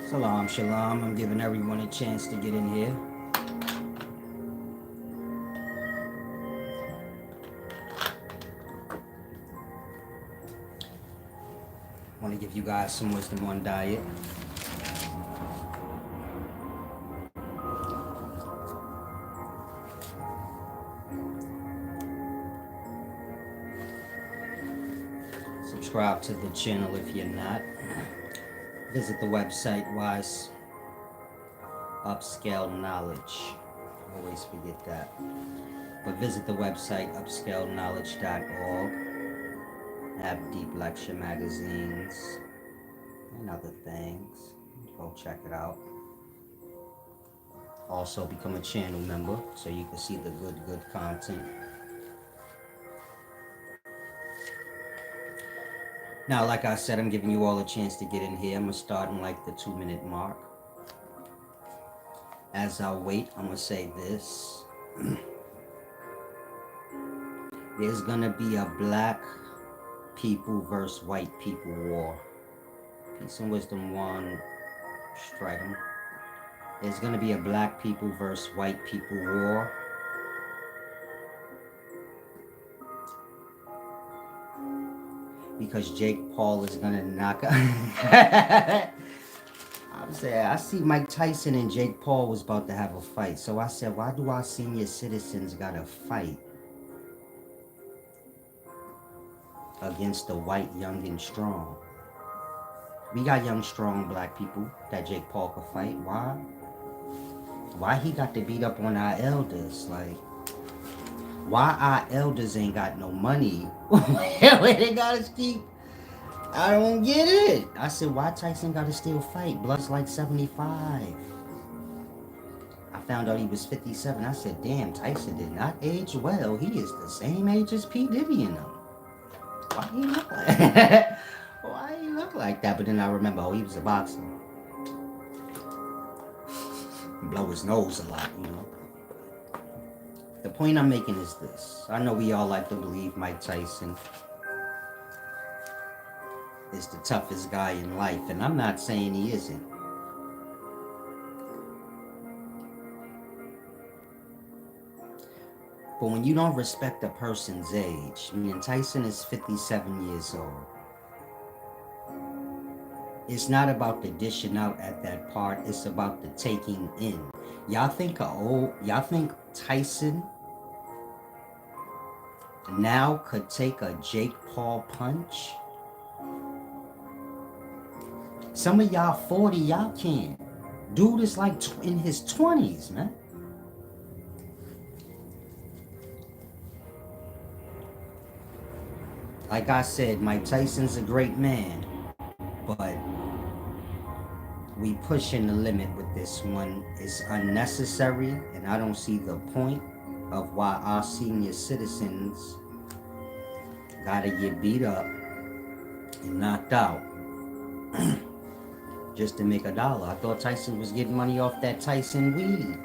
Salam, shalom. I'm giving everyone a chance to get in here. I want to give you guys some wisdom on diet. Subscribe to the channel if you're not. Visit the website Wise Upscale Knowledge. Always forget that. But visit the website upscaleknowledge.org. Have deep lecture magazines and other things. Go check it out. Also become a channel member so you can see the good content. Now, like I said, I'm giving you all a chance to get in here. I'm going to start in like the 2-minute mark. As I wait, I'm going to say this. There's going to be a black people versus white people war. Peace and wisdom, one, Stridham. There's going to be a black people versus white people war. Because Jake Paul is going to knock out... I'm saying, I see Mike Tyson and Jake Paul was about to have a fight. So I said, why do our senior citizens got to fight against the white, young, and strong? We got young, strong black people that Jake Paul could fight. Why? Why he got to beat up on our elders? Like, why our elders ain't got no money? Where they gotta keep? I don't get it. I said, why Tyson gotta still fight? Blood's like 75. I found out he was 57. I said, damn, Tyson did not age well. He is the same age as P. Diddy and them. Why he look like why he look like that? But then I remember, oh, he was a boxer. Blow his nose a lot, you know. The point I'm making is this. I know we all like to believe Mike Tyson is the toughest guy in life, and I'm not saying he isn't. But when you don't respect a person's age, I mean, Tyson is 57 years old. It's not about the dishing out at that part. It's about the taking in. Y'all think Tyson now could take a Jake Paul punch? Some of y'all 40, y'all can't. Dude is like in his 20s, man. Like I said, Mike Tyson's a great man, but we pushing the limit with this one. It's unnecessary, and I don't see the point of why our senior citizens gotta get beat up and knocked out just to make $1. I thought Tyson was getting money off that Tyson weed.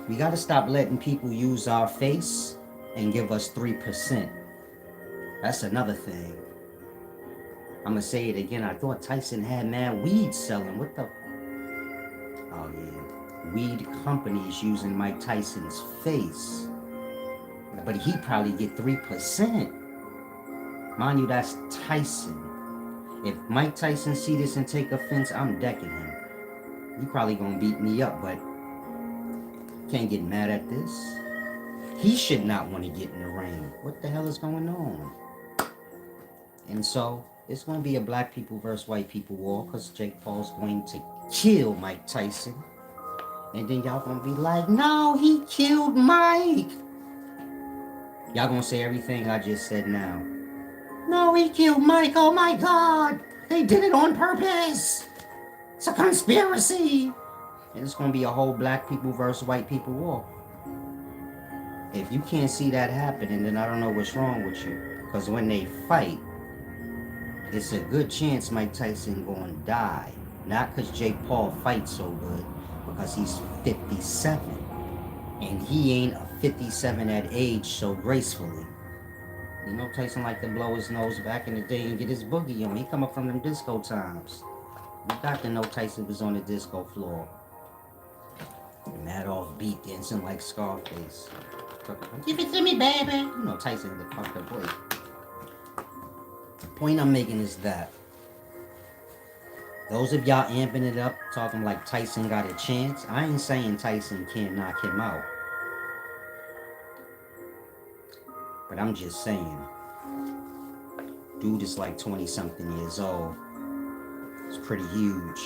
We gotta stop letting people use our face and give us 3%. That's another thing. I'm gonna say it again. I thought Tyson had mad weed selling. What the? Oh yeah, weed companies using Mike Tyson's face, but he probably get 3%. Mind you, that's Tyson. If Mike Tyson see this and take offense, I'm decking him. He probably gonna beat me up, but can't get mad at this. He should not want to get in the ring. What the hell is going on? And so it's going to be a black people versus white people war, because Jake Paul's going to kill Mike Tyson. And then y'all going to be like, no, he killed Mike. Y'all going to say everything I just said now. No, he killed Mike. Oh my God. They did it on purpose. It's a conspiracy. And it's going to be a whole black people versus white people war. If you can't see that happening, then I don't know what's wrong with you. Because when they fight, it's a good chance Mike Tyson gonna die. Not because Jake Paul fights so good, because he's 57. And he ain't a 57 at age so gracefully. You know, Tyson liked to blow his nose back in the day and get his boogie on. He come up from them disco times. You got to know Tyson was on the disco floor. Mad off beat, dancing like Scarface. Give it to me, baby. You know Tyson the fucked up boy. The point I'm making is that those of y'all amping it up, talking like Tyson got a chance, I ain't saying Tyson can't knock him out. But I'm just saying, dude is like 20 something years old. It's pretty huge.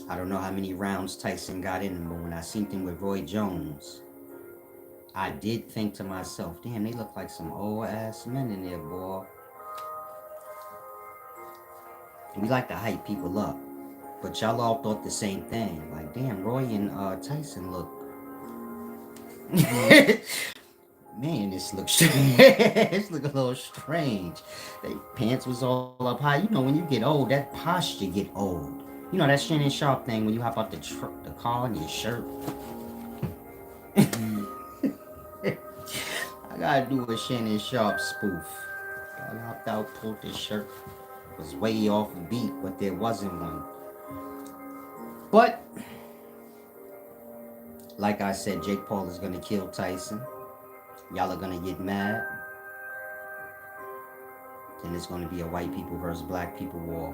I don't know how many rounds Tyson got in him, but when I seen him with Roy Jones, I did think to myself, damn, they look like some old ass men in there, boy. We like to hype people up, but y'all all thought the same thing. Like, damn, Roy and Tyson look. Man, this looks this look a little strange. They pants was all up high. You know, when you get old, that posture get old. You know that Shannon Sharp thing when you hop out the car in your shirt. I gotta do a Shannon Sharp spoof. I hopped out, pulled this shirt. Was way off beat, but there wasn't one. But like I said, Jake Paul is gonna kill Tyson. Y'all are gonna get mad. And it's gonna be a white people versus black people war.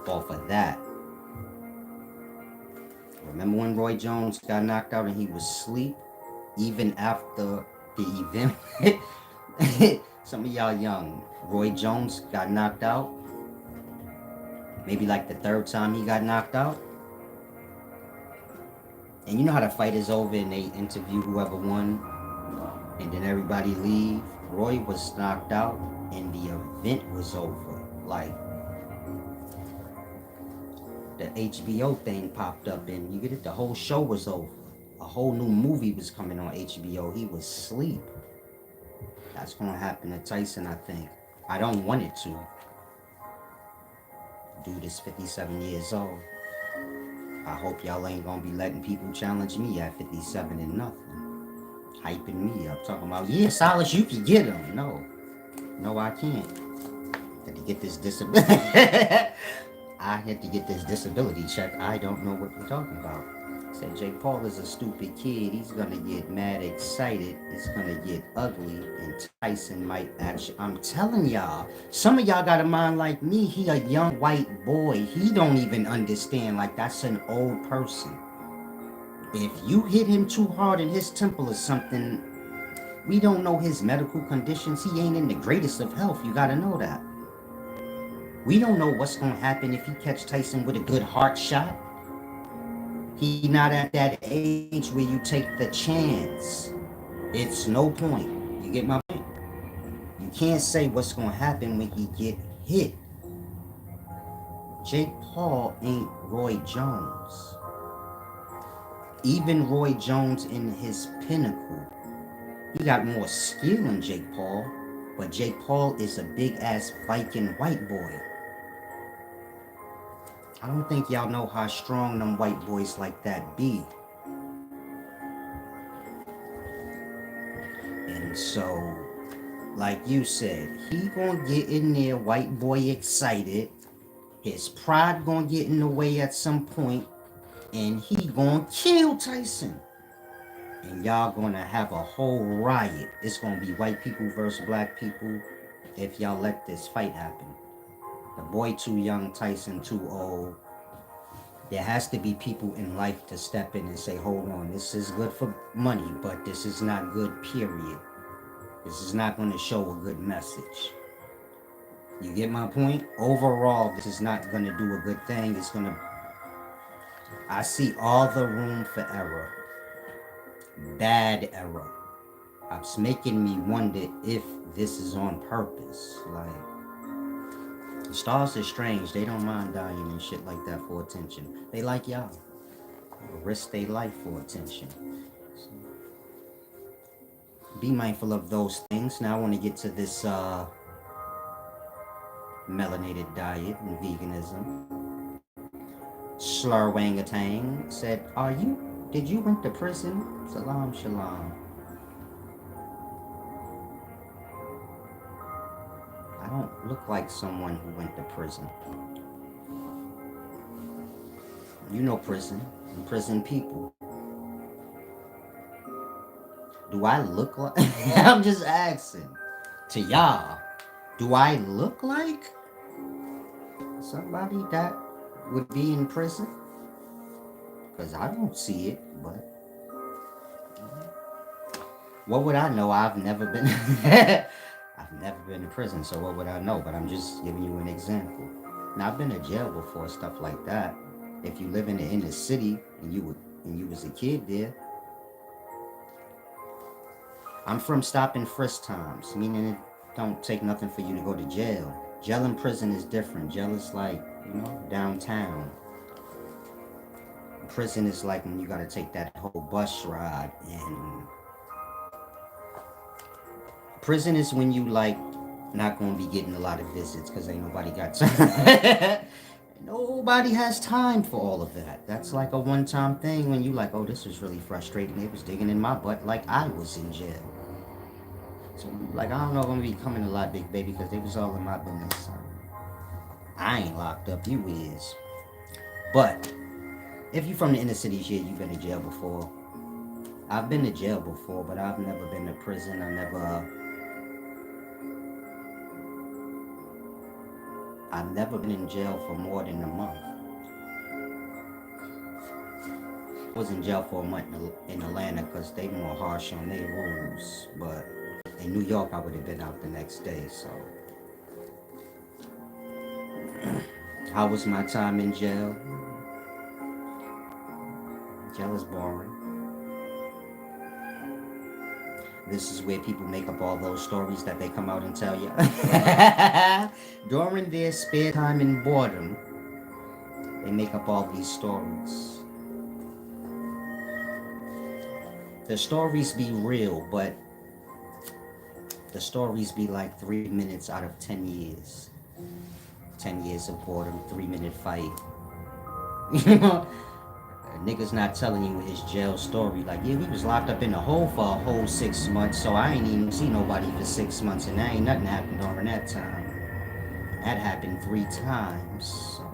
Off of that. Remember when Roy Jones got knocked out and he was asleep? Even after the event. Some of y'all young. Roy Jones got knocked out. Maybe like the third time he got knocked out. And you know how the fight is over and they interview whoever won and then everybody leave? Roy was knocked out and the event was over. Like, the HBO thing popped up and you get it, the whole show was over. A whole new movie was coming on HBO. He was asleep. That's gonna happen to Tyson, I think. I don't want it to. Dude is 57 years old. I hope y'all ain't gonna be letting people challenge me at 57 and nothing. Hyping me up, talking about, yeah, Silas, you can get him. No, I can't. Had to get this disability. I had to get this disability check. I don't know what you're talking about. Said Jake Paul is a stupid kid. He's gonna get mad excited. It's gonna get ugly, and Tyson might actually. I'm telling y'all, some of y'all got a mind like me. He a young white boy. He don't even understand. Like, that's an old person. If you hit him too hard in his temple or something, we don't know his medical conditions. He ain't in the greatest of health. You gotta know that. We don't know what's gonna happen if he catch Tyson with a good heart shot. He not at that age where you take the chance. It's no point. You get my point? You can't say what's gonna happen when he get hit. Jake Paul ain't Roy Jones. Even Roy Jones in his pinnacle, he got more skill than Jake Paul, but Jake Paul is a big ass Viking white boy. I don't think y'all know how strong them white boys like that be. And so, like you said, he gonna get in there, white boy excited. His pride gonna get in the way at some point, and he gonna kill Tyson. And y'all gonna have a whole riot. It's gonna be white people versus black people if y'all let this fight happen. The boy too young, Tyson too old. There has to be people in life to step in and say, hold on, this is good for money, but this is not good, period. This is not going to show a good message. You get my point? Overall, this is not going to do a good thing. It's going to... I see all the room for error. Bad error. It's making me wonder if this is on purpose. Like, stars are strange. They don't mind dying and shit like that for attention. They like y'all. They'll risk their life for attention. So, be mindful of those things. Now I want to get to this melanated diet and veganism. Slurwangatang said, did you went to prison? Salam shalom. I don't look like someone who went to prison. You know prison and prison people. Do I look like? I'm just asking. To y'all, do I look like somebody that would be in prison? Because I don't see it, but what would I know? I've never been. I've never been to prison, so what would I know? But I'm just giving you an example. Now I've been to jail before, stuff like that. If you live in the inner city and you was a kid there, I'm from stop and frisk times, meaning it don't take nothing for you to go to jail. Jail and prison is different. Jail is like, downtown. Prison is like when you gotta take that whole bus ride, and prison is when you like not gonna be getting a lot of visits because ain't nobody got time. Nobody has time for all of that. That's like a one-time thing when you like, oh, this was really frustrating. They was digging in my butt like I was in jail. So like, I don't know if I'm gonna be coming a lot, big baby, because they was all in my business. I ain't locked up, you is. But if you from the inner cities, yeah, you've been to jail before. I've been to jail before, but I've never been to prison. I've never been in jail for more than a month. I was in jail for a month in Atlanta because they more harsh on their rules. But in New York, I would have been out the next day. So, how was my time in jail? Jail is boring. This is where people make up all those stories that they come out and tell you. During their spare time and boredom, they make up all these stories. The stories be real, but the stories be like 3 minutes out of 10 years. 10 years of boredom, 3-minute fight. Niggas not telling you his jail story. Like, yeah, we was locked up in a hole for a whole 6 months, so I ain't even see nobody for 6 months, and there ain't nothing happened during that time. That happened 3 times. So,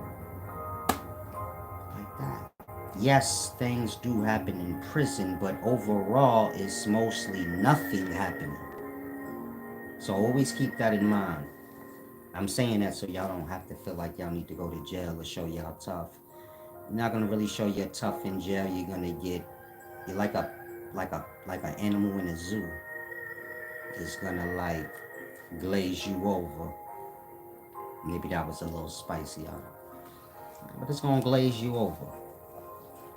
like that. Yes, things do happen in prison, but overall, it's mostly nothing happening. So always keep that in mind. I'm saying that so y'all don't have to feel like y'all need to go to jail or show y'all tough. You're not gonna really show you're tough in jail. You're like an animal in a zoo. It's gonna like glaze you over. Maybe that was a little spicy, y'all. But it's gonna glaze you over.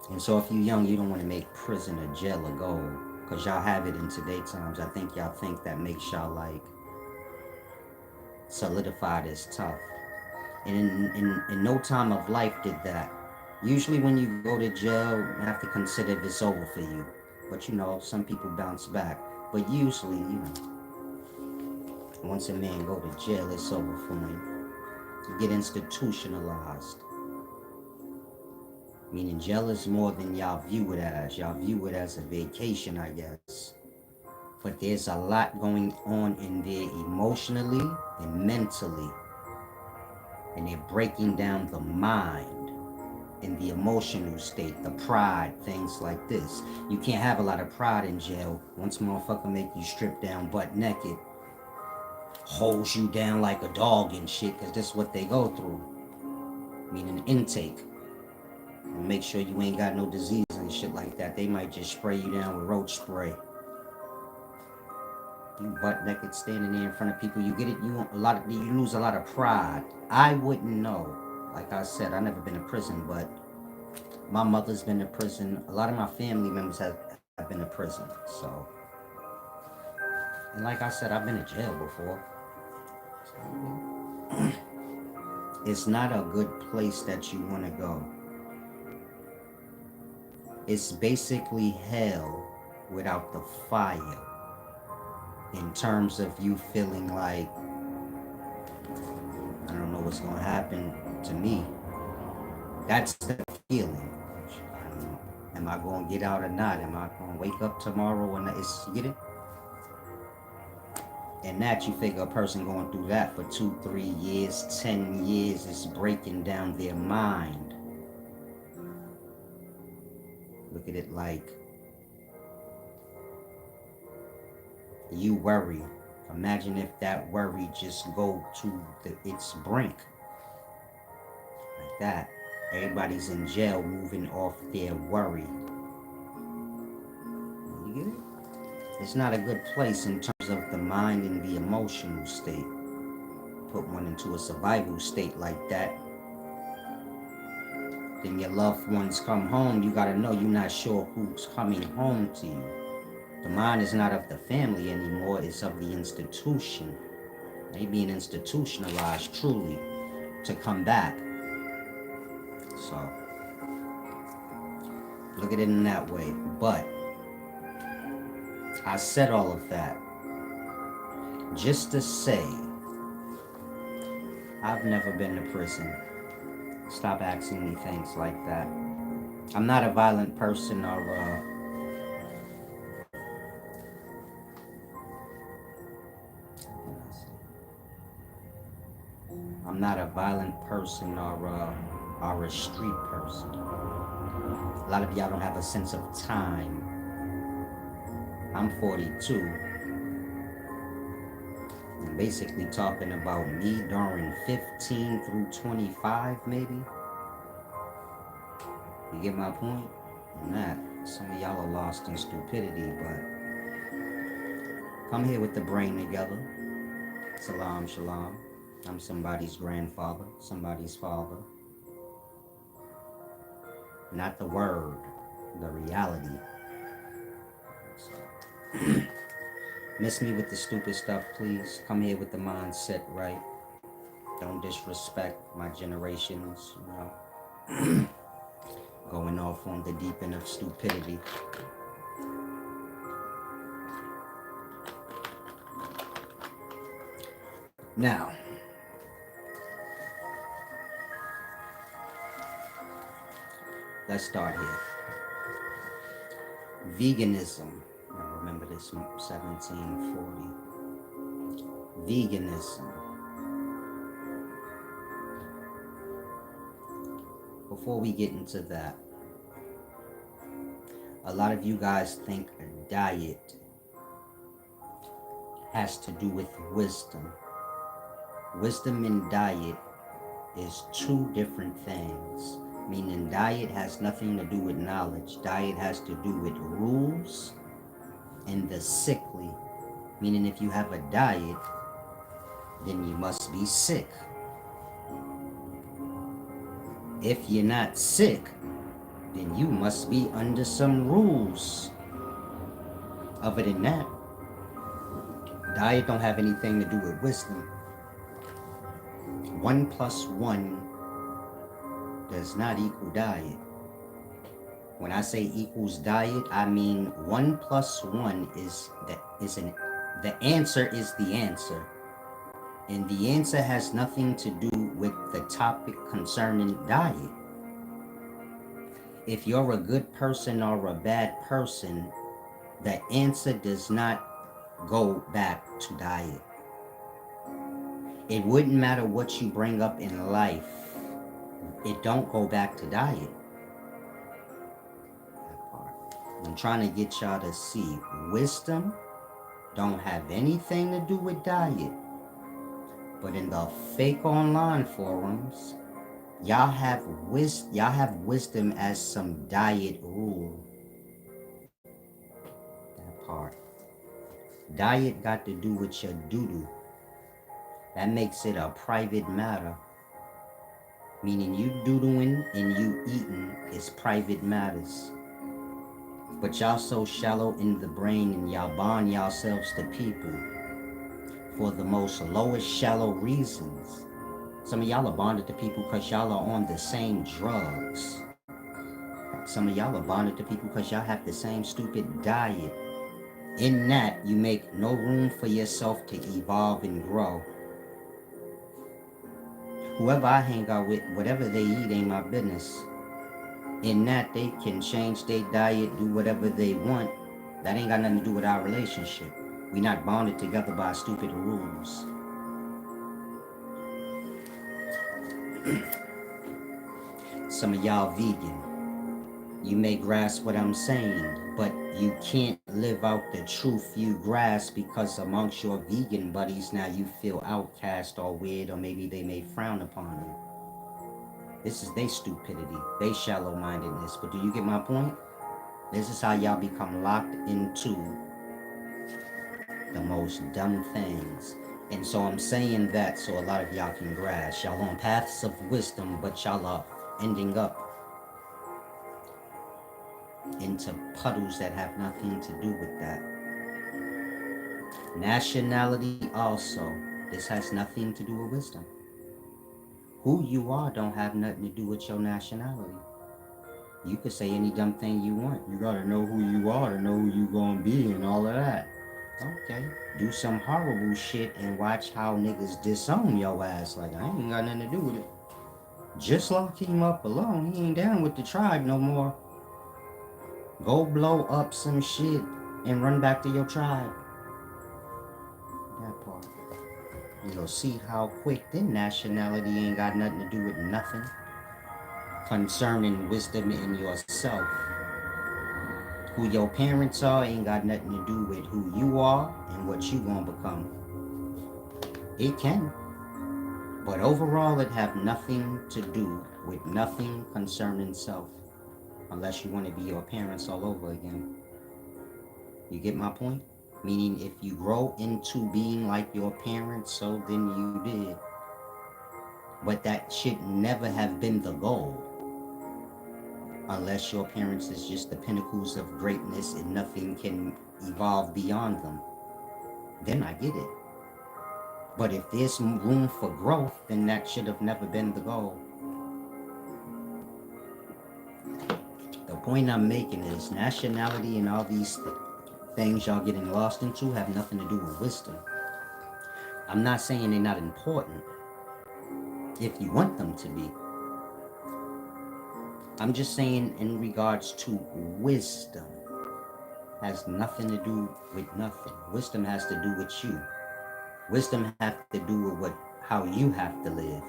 And so if you're young, you don't want to make prison or jail a goal. Because y'all have it in today's times. I think y'all think that makes y'all like solidified as tough. And in no time of life did that. Usually when you go to jail, you have to consider if it's over for you. But some people bounce back. But usually, once a man go to jail, it's over for him. You get institutionalized. Meaning jail is more than y'all view it as. Y'all view it as a vacation, I guess. But there's a lot going on in there emotionally and mentally. And they're breaking down the mind and the emotional state, the pride, things like this. You can't have a lot of pride in jail. Once motherfucker make you strip down butt naked, holds you down like a dog and shit, because this is what they go through. Meaning intake. And make sure you ain't got no disease and shit like that. They might just spray you down with roach spray. You butt naked standing there in front of people, you get it. You lose a lot of pride. I wouldn't know. Like I said, I've never been to prison, but my mother's been to prison. A lot of my family members have been to prison. So, and like I said, I've been to jail before. So, it's not a good place that you want to go. It's basically hell without the fire. In terms of you feeling like, I don't know what's going to happen to me. That's the feeling. Am I going to get out or not? Am I going to wake up tomorrow? You get it? And that you figure a person going through that for 2, 3 years, 10 years is breaking down their mind. Look at it like you worry. Imagine if that worry just go to its brink. Like that. Everybody's in jail moving off their worry. You get it? It's not a good place in terms of the mind and the emotional state. Put one into a survival state like that. Then your loved ones come home, you gotta know you're not sure who's coming home to you. The mind is not of the family anymore, it's of the institution. They being institutionalized truly to come back. So look at it in that way. But I said all of that just to say I've never been to prison. Stop asking me things like that. I'm not a violent person or I'm not a violent person or a street person. A lot of y'all don't have a sense of time. I'm 42. I'm basically talking about me during 15 through 25 maybe. You get my point? I'm not. Some of y'all are lost in stupidity, but come here with the brain together. Salam, shalom. I'm somebody's grandfather, somebody's father. Not the word, the reality. So, miss me with the stupid stuff, please. Come here with the mindset right. Don't disrespect my generations, you know. Going off on the deep end of stupidity. Now, let's start here. Veganism. Now remember this, 1740. Veganism. Before we get into that, a lot of you guys think a diet has to do with wisdom. Wisdom and diet is two different things. Meaning diet has nothing to do with knowledge. Diet has to do with rules and the sickly. Meaning if you have a diet, then you must be sick. If you're not sick, then you must be under some rules. Other than that, diet don't have anything to do with wisdom. 1 + 1 does not equal diet. When I say equals diet, I mean 1 + 1 the answer is the answer. And the answer has nothing to do with the topic concerning diet. If you're a good person or a bad person, the answer does not go back to diet. It wouldn't matter what you bring up in life. It don't go back to diet. I'm trying to get y'all to see wisdom don't have anything to do with diet. But in the fake online forums, y'all have wisdom as some diet rule. That part. Diet got to do with your doo-doo. That makes it a private matter. Meaning you doo-dooing and you eating is private matters. But y'all so shallow in the brain and y'all bond yourselves to people for the most lowest shallow reasons. Some of y'all are bonded to people because y'all are on the same drugs. Some of y'all are bonded to people because y'all have the same stupid diet. In that, you make no room for yourself to evolve and grow. Whoever I hang out with, whatever they eat ain't my business. In that, they can change their diet, do whatever they want. That ain't got nothing to do with our relationship. We not bonded together by stupid rules. Some of y'all vegan. You may grasp what I'm saying, but you can't live out the truth you grasp because amongst your vegan buddies now you feel outcast or weird, or maybe they may frown upon you. This is their stupidity, they shallow mindedness. But do you get my point? This is how y'all become locked into the most dumb things. And so I'm saying that so a lot of y'all can grasp. Y'all on paths of wisdom, but y'all are ending up into puddles that have nothing to do with that. Nationality also. This has nothing to do with wisdom. Who you are don't have nothing to do with your nationality. You could say any dumb thing you want. You gotta know who you are to know who you gonna be and all of that. Okay. Do some horrible shit and watch how niggas disown your ass. Like, I ain't got nothing to do with it. Just lock him up alone. He ain't down with the tribe no more. Go blow up some shit and run back to your tribe. That part. You'll see how quick then nationality ain't got nothing to do with nothing concerning wisdom in yourself. Who your parents are ain't got nothing to do with who you are and what you gonna become. It can, but overall it have nothing to do with nothing concerning self, unless you want to be your parents all over again. You get my point? Meaning if you grow into being like your parents, so then you did. But that should never have been the goal. Unless your parents is just the pinnacles of greatness and nothing can evolve beyond them. Then I get it. But if there's room for growth, then that should have never been the goal. The point I'm making is nationality and all these things y'all getting lost into have nothing to do with wisdom. I'm not saying they're not important if you want them to be. I'm just saying in regards to wisdom has nothing to do with nothing. Wisdom has to do with you. Wisdom has to do with how you have to live.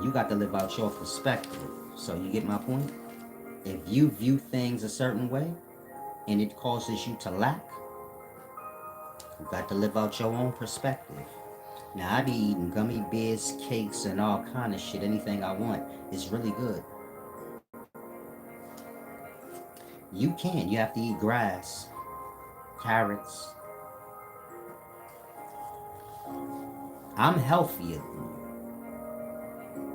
You got to live out your perspective. So you get my point? If you view things a certain way and it causes you to lack, you got to live out your own perspective. Now I be eating gummy bears, cakes, and all kind of shit. Anything I want. It's really good. You can. You have to eat grass, carrots. I'm healthier than you.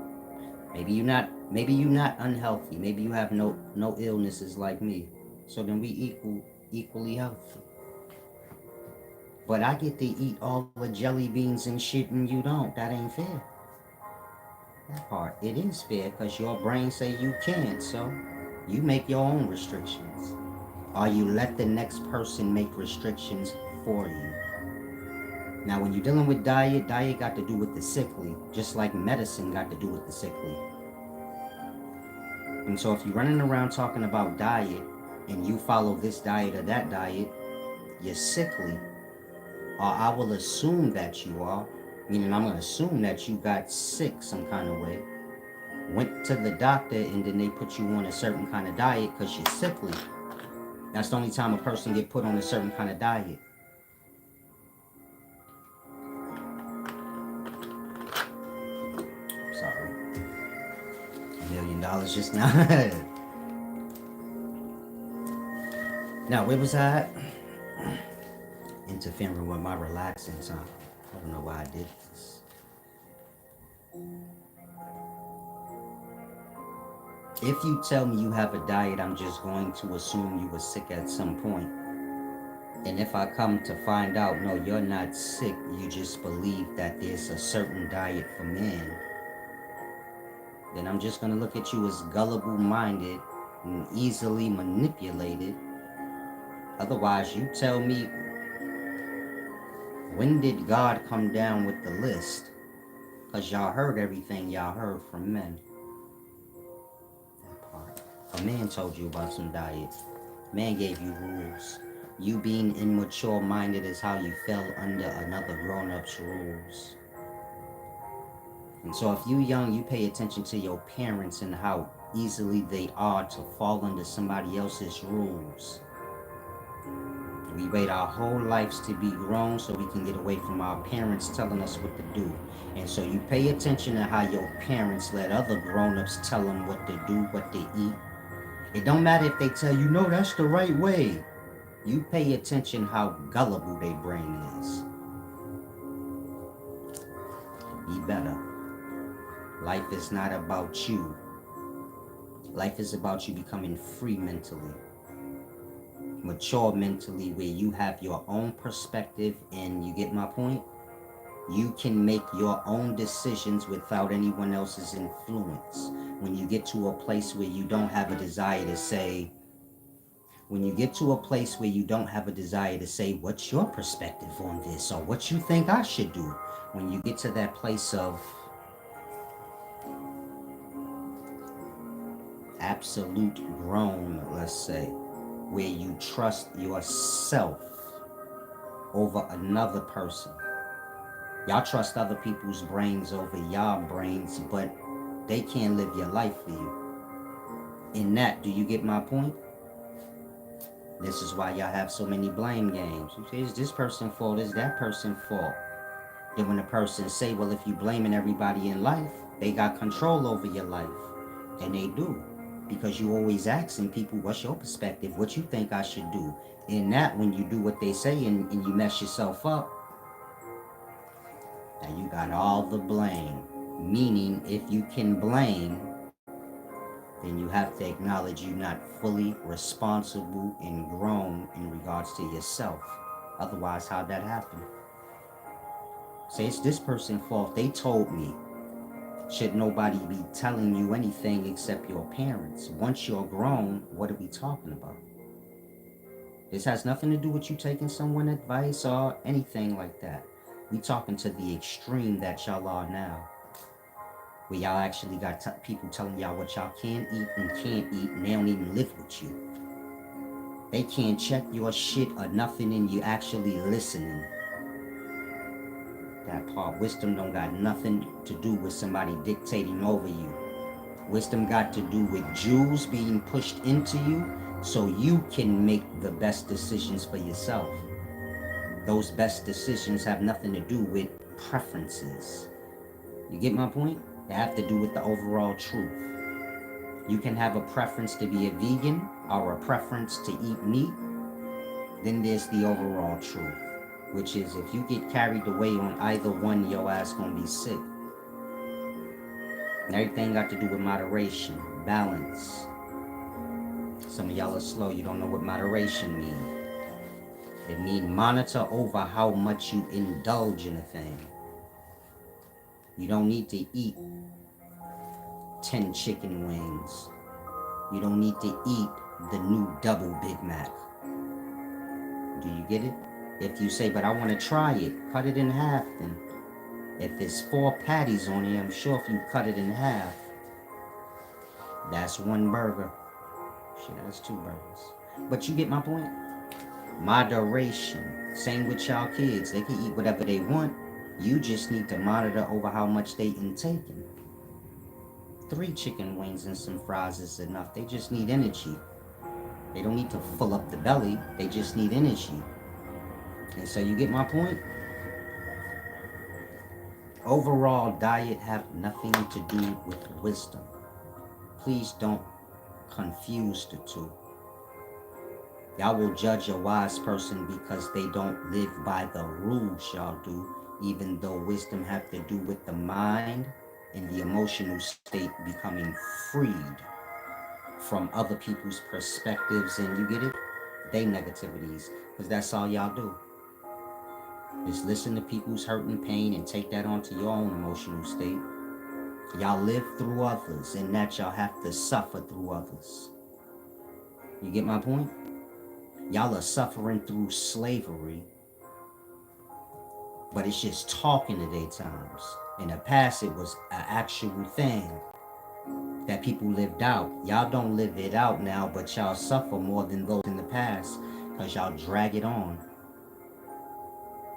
Maybe you're not unhealthy. Maybe you have no illnesses like me. So then we equally healthy. But I get to eat all the jelly beans and shit and you don't. That ain't fair. That part. It is fair because your brain say you can't, so you make your own restrictions. Or you let the next person make restrictions for you. Now when you're dealing with diet got to do with the sickly, just like medicine got to do with the sickly. And so if you're running around talking about diet and you follow this diet or that diet, you're sickly. Or I will assume that you are, meaning I'm going to assume that you got sick some kind of way. Went to the doctor and then they put you on a certain kind of diet because you're sickly. That's the only time a person get put on a certain kind of diet. Sorry. $1 million just now. Now, where was I at? Interfering with my relaxing time. I don't know why I did this. If you tell me you have a diet, I'm just going to assume you were sick at some point. And if I come to find out, no, you're not sick, you just believe that there's a certain diet for men, then I'm just going to look at you as gullible-minded and easily manipulated. Otherwise, you tell me, when did God come down with the list? Because y'all heard everything y'all heard from men. That part. A man told you about some diets. Man gave you rules. You being immature minded is how you fell under another grown-up's rules. And so if you young, you pay attention to your parents and how easily they are to fall under somebody else's rules. We wait our whole lives to be grown so we can get away from our parents telling us what to do. And so you pay attention to how your parents let other grown-ups tell them what to do, what to eat. It don't matter if they tell you, no, that's the right way. You pay attention how gullible their brain is. Be better. Life is not about you. Life is about you becoming free mentally, mature mentally, where you have your own perspective, and you get my point? You can make your own decisions without anyone else's influence. When you get to a place where you don't have a desire to say, what's your perspective on this, or what you think I should do? When you get to that place of absolute grown, let's say, where you trust yourself over another person. Y'all trust other people's brains over y'all brains, but they can't live your life for you. In that, do you get my point? This is why y'all have so many blame games. You say, is this person's fault? Is that person's fault? Then when the person say, well, if you blaming everybody in life, they got control over your life. And they do. Because you always asking people, what's your perspective? What you think I should do? In that, when you do what they say and you mess yourself up, now you got all the blame. Meaning, if you can blame, then you have to acknowledge you're not fully responsible and grown in regards to yourself. Otherwise, how'd that happen? Say it's this person's fault. They told me. Should nobody be telling you anything except your parents? Once you're grown, what are we talking about? This has nothing to do with you taking someone's advice or anything like that. We talking to the extreme that y'all are now. Where y'all actually got people telling y'all what y'all can eat and can't eat, and they don't even live with you. They can't check your shit or nothing, and you actually listening. That part, wisdom don't got nothing to do with somebody dictating over you. Wisdom got to do with jewels being pushed into you so you can make the best decisions for yourself. Those best decisions have nothing to do with preferences. You get my point? They have to do with the overall truth. You can have a preference to be a vegan or a preference to eat meat. Then there's the overall truth, which is if you get carried away on either one, your ass gonna be sick. And everything got to do with moderation, balance. Some of y'all are slow, you don't know what moderation means. It means monitor over how much you indulge in a thing. You don't need to eat 10 chicken wings. You don't need to eat the new double Big Mac. Do you get it? If you say, but I want to try it, cut it in half then. If it's 4 patties on it, I'm sure if you cut it in half, that's 1 burger. Shit, that's 2 burgers. But you get my point? Moderation. Same with y'all kids. They can eat whatever they want. You just need to monitor over how much they intaking. 3 chicken wings and some fries is enough. They just need energy. They don't need to fill up the belly. They just need energy. And so you get my point? Overall, diet have nothing to do with wisdom. Please don't confuse the two. Y'all will judge a wise person because they don't live by the rules y'all do, even though wisdom have to do with the mind and the emotional state becoming freed from other people's perspectives, and you get it? They negativities, because that's all y'all do. Just listen to people's hurt and pain and take that onto your own emotional state. Y'all live through others, and that y'all have to suffer through others. You get my point? Y'all are suffering through slavery, but it's just talking today times. In the past, it was an actual thing that people lived out. Y'all don't live it out now, but y'all suffer more than those in the past. because y'all drag it on.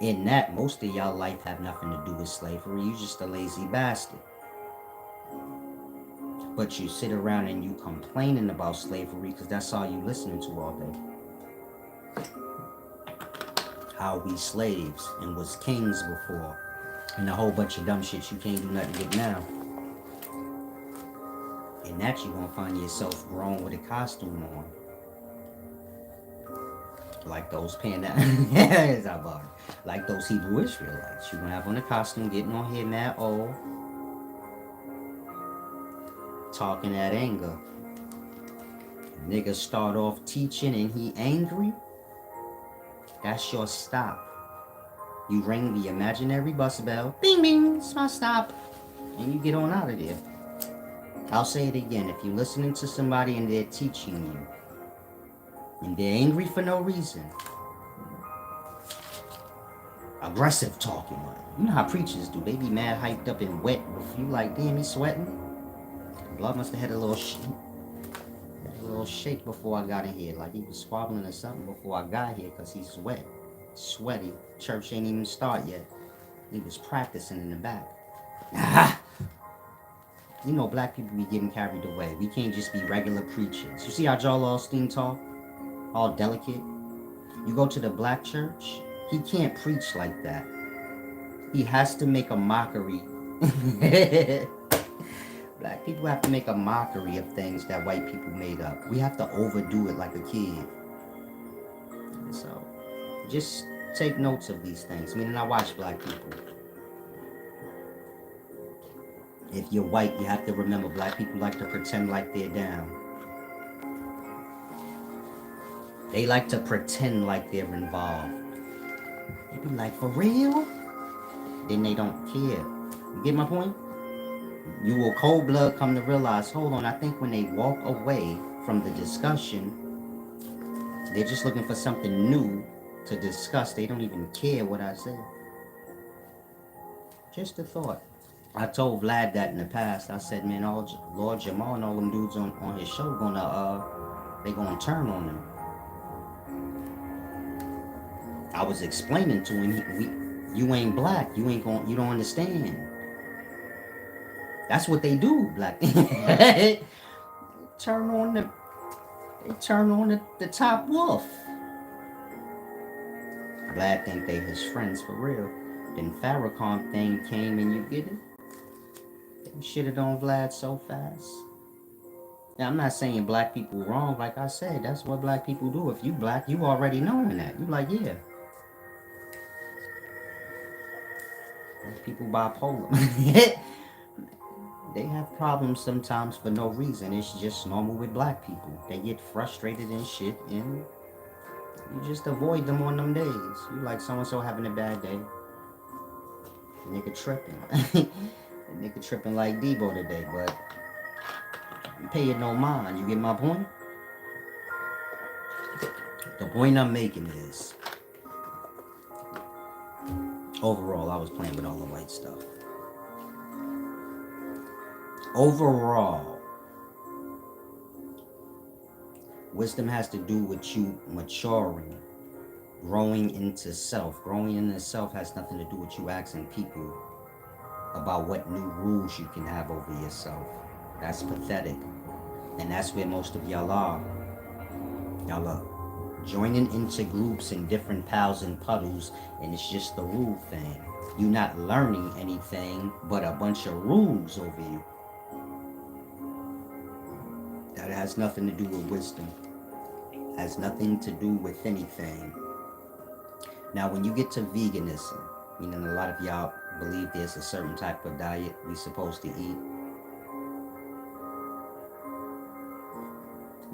In that, most of y'all life have nothing to do with slavery. You just a lazy bastard. But you sit around and you complaining about slavery because that's all you listening to all day. How we slaves and was kings before. And a whole bunch of dumb shit you can't do nothing with now. And that you gonna find yourself grown with a costume on. Like those like those Hebrew Israelites. You gonna have on a costume, getting on here mad old, talking that anger. Niggas start off teaching and he angry. That's your stop. You ring the imaginary bus bell. Bing bing, it's my stop. And you get on out of there. I'll say it again. If you're listening to somebody and they're teaching you, and they're angry for no reason, aggressive talking, like, you know how preachers do. They be mad, hyped up, and wet. If you like, damn, he's sweating. Blood must have had a little shake before I got in here, like he was squabbling or something before I got here, cause he's wet, sweaty. Church ain't even start yet. He was practicing in the back. You know, black people be getting carried away. We can't just be regular preachers. You see how Joel Osteen talk? All delicate. You go to the black church, he can't preach like that. He has to make a mockery. Black people have to make a mockery of things that white people made up. We have to overdo it like a kid. So, just take notes of these things. Meaning, I watch black people. If you're white, you have to remember black people like to pretend like they're down. They like to pretend like they're involved. They be like, for real? Then they don't care. You get my point? You will cold blood come to realize, hold on, I think when they walk away from the discussion, they're just looking for something new to discuss. They don't even care what I say. Just a thought. I told Vlad that in the past. I said, man, Lord Jamal and all them dudes on his show they gonna turn on him. I was explaining to him, you ain't black. You don't understand. That's what they do, black. They turn on the top wolf. Vlad think they his friends for real. Then Farrakhan thing came and you get it. They shitted on Vlad so fast. Now I'm not saying black people wrong. Like I said, that's what black people do. If you black, you already knowing that. You like, yeah. People bipolar. They have problems sometimes for no reason. It's just normal with black people. They get frustrated and shit, and you just avoid them on them days. You like so-and-so having a bad day. Nigga tripping. Nigga tripping like Debo today, but you pay it no mind. You get my point? The point I'm making is, overall, I was playing with all the white stuff. Overall, wisdom has to do with you maturing, growing into self. Growing into self has nothing to do with you asking people about what new rules you can have over yourself. That's pathetic. And that's where most of y'all are. Y'all are joining into groups and different pals and puddles, and it's just the rule thing. You're not learning anything but a bunch of rules over you. That has nothing to do with wisdom. Has nothing to do with anything. Now, when you get to veganism, meaning a lot of y'all believe there's a certain type of diet we're supposed to eat.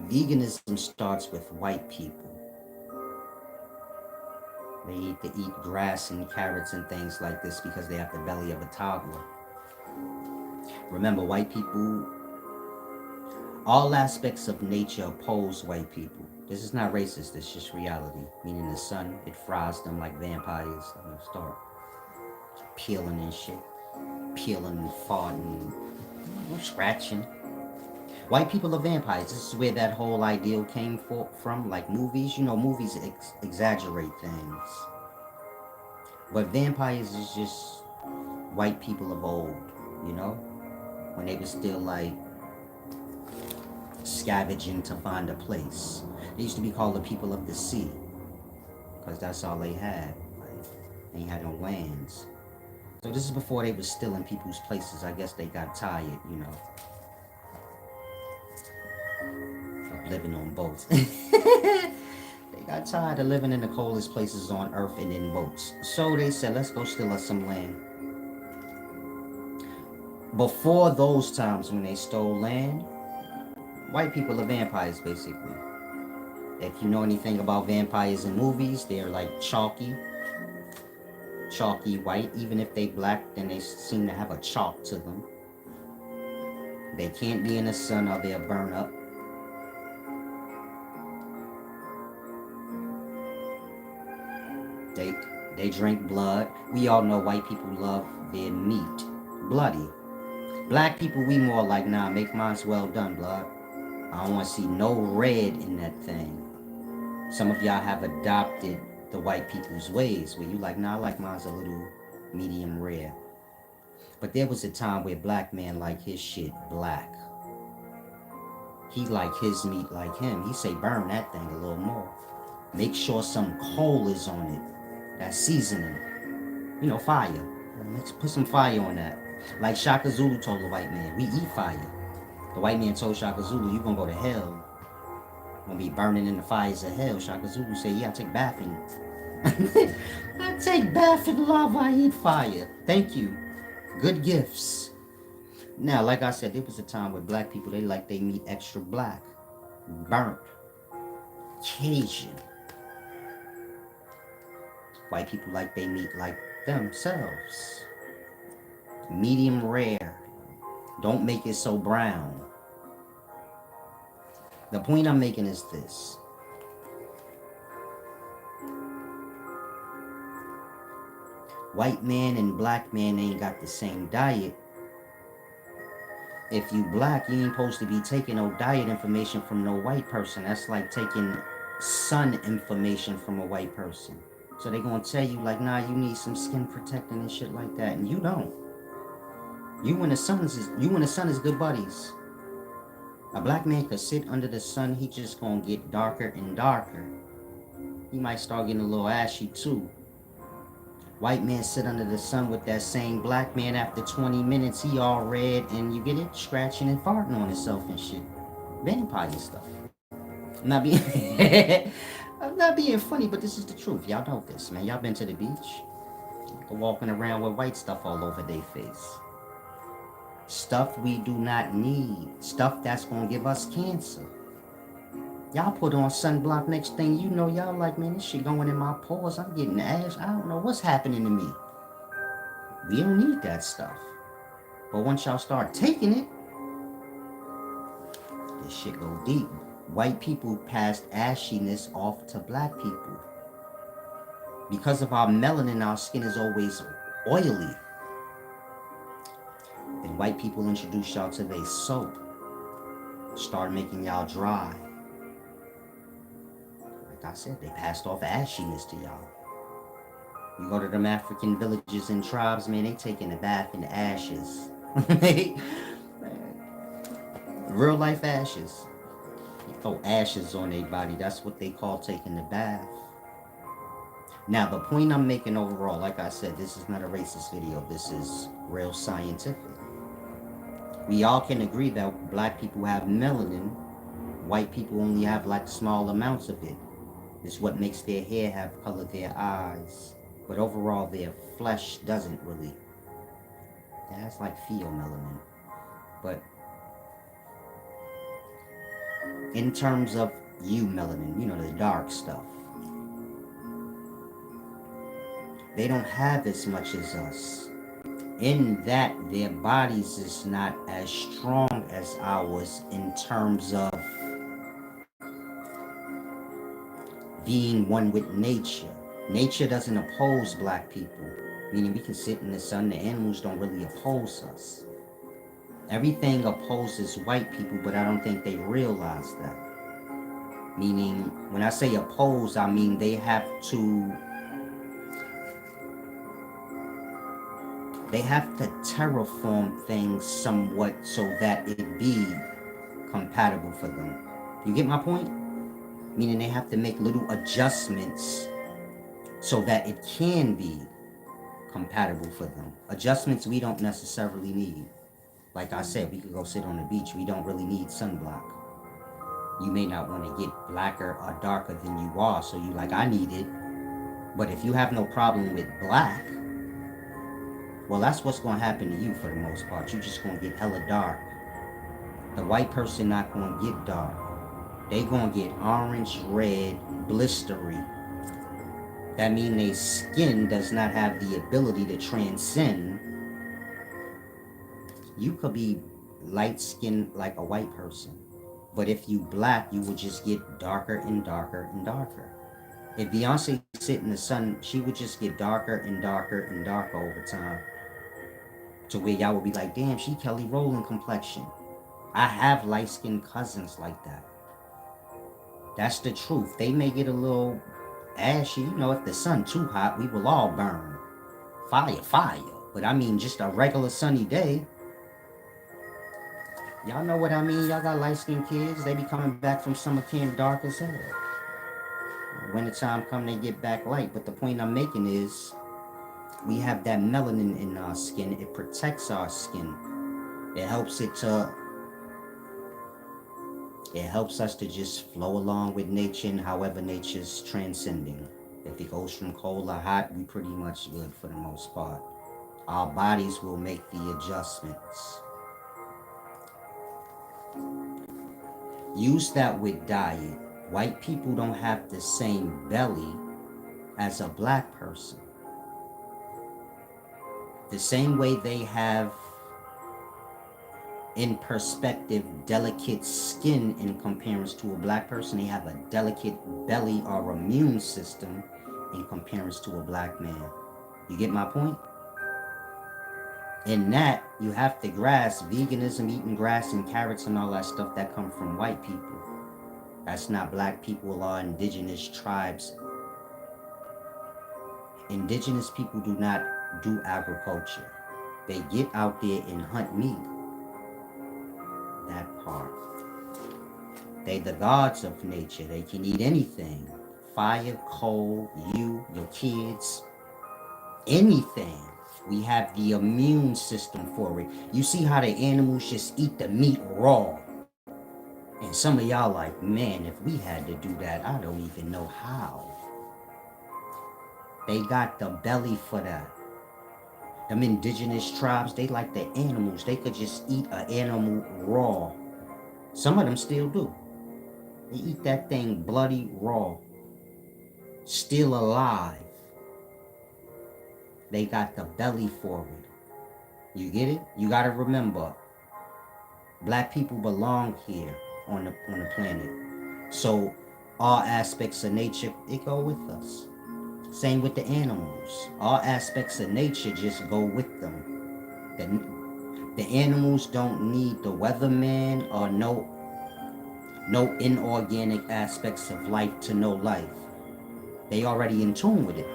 Veganism starts with white people. They need to eat grass and carrots and things like this because they have the belly of a toddler. Remember, white people, all aspects of nature oppose white people. This is not racist, it's just reality. Meaning the sun, it fries them like vampires. They'll start peeling and shit. Peeling and farting, scratching. White people are vampires. This is where that whole ideal came from. Like movies, you know, movies exaggerate things. But vampires is just white people of old, you know? When they were still like scavenging to find a place. They used to be called the people of the sea. Because that's all they had. Like, they ain't had no lands. So this is before they were stealing people's places. I guess they got tired, you know, of living on boats. They got tired of living in the coldest places on earth and in boats. So they said, let's go steal us some land. Before those times when they stole land, white people are vampires, basically. If you know anything about vampires in movies, they're like chalky white. Even if they black, then they seem to have a chalk to them. They can't be in the sun or they'll burn up. They drink blood. We all know white people love their meat bloody. Black people, we more like, nah, make mine well done, blood. I don't want to see no red in that thing. Some of y'all have adopted the white people's ways where you like, nah, I like mine's a little medium rare. But there was a time where black man like his shit black. He like his meat like him. He say burn that thing a little more. Make sure some coal is on it. That seasoning. You know, fire. Let's put some fire on that. Like Shaka Zulu told the white man, we eat fire. The white man told Shaka Zulu, you gonna go to hell. Gonna be burning in the fires of hell. Shaka Zulu said, yeah, I take bath in I take bath in lava, I eat fire. Thank you. Good gifts. Now, like I said, there was a time where black people, they like they meat extra black. Burnt. Cajun. White people like they meat like themselves. Medium rare. Don't make it so brown. The point I'm making is this. White man and black man ain't got the same diet. If you black, you ain't supposed to be taking no diet information from no white person. That's like taking sun information from a white person. So they gonna tell you like, nah, you need some skin protecting and shit like that, and you don't. You and the sun is good buddies. A black man could sit under the sun, he just gonna get darker and darker. He might start getting a little ashy too. White man sit under the sun with that same black man, after 20 minutes, he all red, and you get it scratching and farting on himself and shit. Vampire stuff. I'm not being I'm not being funny, but this is the truth. Y'all know this, man. Y'all been to the beach? Walking around with white stuff all over their face. Stuff we do not need. Stuff that's gonna give us cancer. Y'all put on sunblock, next thing you know, y'all like, man, this shit going in my pores. I'm getting ash. I don't know what's happening to me. We don't need that stuff. But once y'all start taking it, this shit go deep. White people passed ashiness off to black people. Because of our melanin, our skin is always oily. And white people introduced y'all to their soap. Start making y'all dry. Like I said, they passed off ashiness to y'all. You go to them African villages and tribes, man, they taking a bath in ashes. Real life ashes. They throw ashes on their body. That's what they call taking a bath. Now, the point I'm making overall, like I said, this is not a racist video. This is real scientific. We all can agree that black people have melanin. White people only have like small amounts of it. It's what makes their hair have color, their eyes. But overall, their flesh doesn't really. It has like pheomelanin. But in terms of eumelanin, you know, the dark stuff, they don't have as much as us. In that, their bodies is not as strong as ours in terms of being one with nature. Nature doesn't oppose black people, meaning we can sit in the sun. The animals don't really oppose us. Everything opposes white people, but I don't think they realize that. Meaning, when I say oppose, I mean they have to terraform things somewhat so that it be compatible for them. You get my point? Meaning they have to make little adjustments so that it can be compatible for them. Adjustments we don't necessarily need. Like I said, we could go sit on the beach. We don't really need sunblock. You may not want to get blacker or darker than you are, so you like, I need it. But if you have no problem with black, well, that's what's going to happen to you for the most part. You're just going to get hella dark. The white person not going to get dark. They going to get orange, red, blistery. That means their skin does not have the ability to transcend. You could be light skinned like a white person. But if you black, you would just get darker and darker and darker. If Beyonce sit in the sun, she would just get darker and darker and darker over time. To where y'all would be like, damn, she Kelly Rowland complexion. I have light skinned cousins like that. That's the truth. They may get a little ashy. You know, if the sun too hot, we will all burn. Fire, fire. But I mean, just a regular sunny day. Y'all know what I mean. Y'all got light skinned kids. They be coming back from summer camp dark as hell. Wintertime come, they get back light. But the point I'm making is we have that melanin in our skin. It protects our skin. It helps us to just flow along with nature and however nature's transcending. If it goes from cold or hot, we pretty much good for the most part. Our bodies will make the adjustments. Use that with diet. White people don't have the same belly as a black person. The same way they have, in perspective, delicate skin in comparison to a black person, they have a delicate belly or immune system in comparison to a black man. You get my point? In that, you have to grasp veganism, eating grass and carrots and all that stuff that come from white people. That's not black people or indigenous tribes. Indigenous people do not do agriculture. They get out there and hunt meat. That part. They the gods of nature. They can eat anything. Fire, coal, you, your kids, anything. We have the immune system for it. You see how the animals just eat the meat raw. And some of y'all like, man, if we had to do that, I don't even know how. They got the belly for that. Them indigenous tribes, they like the animals. They could just eat an animal raw. Some of them still do. They eat that thing bloody raw. Still alive. They got the belly for it. You get it? You got to remember, black people belong here on the planet. So all aspects of nature, it go with us. Same with the animals. All aspects of nature just go with them. The animals don't need the weatherman or no inorganic aspects of life to know life. They already in tune with it.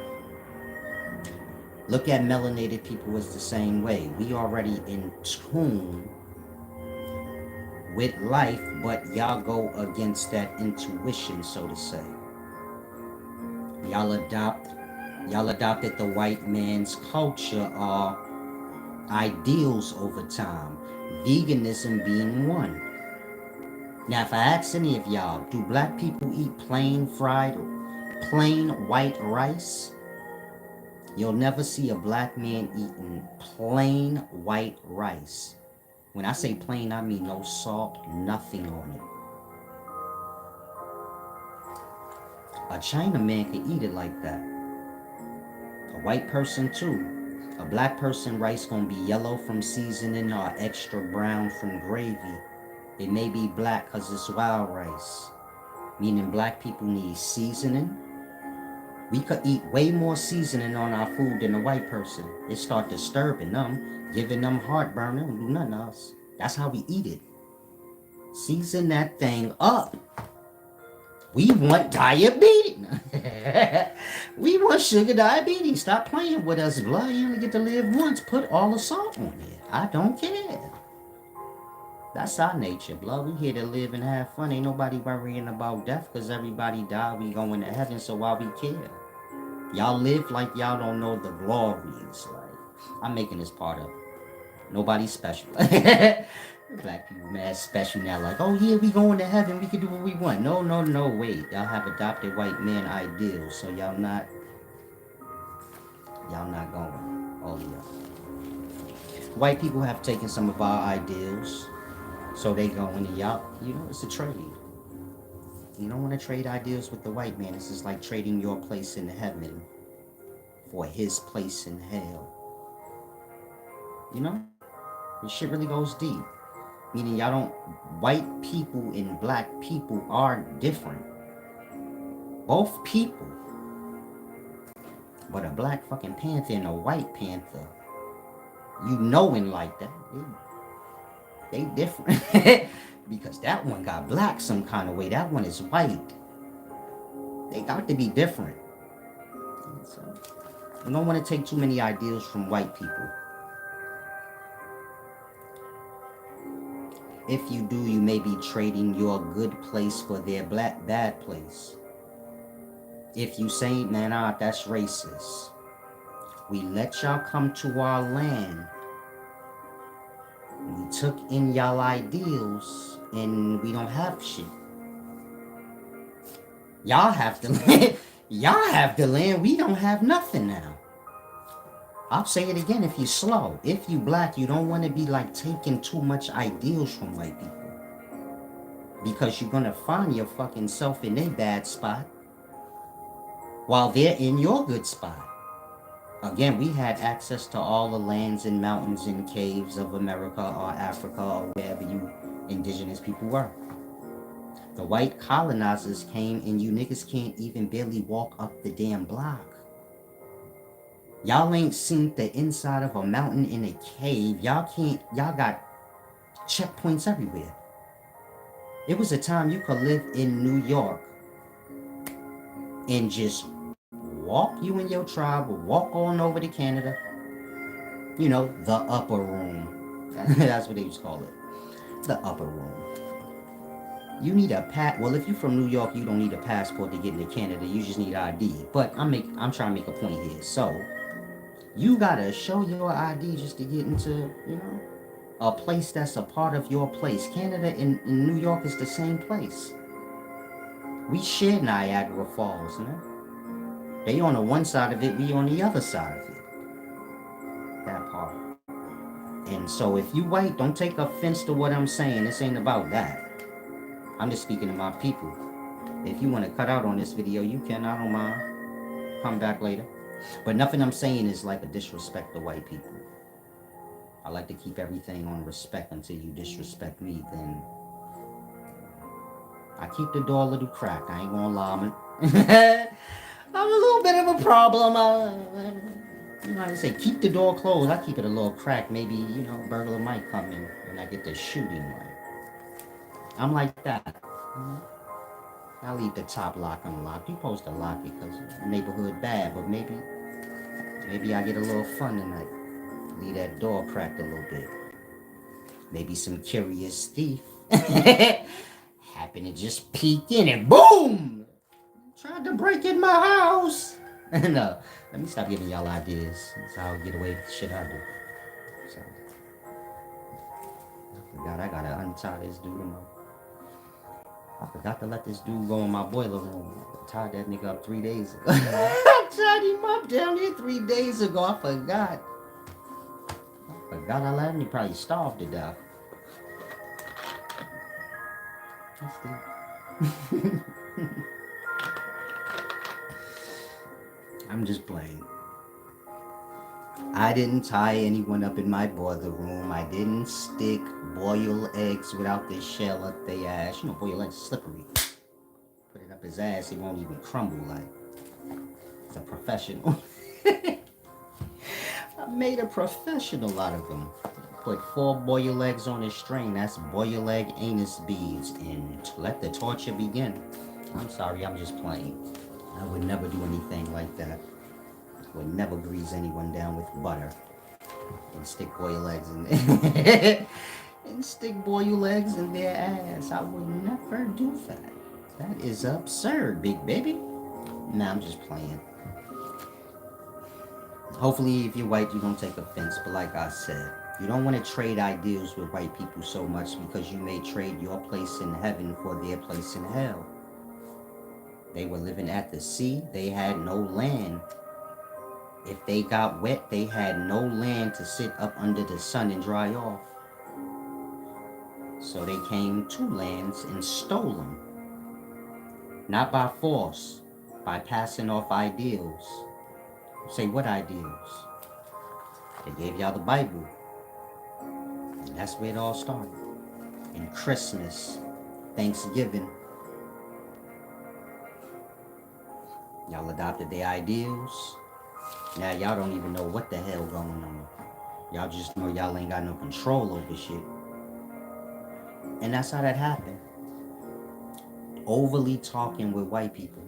Look at melanated people as the same way. We already in tune with life, but y'all go against that intuition, so to say. Y'all adopted the white man's culture or ideals over time. Veganism being one. Now, if I ask any of y'all, do black people eat plain white rice? You'll never see a black man eating plain white rice. When I say plain, I mean no salt, nothing on it. A China man could eat it like that. A white person too. A black person rice gonna be yellow from seasoning or extra brown from gravy. It may be black because it's wild rice. Meaning black people need seasoning. We could eat way more seasoning on our food than a white person. It start disturbing them, giving them heartburn. They don't do nothing else. That's how we eat it. Season that thing up. We want diabetes. We want sugar diabetes. Stop playing with us, blood. You only get to live once. Put all the salt on it. I don't care. That's our nature, blood. We here to live and have fun. Ain't nobody worrying about death because everybody die. We going to heaven, so why we care? Y'all live like y'all don't know the glories. Like, I'm making this part up. Nobody's special. Black people mad special now, like, oh yeah, we going to heaven, we can do what we want. No, no, no, wait. Y'all have adopted white man ideals, so y'all not going. All of y'all. White people have taken some of our ideals, so they going, and y'all, it's a trade. You don't want to trade ideals with the white man. It's just like trading your place in heaven for his place in hell. This shit really goes deep. Meaning y'all don't, white people and black people are different. Both people. But a black fucking panther and a white panther, knowing like that, they different. Because that one got black some kind of way. That one is white. They got to be different. So, you don't want to take too many ideals from white people. If you do, you may be trading your good place for their bad place. If you say, man, that's racist. We let y'all come to our land. We took in y'all ideals and we don't have shit. Y'all have the land. Y'all have the land. We don't have nothing now. I'll say it again, if you slow. If you black, you don't want to be like taking too much ideals from white people. Because you're going to find your fucking self in their bad spot while they're in your good spot. Again, we had access to all the lands and mountains and caves of America or Africa or wherever you indigenous people were. The white colonizers came and you niggas can't even barely walk up the damn block. Y'all ain't seen the inside of a mountain in a cave. Y'all got checkpoints everywhere. It was a time you could live in New York and just walk, you and your tribe, walk on over to Canada. The upper room. That's what they used to call it. The upper room. You need a well, if you're from New York, you don't need a passport to get into Canada. You just need ID. But I'm trying to make a point here. So, you gotta show your ID just to get into, a place that's a part of your place. Canada and New York is the same place. We share Niagara Falls, They on the one side of it, we on the other side of it. That part. And so if you white, don't take offense to what I'm saying. This ain't about that. I'm just speaking to my people. If you want to cut out on this video, you can. I don't mind. Come back later. But nothing I'm saying is like a disrespect to white people. I like to keep everything on respect until you disrespect me. Then I keep the door a little cracked. I ain't gonna lie. I'm a little bit of a problem. I say keep the door closed. I keep it a little cracked. Maybe, burglar might come in and I get to shooting. I'm like that. I leave the top lock unlocked. You supposed to lock it because neighborhood bad, but maybe I get a little fun tonight. Leave that door cracked a little bit. Maybe some curious thief happen to just peek in and boom! Tried to break in my house. No, let me stop giving y'all ideas. That's how I get away with the shit I do. So, I forgot I gotta untie this dude. I forgot to let this dude go in my boiler room. I tied that nigga up 3 days ago. I tied him up down here 3 days ago. I forgot I let him. He probably starved to death. I'm just playing. I didn't tie anyone up in my boiler room. I didn't stick boiled eggs without the shell up their ass. Boiled eggs are slippery. Put it up his ass, it won't even crumble. Like, it's a professional. I made a professional out of them. Put 4 boiled eggs on a string. That's boiled egg anus beads. And let the torture begin. I'm sorry, I'm just playing. I would never do anything like that. Would never grease anyone down with butter. And stick boiled eggs in there. And stick boiled eggs in their ass. I would never do that. That is absurd, big baby. Nah, I'm just playing. Hopefully, if you're white, you don't take offense. But like I said, you don't want to trade ideals with white people so much because you may trade your place in heaven for their place in hell. They were living at the sea. They had no land. If they got wet, they had no land to sit up under the sun and dry off. So they came to lands and stole them. Not by force, by passing off ideals. Say, what ideals? They gave y'all the Bible. And that's where it all started. And Christmas, Thanksgiving. Y'all adopted their ideals. Now y'all don't even know what the hell going on. Y'all just know y'all ain't got no control over shit. And that's how that happened. Overly talking with white people.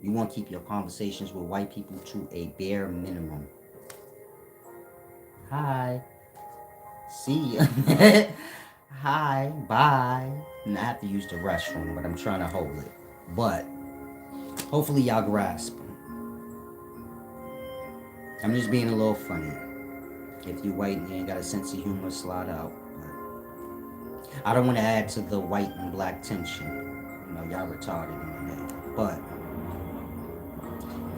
You want to keep your conversations with white people to a bare minimum. Hi. See ya. Hi. Bye. And I have to use the restroom, but I'm trying to hold it. But hopefully y'all grasp. I'm just being a little funny. If you white and you ain't got a sense of humor, slide out. I don't want to add to the white and black tension. You know, y'all retarded in the head. But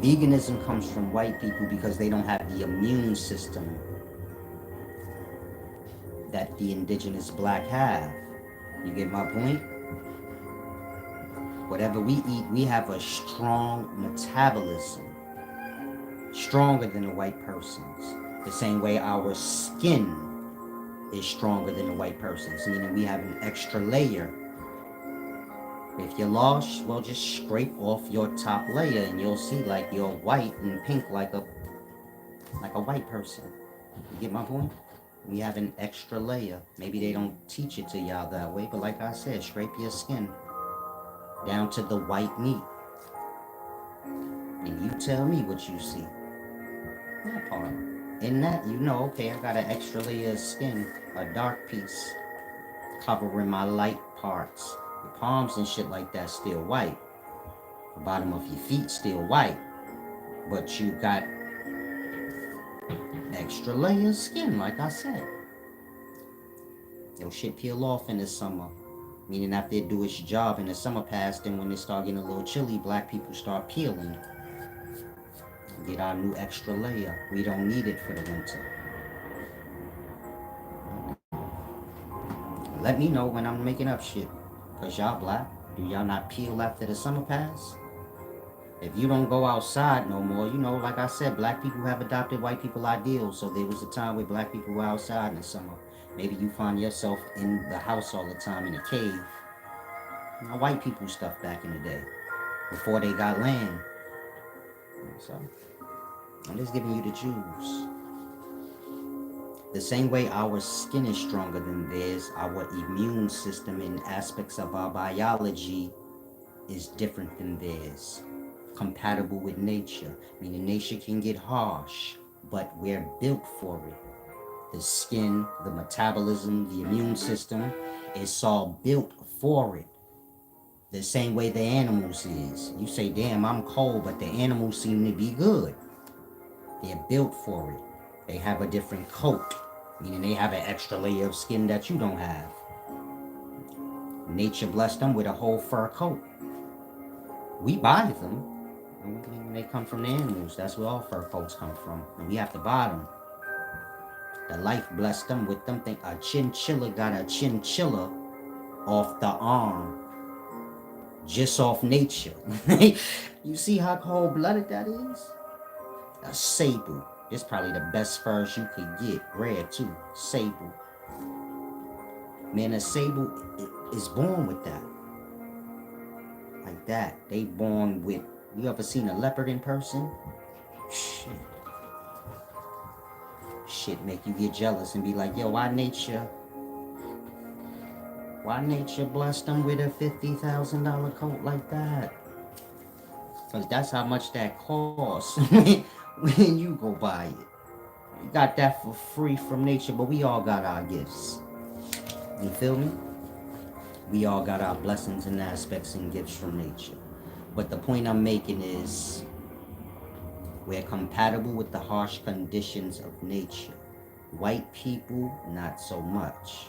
veganism comes from white people because they don't have the immune system that the indigenous black have. You get my point? Whatever we eat, we have a strong metabolism. Stronger than a white person's. The same way our skin is stronger than a white person's, meaning we have an extra layer. If you're lost, well, just scrape off your top layer and you'll see like you're white and pink like a white person. You get my point? We have an extra layer. Maybe they don't teach it to y'all that way, but like I said, scrape your skin down to the white meat. And you tell me what you see. That part. In that, you know, okay, I got an extra layer of skin, a dark piece, covering my light parts. Your palms and shit like that still white. The bottom of your feet still white. But you got extra layer of skin, like I said. Your shit peel off in the summer. Meaning after it do its job in the summer past, then when it start getting a little chilly, black people start peeling. Get our new extra layer. We don't need it for the winter. Let me know when I'm making up shit. Cause y'all black. Do y'all not peel after the summer pass? If you don't go outside no more, you know, like I said, black people have adopted white people ideals. So there was a time where black people were outside in the summer. Maybe you find yourself in the house all the time in a cave. You know, white people stuff back in the day. Before they got land. So I'm just giving you the juice. The same way our skin is stronger than theirs, our immune system and aspects of our biology is different than theirs. Compatible with nature, meaning nature can get harsh, but we're built for it. The skin, the metabolism, the immune system, it's all built for it. The same way the animals is. You say, damn, I'm cold, but the animals seem to be good. They're built for it. They have a different coat, meaning they have an extra layer of skin that you don't have. Nature blessed them with a whole fur coat. We buy them. They come from the animals. That's where all fur coats come from. And we have to buy them. The life blessed them with them. Think a chinchilla got a chinchilla off the arm. Just off nature. You see how cold-blooded that is? A sable. It's probably the best furs you could get. Rare too. Sable. Man, a sable is born with that. Like that. They born with... You ever seen a leopard in person? Shit. Shit make you get jealous and be like, yo, why nature blessed them with a $50,000 coat like that? Because that's how much that costs when you go buy it. You got that for free from nature, but we all got our gifts. You feel me? We all got our blessings and aspects and gifts from nature. But the point I'm making is we're compatible with the harsh conditions of nature. White people, not so much.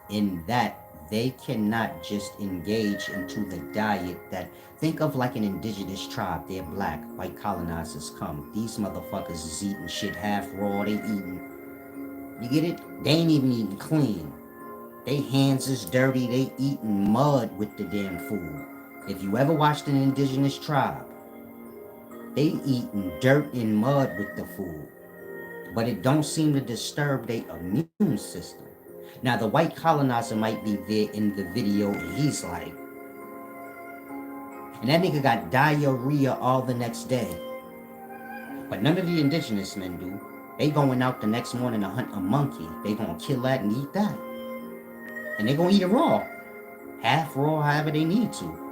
In that they cannot just engage into the diet that, think of like an indigenous tribe. They're black, white colonizers come. These motherfuckers is eating shit half raw. They eating, you get it? They ain't even eating clean. They hands is dirty. They eating mud with the damn food. If you ever watched an indigenous tribe, they eating dirt and mud with the food. But it don't seem to disturb their immune system. Now the white colonizer might be there in the video and he's like, and that nigga got diarrhea all the next day. But none of the indigenous men do. They going out the next morning to hunt a monkey. They gonna kill that and eat that. And they gonna eat it raw. Half raw, however they need to.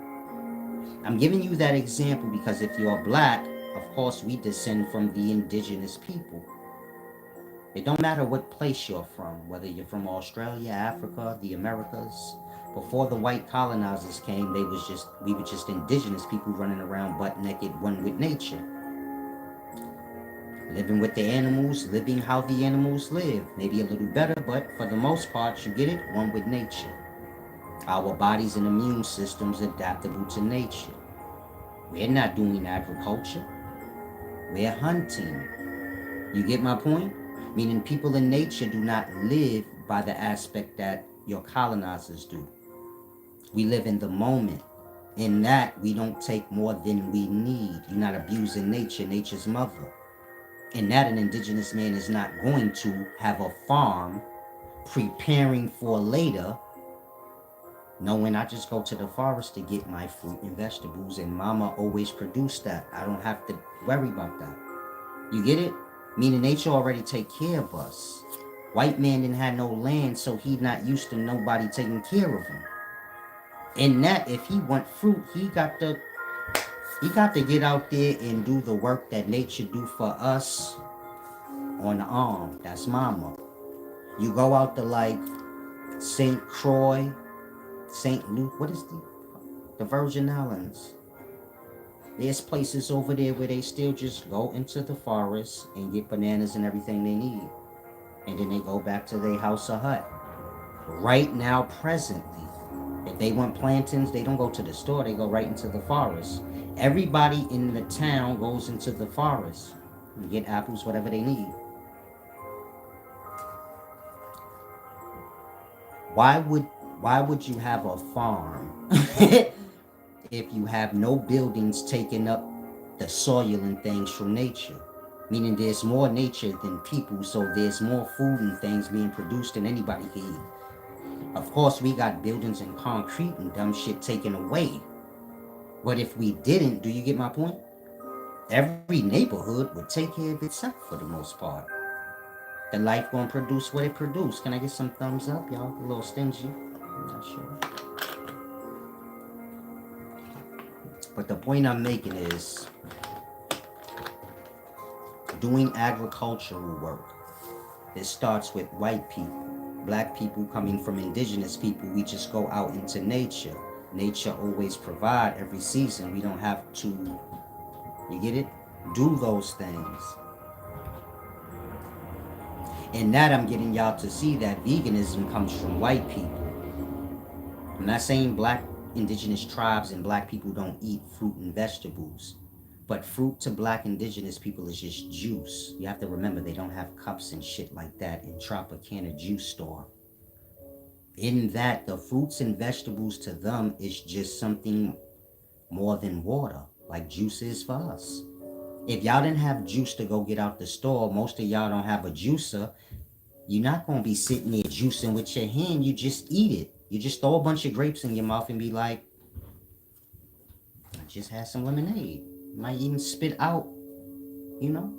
I'm giving you that example because if you're black, of course we descend from the indigenous people. It don't matter what place you're from, whether you're from Australia, Africa, the Americas. Before the white colonizers came, we were just indigenous people running around butt naked, one with nature. Living with the animals, living how the animals live. Maybe a little better, but for the most part, you get it, one with nature. Our bodies and immune systems adaptable to nature. We're not doing agriculture. We're hunting. You get my point? Meaning people in nature do not live by the aspect that your colonizers do. We live in the moment. In that, we don't take more than we need. You're not abusing nature, nature's mother. In that, an indigenous man is not going to have a farm preparing for later, knowing I just go to the forest to get my fruit and vegetables, and mama always produced that. I don't have to worry about that. You get it? Meaning nature already take care of us. White man didn't have no land, so he not used to nobody taking care of him. In that, if he want fruit, he got to get out there and do the work that nature do for us on the arm. That's mama. You go out to like St. Croix, St. Luke, what is the Virgin Islands? There's places over there where they still just go into the forest and get bananas and everything they need. And then they go back to their house or hut. Right now, presently, if they want plantains, they don't go to the store, they go right into the forest. Everybody in the town goes into the forest and get apples, whatever they need. Why would you have a farm if you have no buildings taking up the soil and things from nature? Meaning there's more nature than people, so there's more food and things being produced than anybody can eat. Of course, we got buildings and concrete and dumb shit taken away. But if we didn't, do you get my point? Every neighborhood would take care of itself for the most part. The life gonna produce what it produce. Can I get some thumbs up, y'all? A little stingy. I'm not sure. But the point I'm making is doing agricultural work. It starts with white people. Black people coming from indigenous people, we just go out into nature. Nature always provide every season. We don't have to, you get it? Do those things. And that I'm getting y'all to see that veganism comes from white people. I'm not saying black indigenous tribes and black people don't eat fruit and vegetables. But fruit to black indigenous people is just juice. You have to remember they don't have cups and shit like that in Tropicana juice store. In that, the fruits and vegetables to them is just something more than water, like juice is for us. If y'all didn't have juice to go get out the store, most of y'all don't have a juicer, you're not going to be sitting there juicing with your hand. You just eat it. You just throw a bunch of grapes in your mouth and be like, I just had some lemonade. You might even spit out, you know?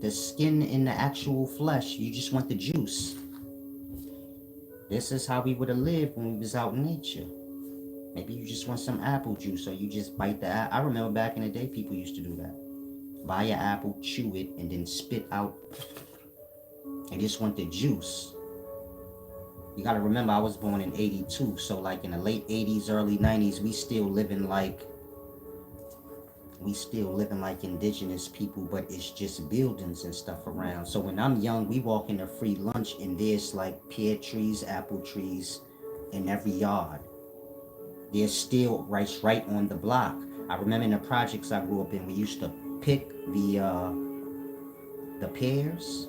the skin and the actual flesh. You just want the juice. This is how we would have lived when we was out in nature. Maybe you just want some apple juice, or you just bite the apple. I remember back in the day, people used to do that. Buy an apple, chew it, and then spit out. And just want the juice. You gotta remember, I was born in 82, so like in the late 80s, early 90s, we still living like indigenous people, but it's just buildings and stuff around. So when I'm young, we walk in a free lunch and there's like pear trees, apple trees in every yard. There's still right on the block. I remember in the projects I grew up in, we used to pick the pears.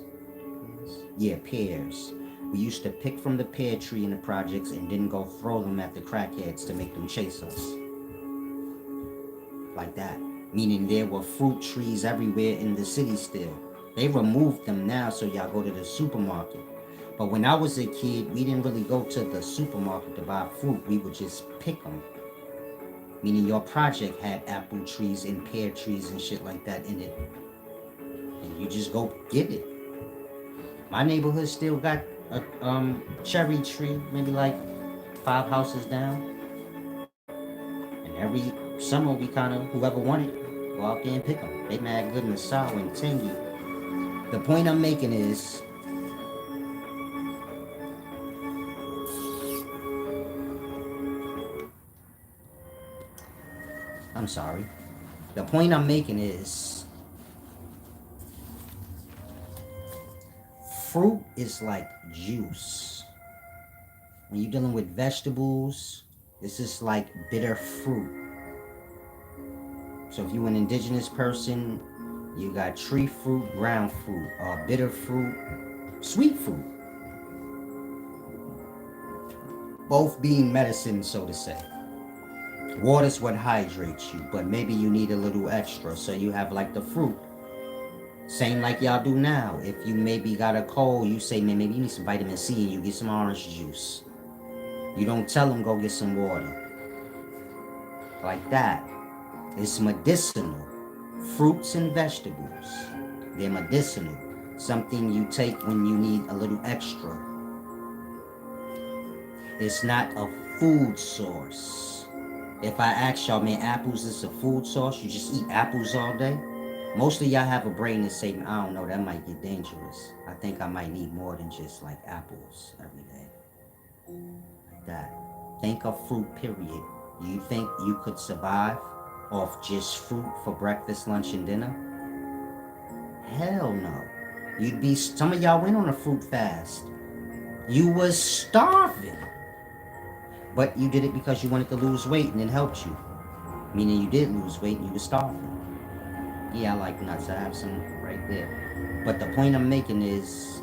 Yeah, pears. We used to pick from the pear tree in the projects and then go throw them at the crackheads to make them chase us. Like that. Meaning there were fruit trees everywhere in the city still. They removed them now, so y'all go to the supermarket. But when I was a kid, we didn't really go to the supermarket to buy fruit. We would just pick them. Meaning your project had apple trees and pear trees and shit like that in it. And you just go get it. My neighborhood still got a cherry tree, maybe like 5 houses down. And every summer we kind of, whoever wanted, go out there and pick them. They mad good and sour and tangy. The point I'm making is, I'm sorry. The point I'm making is, fruit is like juice. When you're dealing with vegetables, this is like bitter fruit. So if you're an indigenous person, you got tree fruit, ground fruit, or bitter fruit, sweet fruit. Both being medicine, so to say. Water's what hydrates you, but maybe you need a little extra, so you have like the fruit. Same like y'all do now. If you maybe got a cold, you say, man, maybe you need some vitamin C, and you get some orange juice. You don't tell them, go get some water. Like that. It's medicinal. Fruits and vegetables, they're medicinal. Something you take when you need a little extra. It's not a food source. If I ask y'all, man, apples is a food source, you just eat apples all day? Most of y'all have a brain that say, I don't know, that might get dangerous. I think I might need more than just like apples every day. Like that. Think of fruit, period. You think you could survive off just fruit for breakfast, lunch, and dinner? Hell no. You'd be, some of y'all went on a fruit fast. You was starving. But you did it because you wanted to lose weight and it helped you. Meaning you did lose weight and you were starving. Yeah, I like nuts. I have some right there. But the point I'm making is,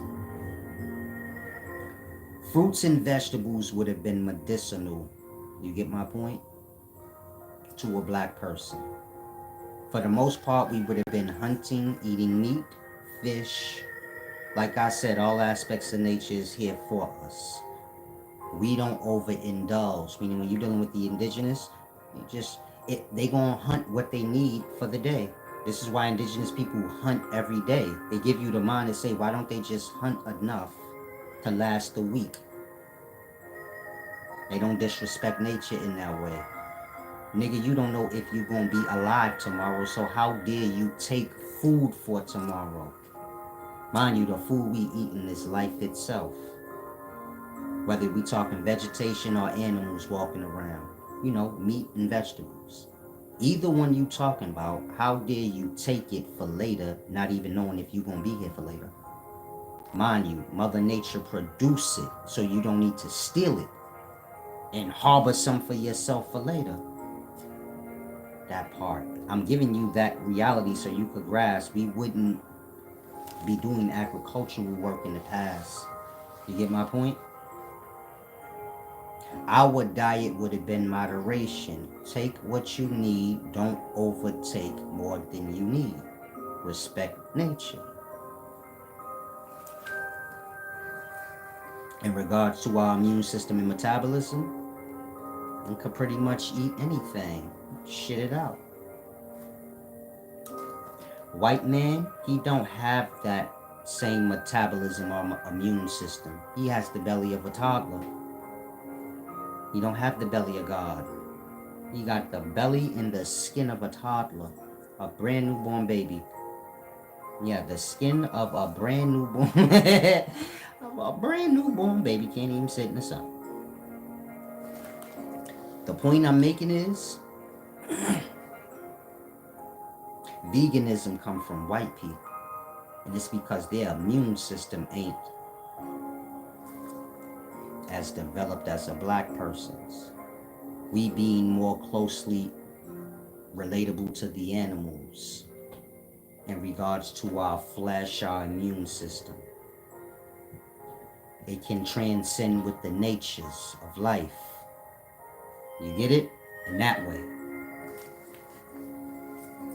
fruits and vegetables would have been medicinal. You get my point? To a black person. For the most part, we would have been hunting, eating meat, fish. Like I said, all aspects of nature is here for us. We don't overindulge. Meaning when you're dealing with the indigenous, they gonna hunt what they need for the day. This is why indigenous people hunt every day. They give you the mind to say, why don't they just hunt enough to last a week? They don't disrespect nature in that way. Nigga, you don't know if you're gonna be alive tomorrow, so how dare you take food for tomorrow? Mind you, the food we eating is life itself. Whether we talking vegetation or animals walking around. You know, meat and vegetables. Either one you talking about, how dare you take it for later, not even knowing if you're gonna be here for later. Mind you, Mother Nature produce it, so you don't need to steal it and harbor some for yourself for later. That part. I'm giving you that reality so you could grasp we wouldn't be doing agricultural work in the past. You get my point? Our diet would have been moderation. Take what you need, don't overtake more than you need. Respect nature. In regards to our immune system and metabolism, we could pretty much eat anything. Shit it out. White man, he don't have that same metabolism or immune system. He has the belly of a toddler. He don't have the belly of God. He got the belly and the skin of a toddler, a brand newborn baby. Yeah, the skin of a brand newborn, a brand newborn baby can't even sit in the sun. The point I'm making is, veganism come from white people, and it's because their immune system ain't as developed as a black person's. We being more closely relatable to the animals in regards to our flesh, our immune system. It can transcend with the natures of life. You get it? In that way.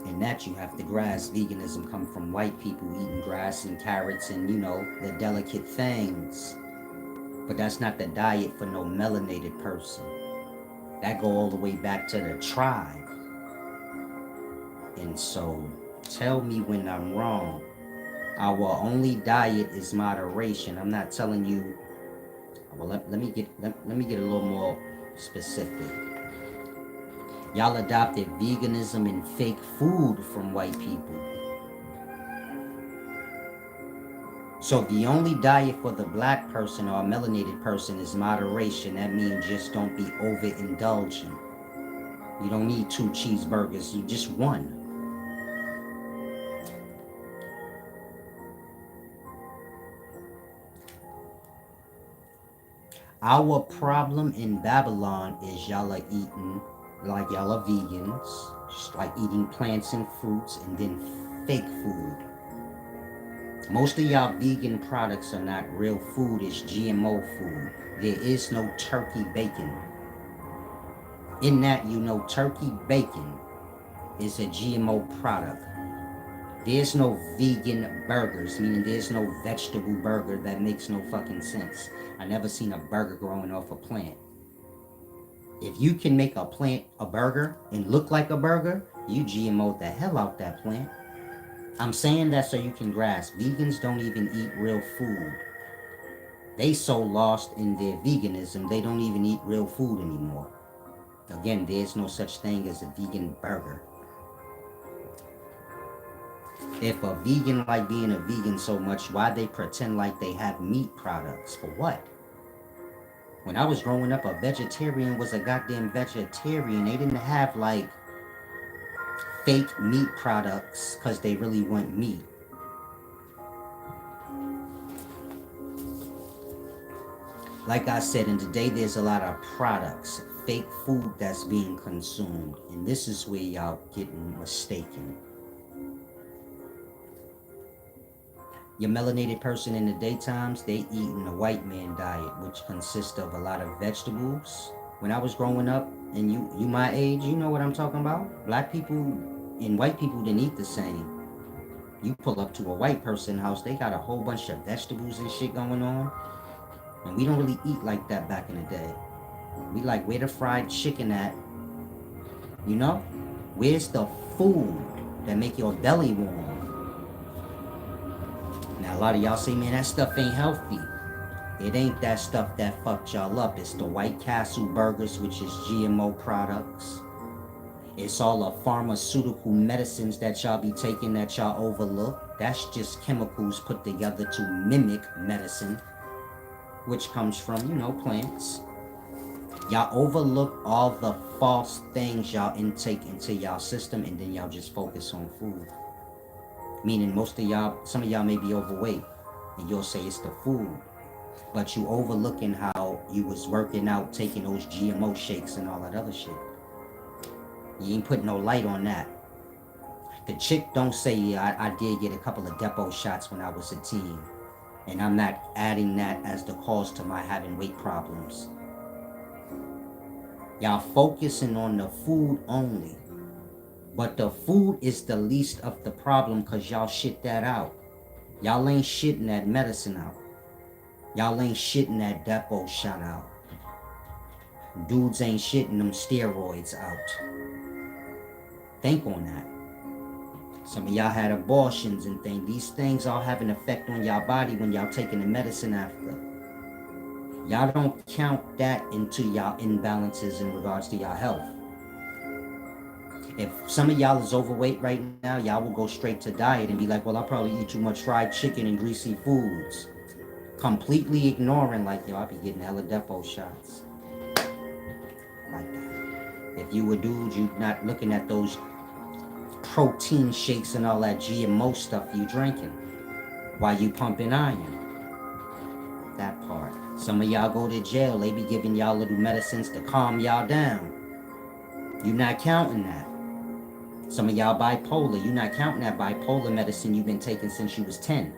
And that you have to grasp. Veganism come from white people eating grass and carrots and, the delicate things. But that's not the diet for no melanated person. That go all the way back to the tribe. And so, tell me when I'm wrong. Our only diet is moderation. I'm not telling you. Well, let me get a little more specific. Y'all adopted veganism and fake food from white people. So the only diet for the black person or a melanated person is moderation. That means just don't be overindulgent. You don't need 2 cheeseburgers, you just 1. Our problem in Babylon is y'all are eating like y'all are vegans, just like eating plants and fruits, and then fake food. Most of y'all vegan products are not real food, it's GMO food. There is no turkey bacon. In that, turkey bacon is a GMO product. There's no vegan burgers, meaning there's no vegetable burger. That makes no fucking sense. I never seen a burger growing off a plant. If you can make a plant a burger and look like a burger, you GMO'd the hell out that plant. I'm saying that so you can grasp. Vegans don't even eat real food. They so lost in their veganism, they don't even eat real food anymore. Again, there's no such thing as a vegan burger. If a vegan like being a vegan so much, why they pretend like they have meat products? For what? When I was growing up, a vegetarian was a goddamn vegetarian. They didn't have like fake meat products because they really want meat. Like I said, and today there's a lot of products, fake food that's being consumed. And this is where y'all getting mistaken. Your melanated person in the daytimes, they eating the white man diet, which consists of a lot of vegetables. When I was growing up, and you my age, you know what I'm talking about. Black people and white people didn't eat the same. You pull up to a white person's house, they got a whole bunch of vegetables and shit going on. And we don't really eat like that back in the day. We like, where the fried chicken at? Where's the food that make your belly warm? Now, a lot of y'all say, man, that stuff ain't healthy. It ain't that stuff that fucked y'all up. It's the White Castle burgers, which is GMO products. It's all the pharmaceutical medicines that y'all be taking that y'all overlook. That's just chemicals put together to mimic medicine, which comes from, plants. Y'all overlook all the false things y'all intake into y'all system, and then y'all just focus on food. Meaning some of y'all may be overweight, and you'll say it's the food. But you overlooking how you was working out, taking those GMO shakes and all that other shit. You ain't putting no light on that. The chick don't say, yeah, I did get a couple of depot shots when I was a teen. And I'm not adding that as the cause to my having weight problems. Y'all focusing on the food only. But the food is the least of the problem because y'all shit that out. Y'all ain't shitting that medicine out. Y'all ain't shitting that depot shot out. Dudes ain't shitting them steroids out. Think on that. Some of y'all had abortions and things. These things all have an effect on y'all body when y'all taking the medicine after. Y'all don't count that into y'all imbalances in regards to y'all health. If some of y'all is overweight right now, y'all will go straight to diet and be like, well, I'll probably eat too much fried chicken and greasy foods. Completely ignoring, like, yo, I'll be getting hella depot shots. Like that. If you a dude, you not looking at those protein shakes and all that GMO stuff you drinking while you pumping iron. That part. Some of y'all go to jail, they be giving y'all little medicines to calm y'all down. You not counting that. Some of y'all bipolar, you not counting that bipolar medicine you've been taking since you was 10.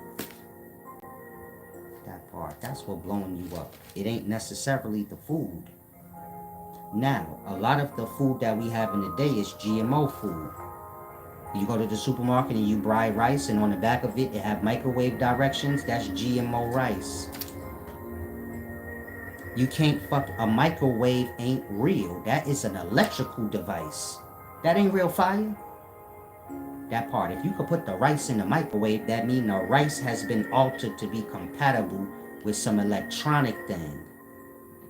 That part, that's what blowing you up. It ain't necessarily the food. Now, a lot of the food that we have in the day is GMO food. You go to the supermarket and you buy rice, and on the back of it, it have microwave directions. That's GMO rice. You can't fuck, a microwave ain't real. That is an electrical device. That ain't real fire. That part, if you could put the rice in the microwave, that means the rice has been altered to be compatible with some electronic thing.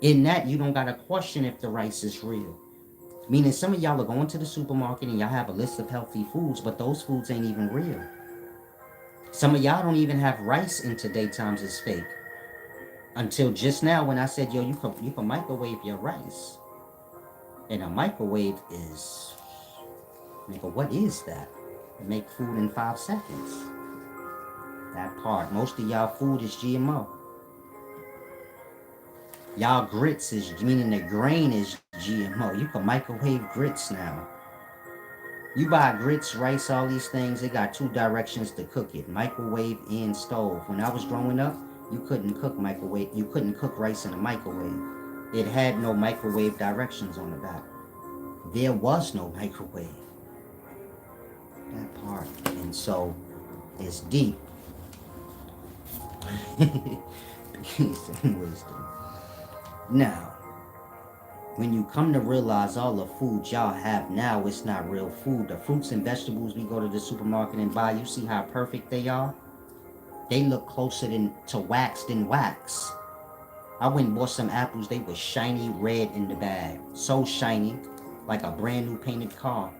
In that, you don't gotta question if the rice is real. Meaning some of y'all are going to the supermarket and y'all have a list of healthy foods, but those foods ain't even real. Some of y'all don't even have rice in today's times is fake. Until just now when I said, yo, you can microwave your rice. And a microwave is, nigga, what is that? Make food in 5 seconds. That part. Most of y'all food is GMO. Y'all grits is, meaning the grain is GMO. You can microwave grits now. You buy grits, rice, all these things, they got 2 directions to cook it. Microwave and stove. When I was growing up, you couldn't cook rice in a microwave. It had no microwave directions on the back. There was no microwave. That part. And so, it's deep. Peace and wisdom. Now, when you come to realize all the food y'all have now, it's not real food. The fruits and vegetables we go to the supermarket and buy, you see how perfect they are? They look closer to wax than wax. I went and bought some apples. They were shiny red in the bag. So shiny, like a brand new painted car.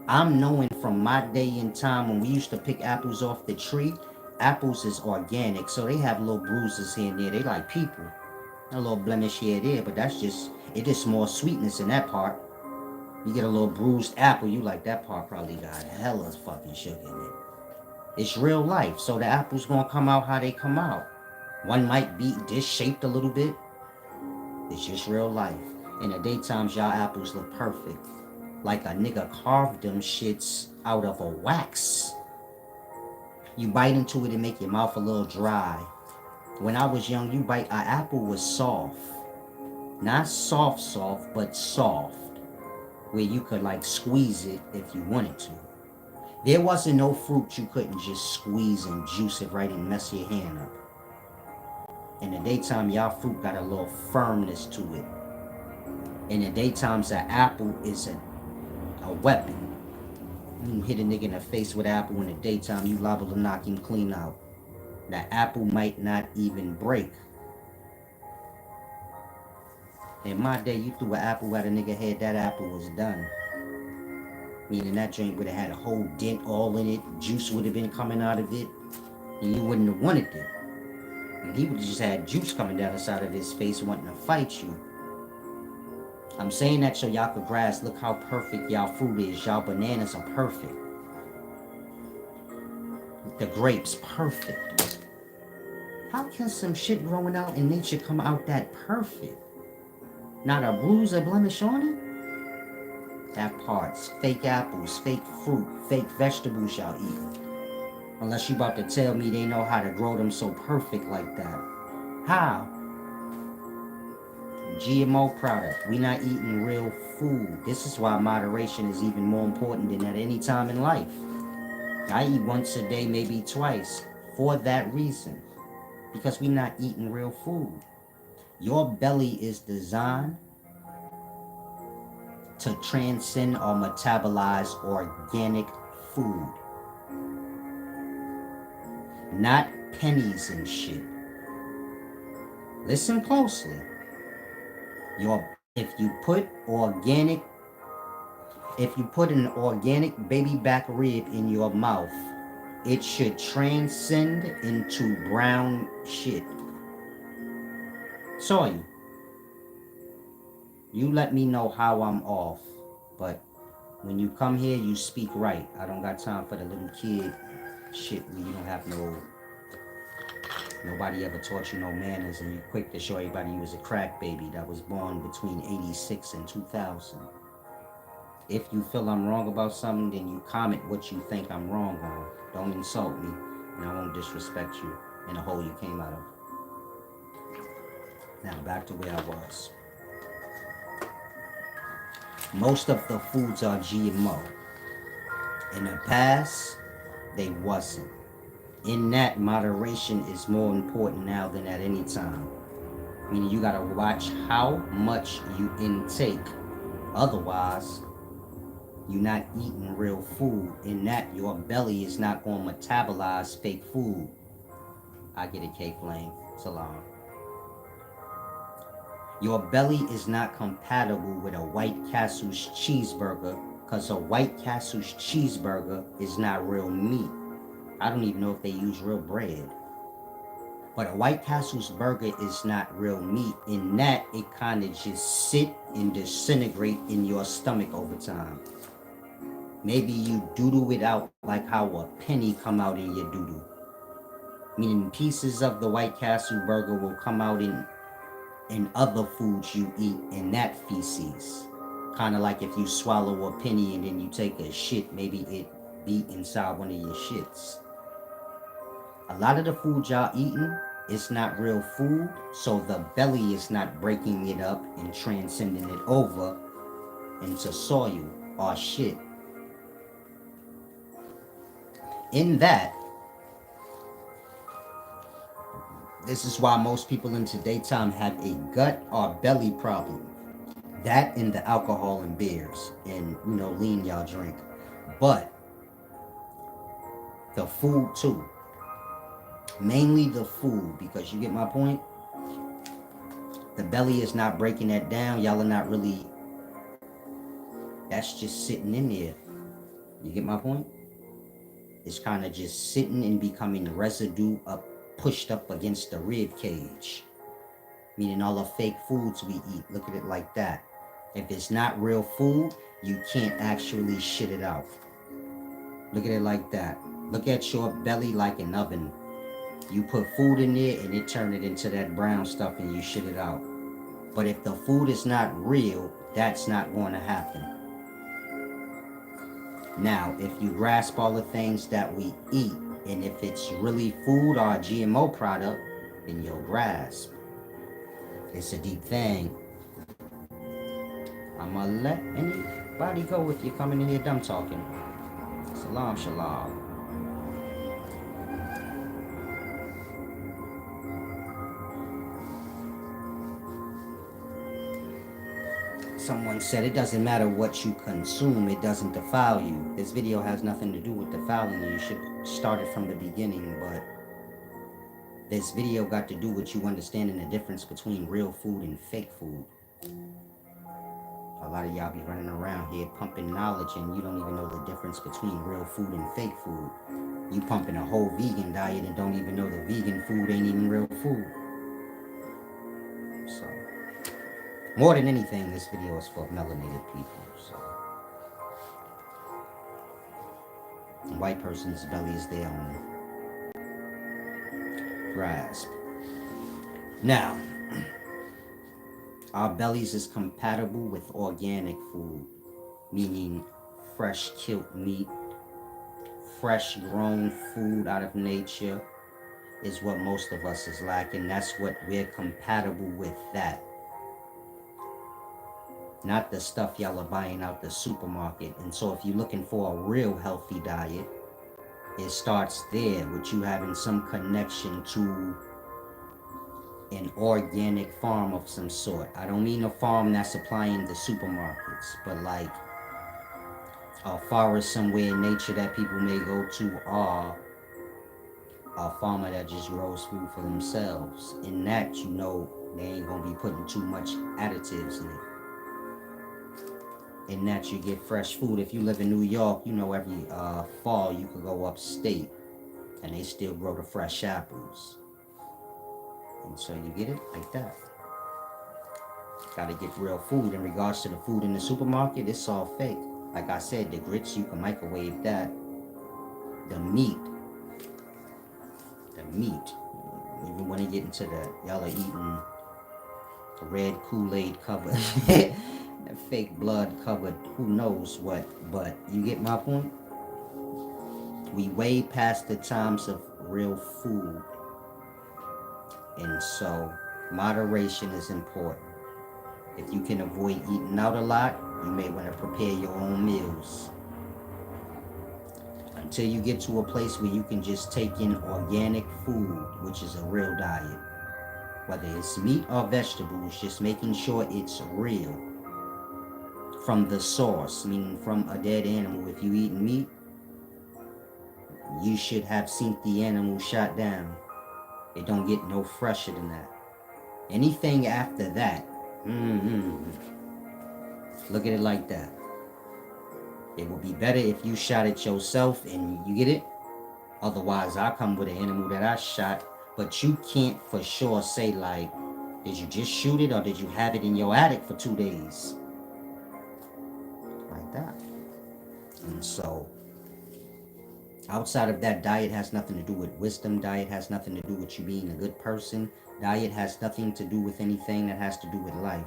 I'm knowing from my day and time when we used to pick apples off the tree, apples is organic, so they have little bruises here and there. They like people. A little blemish here and there, but that's just, it is more sweetness in that part. You get a little bruised apple, you like that part probably got hella fucking sugar in it. It's real life, so the apple's gonna come out how they come out. One might be disshaped a little bit. It's just real life. In the daytimes, y'all apples look perfect. Like a nigga carved them shits out of a wax. You bite into it and make your mouth a little dry. When I was young, you bite, an apple was soft. Not soft, but soft. Where you could like squeeze it if you wanted to. There wasn't no fruit you couldn't just squeeze and juice it right and mess your hand up. In the daytime, y'all fruit got a little firmness to it. In the daytimes, an apple is a weapon. You hit a nigga in the face with an apple in the daytime, you liable to knock him clean out. The apple might not even break. In my day, you threw an apple at a nigga head, that apple was done. Meaning that joint would have had a whole dent all in it, juice would have been coming out of it, and you wouldn't have wanted it. And he would have just had juice coming down the side of his face wanting to fight you. I'm saying that so y'all could grasp, look how perfect y'all fruit is. Y'all bananas are perfect. The grapes, perfect. How can some shit growing out in nature come out that perfect? Not a bruise or blemish on it? That part's fake apples, fake fruit, fake vegetables y'all eat. Unless you about to tell me they know how to grow them so perfect like that. How? GMO product. We not eating real food. This is why moderation is even more important than at any time in life. I eat once a day, maybe twice, for that reason. Because we not eating real food. Your belly is designed to transcend or metabolize organic food. not pennies and shit. Listen closely. If you put organic, if you put an organic baby back rib in your mouth, it should transcend into brown shit. Saw you. You let me know how I'm off, but when you come here, you speak right. I don't got time for the little kid shit where you don't have nobody ever taught you no manners and you quick to show everybody you was a crack baby that was born between 86 and 2000. If you feel I'm wrong about something, then you comment what you think I'm wrong on. Don't insult me, and I won't disrespect you in the hole you came out of. Now, back to where I was. Most of the foods are GMO. In the past, they wasn't. In that, moderation is more important now than at any time. Meaning you gotta watch how much you intake. Otherwise, you're not eating real food. In that, your belly is not gonna metabolize fake food. I get it, K-Flame. Salam. Your belly is not compatible with a White Castle's cheeseburger because a White Castle's cheeseburger is not real meat. I don't even know if they use real bread. But a White Castle's burger is not real meat. In that, it kind of just sit and disintegrate in your stomach over time. Maybe you doodle it out like how a penny come out in your doodle. Meaning pieces of the White Castle burger will come out in other foods you eat in that feces. Kind of like if you swallow a penny and then you take a shit, maybe it be inside one of your shits. A lot of the food y'all eating is not real food, so the belly is not breaking it up and transcending it over into soil or shit. In that, this is why most people in today's time have a gut or belly problem. That and the alcohol and beers and, lean y'all drink. But the food too. Mainly the food, because you get my point? The belly is not breaking that down. Y'all are not really, that's just sitting in there. You get my point? It's kind of just sitting and becoming residue up, pushed up against the rib cage. Meaning all the fake foods we eat. Look at it like that. If it's not real food, you can't actually shit it out. Look at it like that. Look at your belly like an oven. You put food in there and it turn it into that brown stuff and you shit it out. But if the food is not real, that's not going to happen. Now, if you grasp all the things that we eat, and if it's really food or a GMO product, then you'll grasp. It's a deep thing. I'ma let anybody go if you're coming in here dumb talking. Salam, shalom. Someone said it doesn't matter what you consume, it doesn't defile you. This video has nothing to do with defiling you. You should start it from the beginning, but this video got to do with you understanding the difference between real food and fake food. A lot of y'all be running around here pumping knowledge and you don't even know the difference between real food and fake food. You pumping a whole vegan diet and don't even know the vegan food ain't even real food. So, more than anything, this video is for melanated people. So, a white person's belly is their own grasp. Now, our bellies is compatible with organic food, meaning fresh killed meat, fresh grown food out of nature is what most of us is lacking. That's what we're compatible with, that. Not the stuff y'all are buying out the supermarket. And so if you're looking for a real healthy diet, it starts there with you having some connection to an organic farm of some sort. I don't mean a farm that's supplying the supermarkets, but like a forest somewhere in nature that people may go to, or a farmer that just grows food for themselves. In that, you know, they ain't gonna be putting too much additives in it. In that, you get fresh food. If you live in New York, you know, every fall you could go upstate and they still grow the fresh apples. And so you get it like that. Gotta get real food. In regards to the food in the supermarket, it's all fake. Like I said, the grits, you can microwave that. The meat, even when you get into that, y'all are eating red Kool-Aid covered, fake blood covered, who knows what, but you get my point? We way past the times of real food. And so moderation is important. If you can avoid eating out a lot, you may want to prepare your own meals. Until you get to a place where you can just take in organic food, which is a real diet. Whether it's meat or vegetables, just making sure it's real. From the source, meaning from a dead animal. If you eat meat, you should have seen the animal shot down. It don't get no fresher than that. Anything after that, look at it like that. It would be better if you shot it yourself and you get it. Otherwise, I come with an animal that I shot, but you can't for sure say like, did you just shoot it or did you have it in your attic for 2 days? Like that. And so, outside of that, diet has nothing to do with wisdom. Diet has nothing to do with you being a good person. Diet has nothing to do with anything that has to do with life.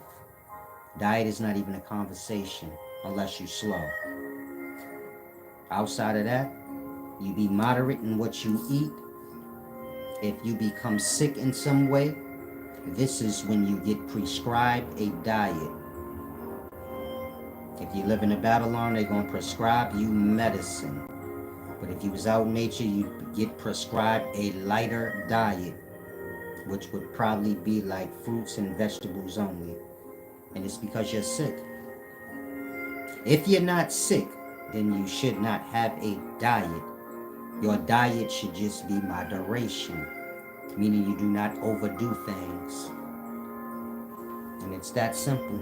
Diet is not even a conversation unless you slow. Outside of that, you be moderate in what you eat. If you become sick in some way, this is when you get prescribed a diet. If you live in a Babylon, they're going to prescribe you medicine. But if you was out in nature, you'd get prescribed a lighter diet, which would probably be like fruits and vegetables only. And it's because you're sick. If you're not sick, then you should not have a diet. Your diet should just be moderation, meaning you do not overdo things. And it's that simple.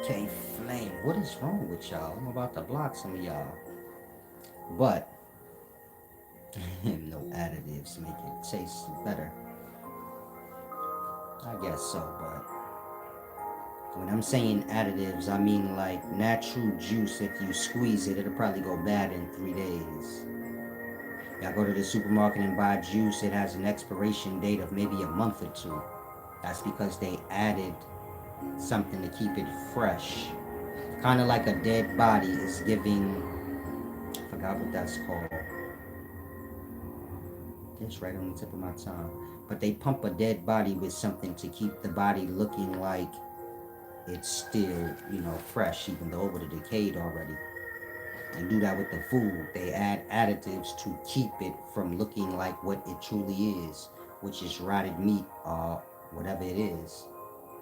Okay, flame. What is wrong with y'all? I'm about to block some of y'all. But no additives make it taste better. I guess so, but when I'm saying additives, I mean like natural juice. If you squeeze it, it'll probably go bad in 3 days. Y'all go to the supermarket and buy juice, it has an expiration date of maybe a month or 2. That's because they added something to keep it fresh. Kind of like a dead body is giving, I forgot what that's called. It's right on the tip of my tongue. But they pump a dead body with something to keep the body looking like it's still, fresh, even though it would have decayed already. And do that with the food. They add additives to keep it from looking like what it truly is, which is rotted meat or whatever it is.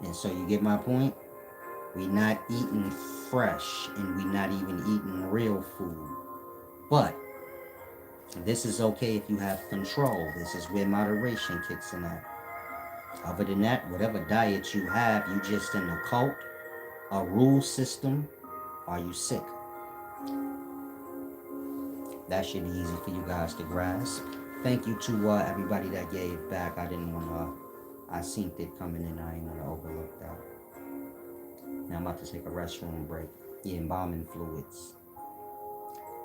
And so you get my point? We're not eating fresh, and we're not even eating real food. But this is okay if you have control. This is where moderation kicks in at. Other than that, whatever diet you have, you just in a cult, a rule system, or you sick. That should be easy for you guys to grasp. Thank you to everybody that gave back. I didn't want to, I seen it coming in. I ain't want to overlook that. Now I'm about to take a restroom break. Yeah, embalming fluids.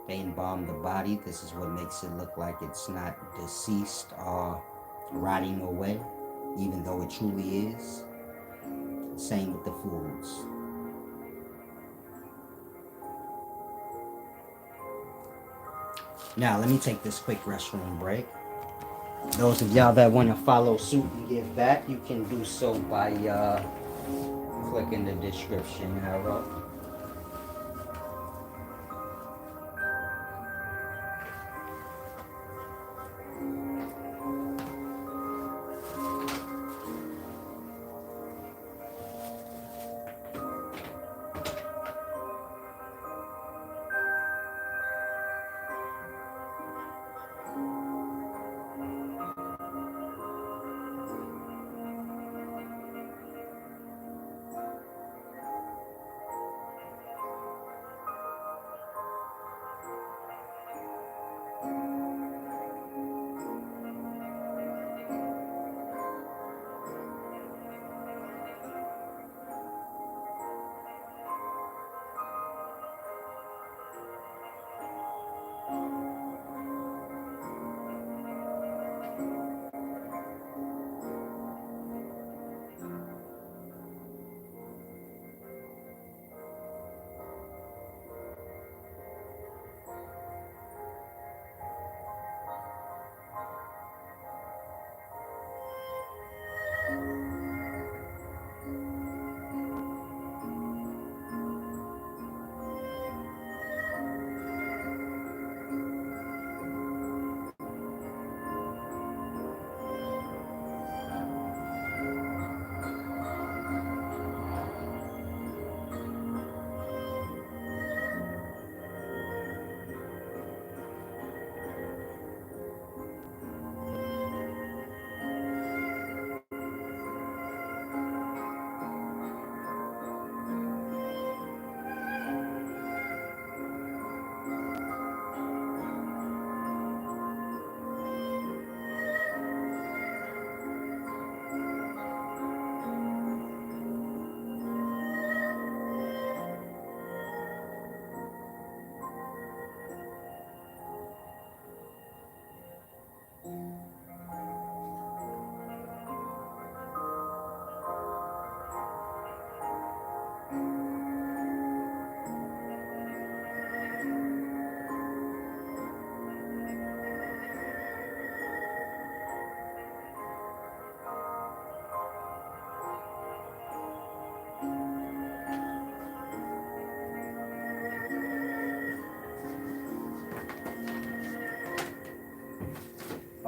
They embalm the body. This is what makes it look like it's not deceased or rotting away, even though it truly is. Same with the foods. Now, let me take this quick restroom break. Those of y'all that want to follow suit and give back, you can do so by clicking the description arrow.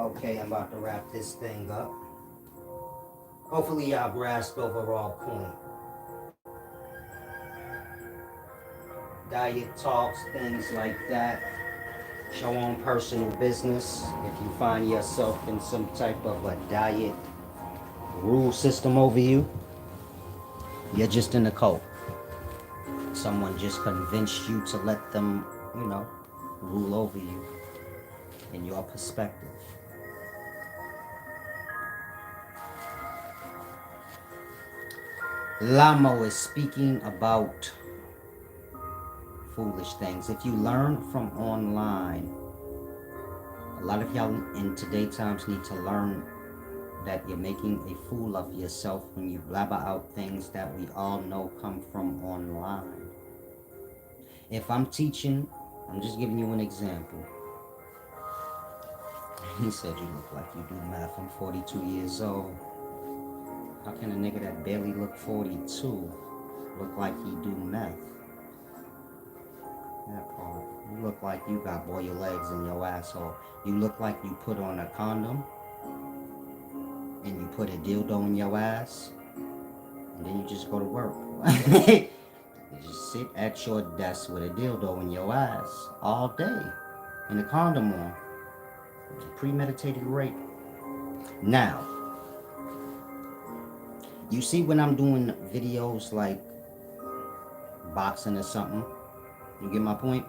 Okay, I'm about to wrap this thing up. Hopefully y'all grasped overall point. Diet talks, things like that. Show on personal business. If you find yourself in some type of a diet rule system over you, you're just in a cult. Someone just convinced you to let them, rule over you in your perspective. Lamo is speaking about foolish things. If you learn from online, a lot of y'all in today's times need to learn that you're making a fool of yourself when you blabber out things that we all know come from online. If I'm teaching, I'm just giving you an example. He said you look like you do math. I'm 42 years old. How can a nigga that barely look 42 look like he do math? That part. You look like you got boiled legs in your asshole. You look like you put on a condom and you put a dildo in your ass and then you just go to work. You just sit at your desk with a dildo in your ass all day and a condom on. Premeditated rape. Now, you see when I'm doing videos like boxing or something, you get my point?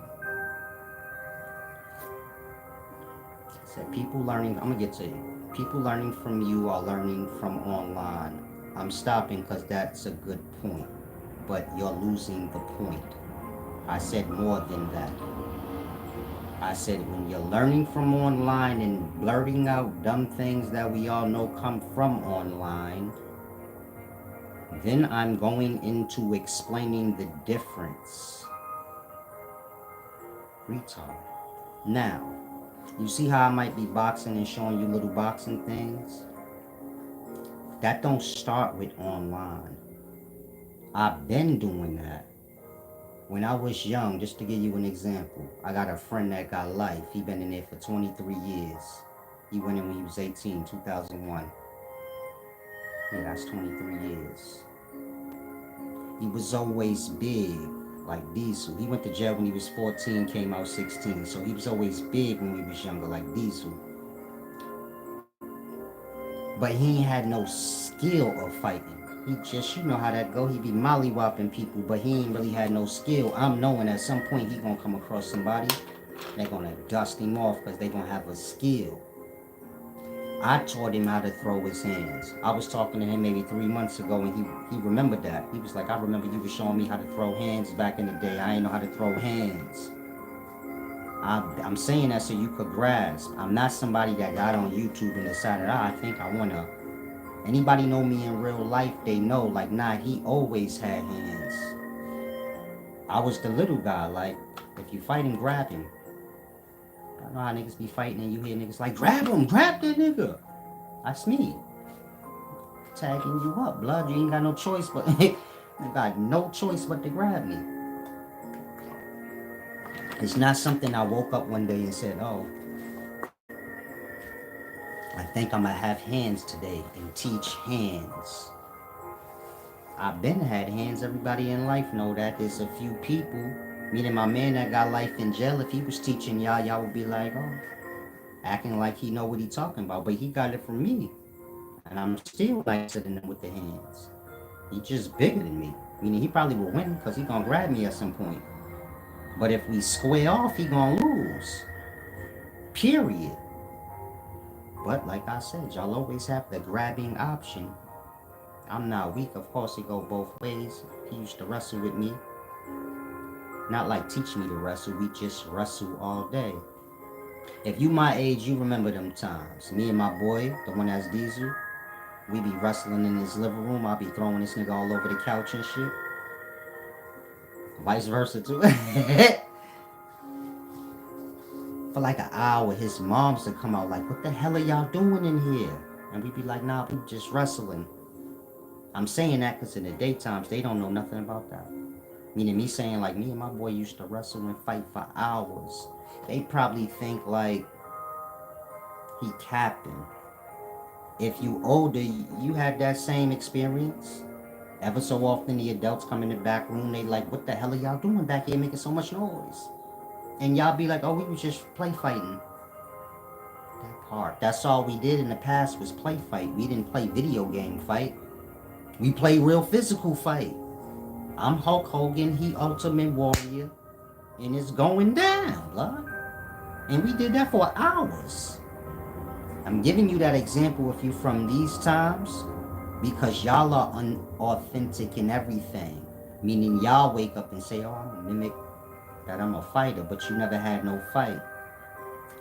So people learning, I'm gonna get to you. People learning from you are learning from online. I'm stopping because that's a good point, but you're losing the point. I said more than that. I said when you're learning from online and blurting out dumb things that we all know come from online, then I'm going into explaining the difference. Retard. Now, you see how I might be boxing and showing you little boxing things? That don't start with online. I've been doing that. When I was young, just to give you an example, I got a friend that got life. He been in there for 23 years. He went in when he was 18, 2001. Yeah, that's 23 years. He was always big, like Diesel. He went to jail when he was 14, came out 16. So he was always big when we was younger, like Diesel. But he ain't had no skill of fighting. He just, you know how that go. He be mollywopping people, but he ain't really had no skill. I'm knowing at some point he gonna come across somebody. They're gonna dust him off because they gonna have a skill. I taught him how to throw his hands. I was talking to him maybe 3 months ago and he remembered that. He was like, I remember you were showing me how to throw hands back in the day. I ain't know how to throw hands. I'm saying that so you could grasp. I'm not somebody that got on YouTube and decided, I think I wanna. Anybody know me in real life, they know, like, nah, he always had hands. I was the little guy, like, if you fighting, grab him. I know how niggas be fighting and you hear niggas like, grab him, grab that nigga. That's me. Tagging you up, blood. You ain't got no choice but, you got no choice but to grab me. It's not something I woke up one day and said, oh, I think I'm gonna have hands today and teach hands. I've been had hands. Everybody in life know that. There's a few people, meaning my man that got life in jail. If he was teaching y'all would be like, oh, acting like he know what he talking about. But he got it from me, and I'm still nicer than him with the hands. He just bigger than me. Meaning he probably will win because he gonna grab me at some point. But if we square off, he gonna lose. Period. But like I said, y'all always have the grabbing option. I'm not weak. Of course, it go both ways. He used to wrestle with me. Not like teach me to wrestle. We just wrestle all day. If you my age, you remember them times. Me and my boy, the one that's Diesel, we be wrestling in his living room. I'll be throwing this nigga all over the couch and shit. Vice versa too. For like an hour, his moms would come out like, what the hell are y'all doing in here? And we'd be like, nah, we just wrestling. I'm saying that because in the daytimes, they don't know nothing about that. Meaning me saying like, me and my boy used to wrestle and fight for hours. They probably think like, He capping. If you older, you had that same experience. Ever so often, the adults come in the back room. They like, what the hell are y'all doing back here making so much noise? And y'all be like, oh, we was just play fighting. That part. That's all we did in the past was play fight. We didn't play video game fight. We play real physical fight. I'm Hulk Hogan. He Ultimate Warrior. And it's going down, blood. And we did that for hours. I'm giving you that example if you from these times because y'all are unauthentic in everything. Meaning y'all wake up and say, oh, I'm a mimic, that I'm a fighter, but you never had no fight.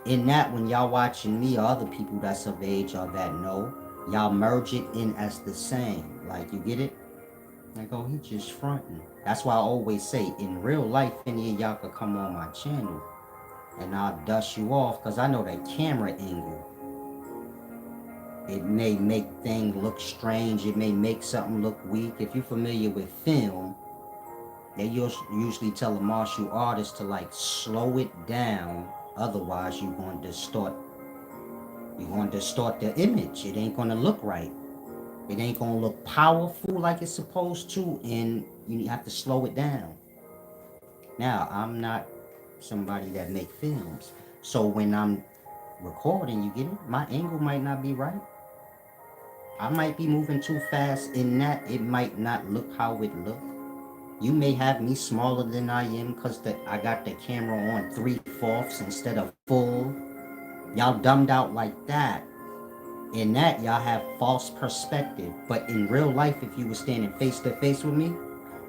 In that, when y'all watching me or other people that's of age or that know, y'all merge it in as the same. Like, you get it? Like, oh, he just fronting. That's why I always say, in real life, any of y'all could come on my channel and I'll dust you off because I know that camera angle. It may make things look strange. It may make something look weak. If you're familiar with film, they usually tell a martial artist to like slow it down. Otherwise, you're going to distort the image. It ain't going to look right. It ain't going to look powerful like it's supposed to, and you have to slow it down. Now, I'm not somebody that make films. So when I'm recording, you get it? My angle might not be right. I might be moving too fast in that it might not look how it look. You may have me smaller than I am because I got the camera on 3/4 instead of full. Y'all dumbed out like that. In that, y'all have false perspective. But in real life, if you were standing face to face with me,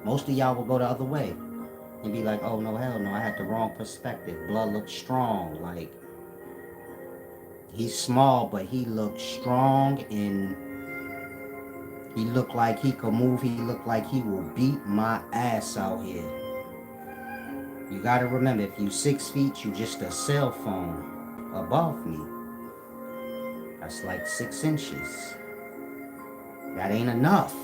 most of y'all will go the other way and be like, oh, no, hell no, I had the wrong perspective. Blood looks strong. Like, he's small, but he looks strong and he looked like he could move. He looked like he will beat my ass out here. You gotta remember, if you 6 feet, you just a cell phone above me. That's like 6 inches. That ain't enough.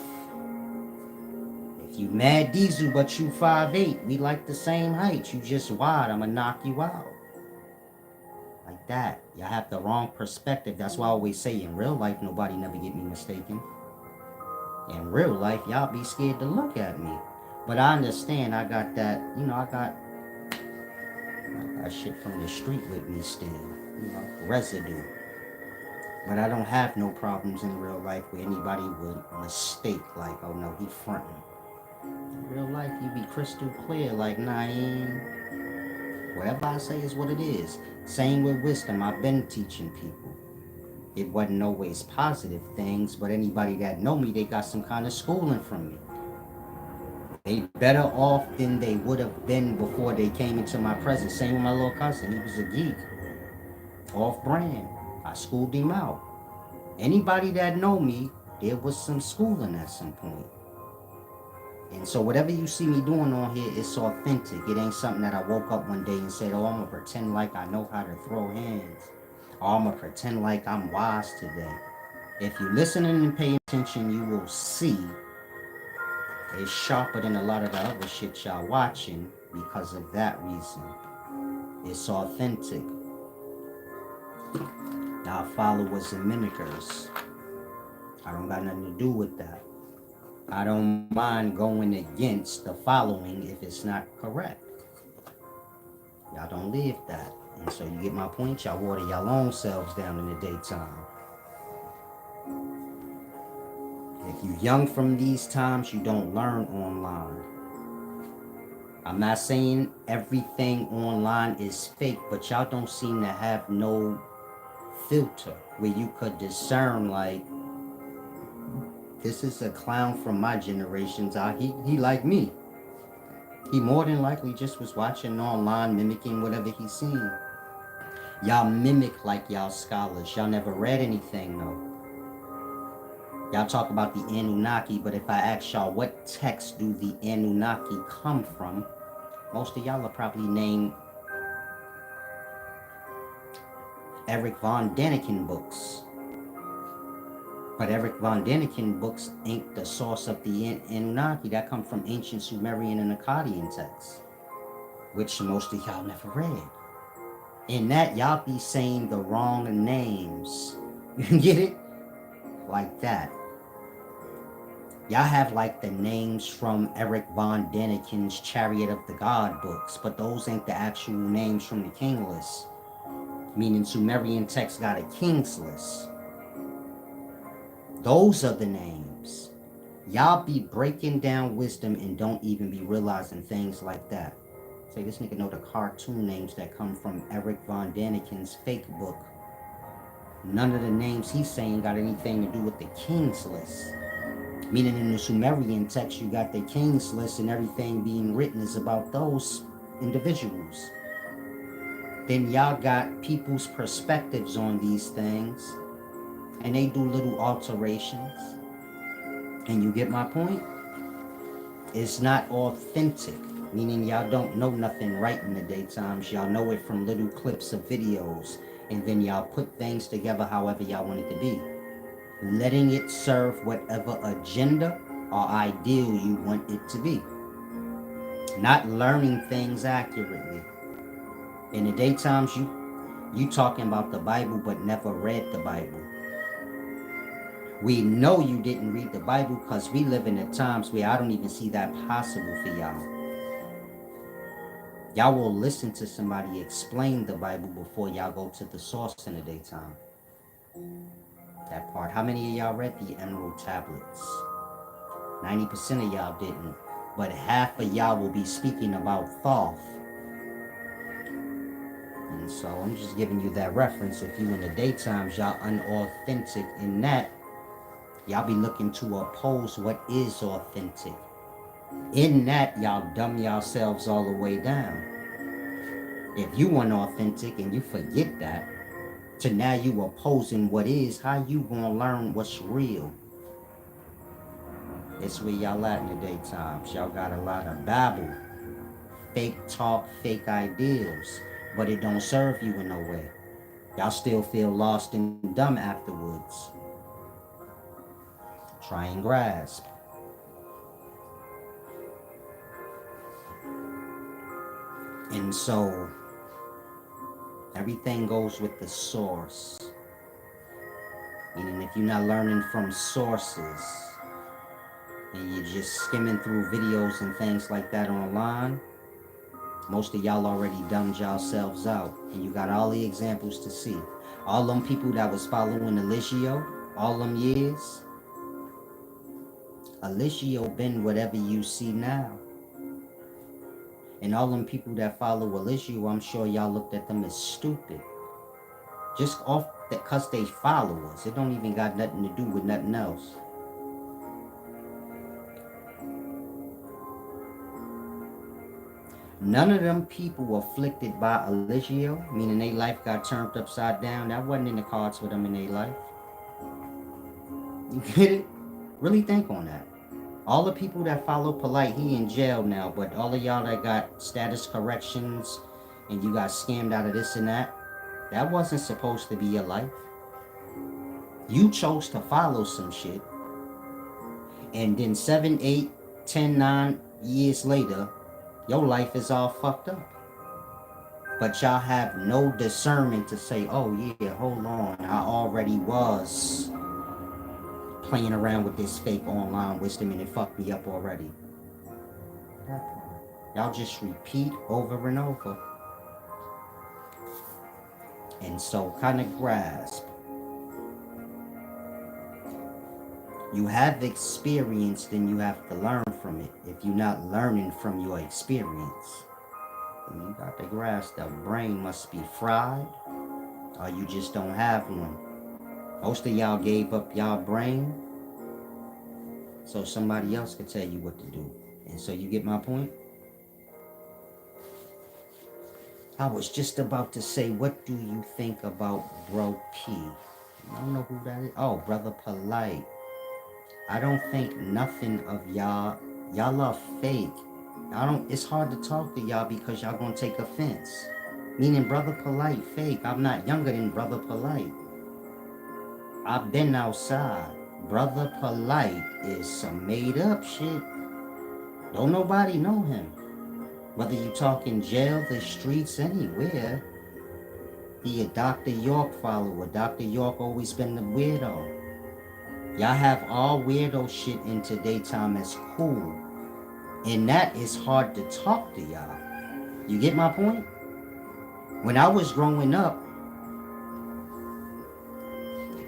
If you mad diesel, but you 5'8", we like the same height. You just wide, I'ma knock you out. Like that. Y'all have the wrong perspective. That's why I always say, in real life, nobody never get me mistaken. In real life, y'all be scared to look at me. But I understand I got that, I got shit from the street with me still. Residue. But I don't have no problems in real life where anybody would mistake, like, oh no, he fronting. In real life, you be crystal clear, like, nah, whatever I say is what it is. Same with wisdom, I've been teaching people. It wasn't always positive things, but anybody that know me, they got some kind of schooling from me. They better off than they would have been before they came into my presence. Same with my little cousin. He was a geek. Off brand. I schooled him out. Anybody that know me, there was some schooling at some point. And so whatever you see me doing on here, it's authentic. It ain't something that I woke up one day and said, oh, I'm going to pretend like I know how to throw hands. Or I'm going to pretend like I'm wise today. If you listen and pay attention, you will see it's sharper than a lot of the other shit y'all watching because of that reason. It's authentic. Y'all followers and mimickers. I don't got nothing to do with that. I don't mind going against the following if it's not correct. Y'all don't live that. And so you get my point, y'all water y'all own selves down in the daytime. If you young from these times, you don't learn online. I'm not saying everything online is fake, but y'all don't seem to have no filter where you could discern, like, this is a clown from my generations. He like me. He more than likely just was watching online, mimicking whatever he seen. Y'all mimic like y'all scholars. Y'all never read anything, though. Y'all talk about the Anunnaki, but if I ask y'all what text do the Anunnaki come from, most of y'all will probably name Eric von Däniken books. But Eric von Däniken books ain't the source of the Anunnaki. That come from ancient Sumerian and Akkadian texts, which most of y'all never read. In that, y'all be saying the wrong names. You get it? Like that. Y'all have like the names from Eric Von Daniken's Chariot of the God books, but those ain't the actual names from the king list. Meaning Sumerian text got a king's list. Those are the names. Y'all be breaking down wisdom and don't even be realizing things like that. Say, this nigga know the cartoon names that come from Eric Von Daniken's fake book. None of the names he's saying got anything to do with the king's list. Meaning in the Sumerian text, you got the king's list and everything being written is about those individuals. Then y'all got people's perspectives on these things and they do little alterations. And you get my point? It's not authentic, meaning y'all don't know nothing right in the daytimes. Y'all know it from little clips of videos, and then y'all put things together however y'all want it to be, letting it serve whatever agenda or ideal you want it to be. Not learning things accurately. In the daytimes, you talking about the Bible but never read the Bible. We know you didn't read the Bible because we live in the times where I don't even see that possible for y'all. Y'all will listen to somebody explain the Bible before y'all go to the source in the daytime. That part. How many of y'all read the Emerald Tablets? 90% of y'all didn't. But half of y'all will be speaking about Thoth. And so I'm just giving you that reference. If you in the daytimes, y'all unauthentic in that, y'all be looking to oppose what is authentic. In that, y'all dumb yourselves all the way down. If you unauthentic and you forget that, to now you opposing what is, how you gonna learn what's real? It's where y'all at in the daytimes. Y'all got a lot of babble, fake talk, fake ideals, but it don't serve you in no way. Y'all still feel lost and dumb afterwards. Try and grasp. And so everything goes with the source. Meaning if you're not learning from sources and you're just skimming through videos and things like that online, most of y'all already dumbed yourselves out. And you got all the examples to see. All them people that was following Eligio all them years, Eligio been whatever you see now. And all them people that follow Eligio, I'm sure y'all looked at them as stupid. Just off that cause they followers. It don't even got nothing to do with nothing else. None of them people afflicted by Eligio, meaning their life got turned upside down, that wasn't in the cards for them in their life. You get it? Really think on that. All the people that follow Polite, he in jail now, but all of y'all that got status corrections and you got scammed out of this and that wasn't supposed to be your life. You chose to follow some shit. And then 7, 8, 10, 9 years later, your life is all fucked up. But y'all have no discernment to say, oh yeah, hold on, I already was playing around with this fake online wisdom and it fucked me up already. Y'all just repeat over and over. And so kind of grasp. You have experience, then you have to learn from it. If you're not learning from your experience, then you got to grasp that brain must be fried or you just don't have one. Most of y'all gave up y'all brain so somebody else could tell you what to do. And so you get my point? I was just about to say, what do you think about Bro P? I don't know who that is. Oh, Brother Polite. I don't think nothing of y'all. Y'all are fake. It's hard to talk to y'all because y'all gonna take offense. Meaning Brother Polite fake. I'm not younger than Brother Polite. I've been outside. Brother Polite is some made up shit. Don't nobody know him. Whether you talk in jail, the streets, anywhere, He a Dr. York follower. Dr. York always been the weirdo. Y'all have all weirdo shit in today's time as cool. And that is hard to talk to y'all. You get my point? When I was growing up,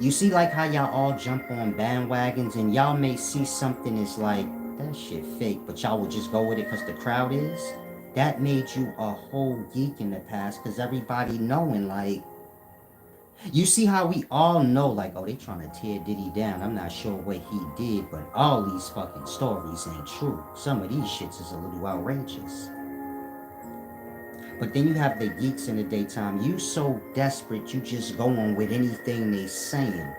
you see like how y'all all jump on bandwagons and y'all may see something that's like, that shit fake, but y'all would just go with it because the crowd is? That made you a whole geek in the past because everybody knowing like, you see how we all know like, oh, they trying to tear Diddy down. I'm not sure what he did, but all these fucking stories ain't true. Some of these shits is a little outrageous. But then you have the geeks in the daytime. You so desperate, you just go on with anything they saying,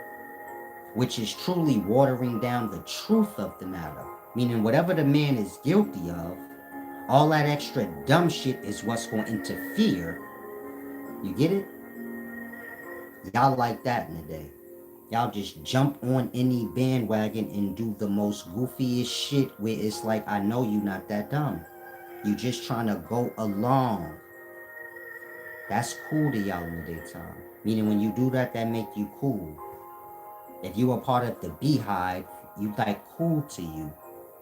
which is truly watering down the truth of the matter. Meaning whatever the man is guilty of, all that extra dumb shit is what's going to interfere. You get it? Y'all like that in the day. Y'all just jump on any bandwagon and do the most goofiest shit where it's like, I know you not that dumb. You just trying to go along. That's cool to y'all in the daytime. Meaning when you do that, that make you cool. If you were part of the beehive, you like cool to you.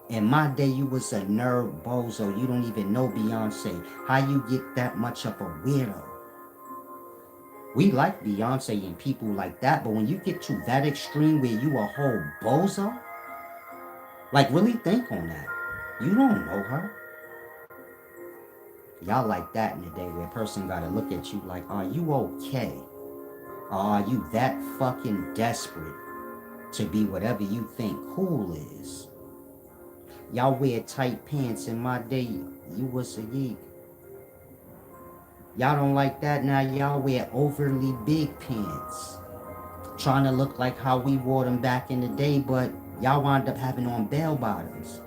In my day, you was a nerd bozo. You don't even know Beyonce. How you get that much of a weirdo? We like Beyonce and people like that, but when you get to that extreme where you a whole bozo, like really think on that. You don't know her. Y'all like that in the day where a person gotta look at you like, are you okay? Or are you that fucking desperate to be whatever you think cool is? Y'all wear tight pants. In my day, you was a geek. Y'all don't like that now. Y'all wear overly big pants. Trying to look like how we wore them back in the day, but y'all wound up having on bell bottoms.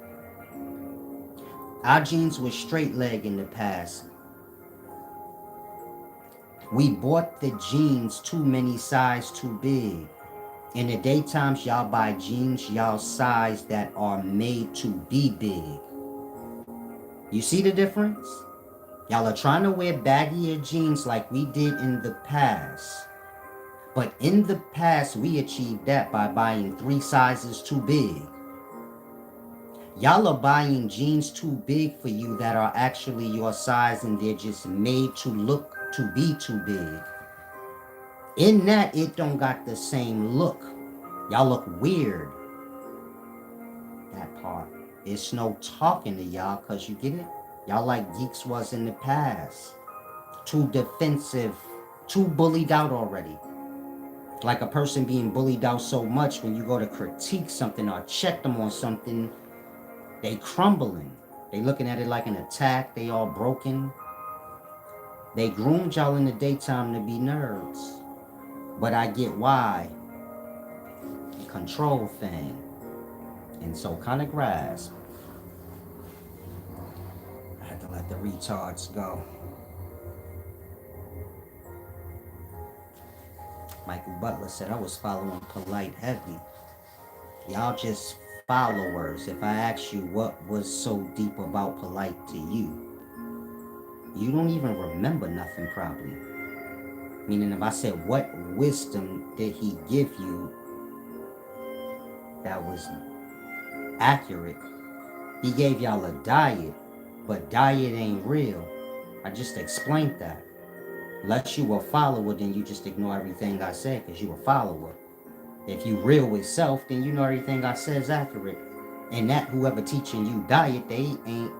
Our jeans were straight leg in the past. We bought the jeans too many size too big. In the daytimes, y'all buy jeans y'all size that are made to be big. You see the difference? Y'all are trying to wear baggier jeans like we did in the past. But in the past, we achieved that by buying 3 sizes too big. Y'all are buying jeans too big for you that are actually your size and they're just made to look to be too big. In that, it don't got the same look. Y'all look weird. That part. It's no talking to y'all because you get it? Y'all like geeks was in the past. Too defensive. Too bullied out already. Like a person being bullied out so much when you go to critique something or check them on something, they crumbling. They looking at it like an attack. They all broken. They groomed y'all in the daytime to be nerds. But I get why. Control thing. And so kind of grasp. I had to let the retards go. Michael Butler said I was following polite heavy. Y'all just followers. If I ask you what was so deep about polite to you, you don't even remember nothing probably. Meaning if I said what wisdom did he give you that was accurate, he gave y'all a diet, but diet ain't real. I just explained that. Unless you a follower, then you just ignore everything I said because you a follower. If you real with self, then you know everything I said is accurate. And that whoever teaching you diet, they ain't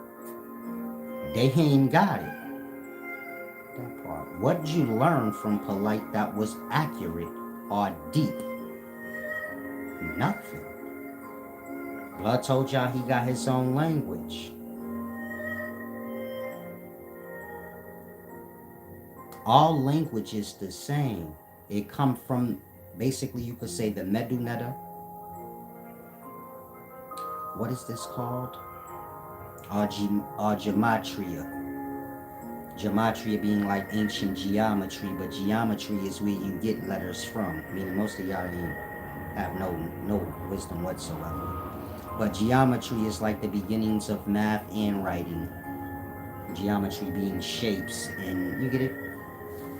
got it. That part. What did you learn from polite that was accurate or deep? Nothing. Blood told y'all he got his own language. All language is the same. It come from, basically you could say the Medunetta. What is this called? Gematria. Gematria being like ancient geometry, but geometry is where you get letters from. Meaning most of y'all ain't have no wisdom whatsoever. But geometry is like the beginnings of math and writing. Geometry being shapes, and you get it?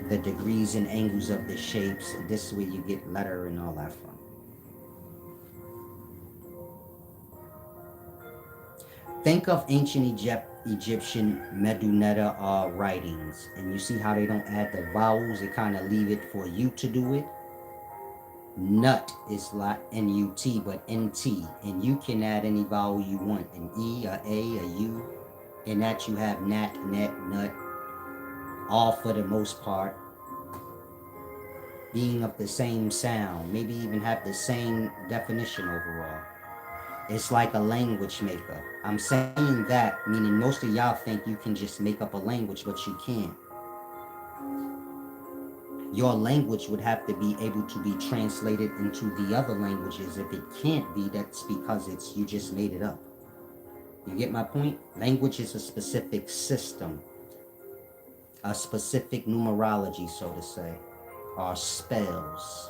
the degrees and angles of the shapes. This is where you get letter and all that from. Think of ancient Egyptian Medunetta writings, and you see how they don't add the vowels, they kind of leave it for you to do it. Nut is like N-U-T, but N-T, and you can add any vowel you want, an E, a A, a U, and that you have nat, net, nut, all for the most part, being of the same sound, maybe even have the same definition overall. It's like a language maker. I'm saying that, meaning most of y'all think you can just make up a language, but you can't. Your language would have to be able to be translated into the other languages. If it can't be, that's because you just made it up. You get my point? Language is a specific system, a specific numerology, so to say, or spells.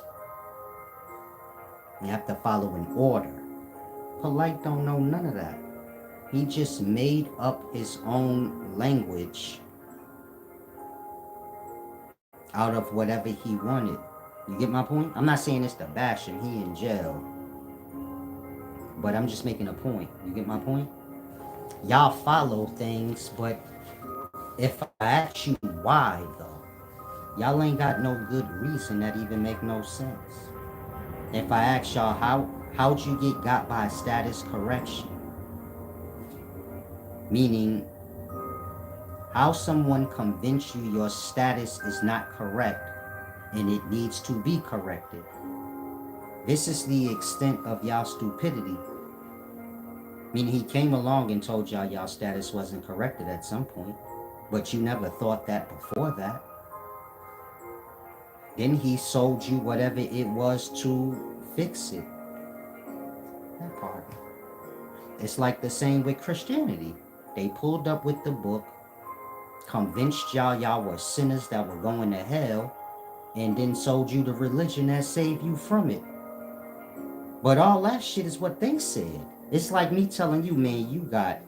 You have to follow an order. Polite don't know none of that. He just made up his own language out of whatever he wanted. You get my point? I'm not saying it's to bash him. He in jail. But I'm just making a point. You get my point? Y'all follow things, but if I ask you why, though, y'all ain't got no good reason that even make no sense. If I ask y'all, how'd you get got by status correction? Meaning, how someone convinced you your status is not correct and it needs to be corrected. This is the extent of y'all stupidity. Meaning he came along and told y'all status wasn't corrected at some point, but you never thought that before that. Then he sold you whatever it was to fix it. That part. It's like the same with Christianity. They pulled up with the book, convinced y'all were sinners that were going to hell, and then sold you the religion that saved you from it. But all that shit is what they said. It's like me telling you, man, you got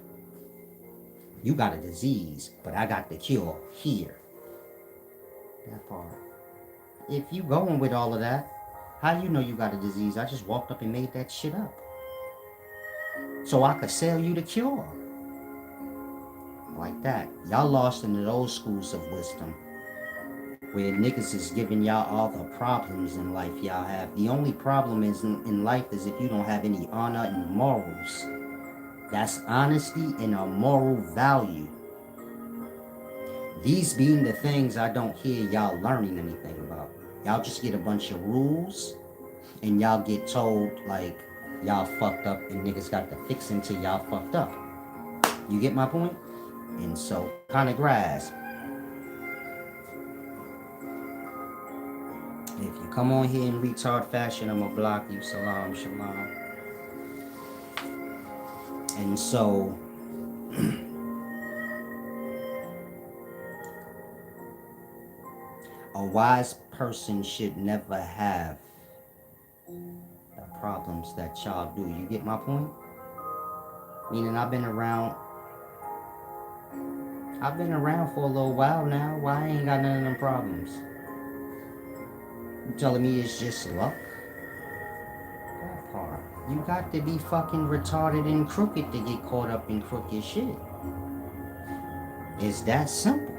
a disease, but I got the cure here. That part. If you going with all of that, how you know you got a disease? I just walked up and made that shit up. So I could sell you the cure. Like that. Y'all lost into those schools of wisdom, where niggas is giving y'all all the problems in life y'all have. The only problem is in life is if you don't have any honor and morals. That's honesty and a moral value. These being the things I don't hear y'all learning anything about. Y'all just get a bunch of rules and y'all get told like y'all fucked up and niggas got to fix until y'all fucked up. You get my point? And so kind of grasp. If you come on here in retard fashion, I'm gonna block you. Salam, shalom. And so a wise person should never have the problems that y'all do. You get my point? Meaning I've been around for a little while now. Why I ain't got none of them problems? You telling me it's just luck? That part. You got to be fucking retarded and crooked to get caught up in crooked shit. It's that simple.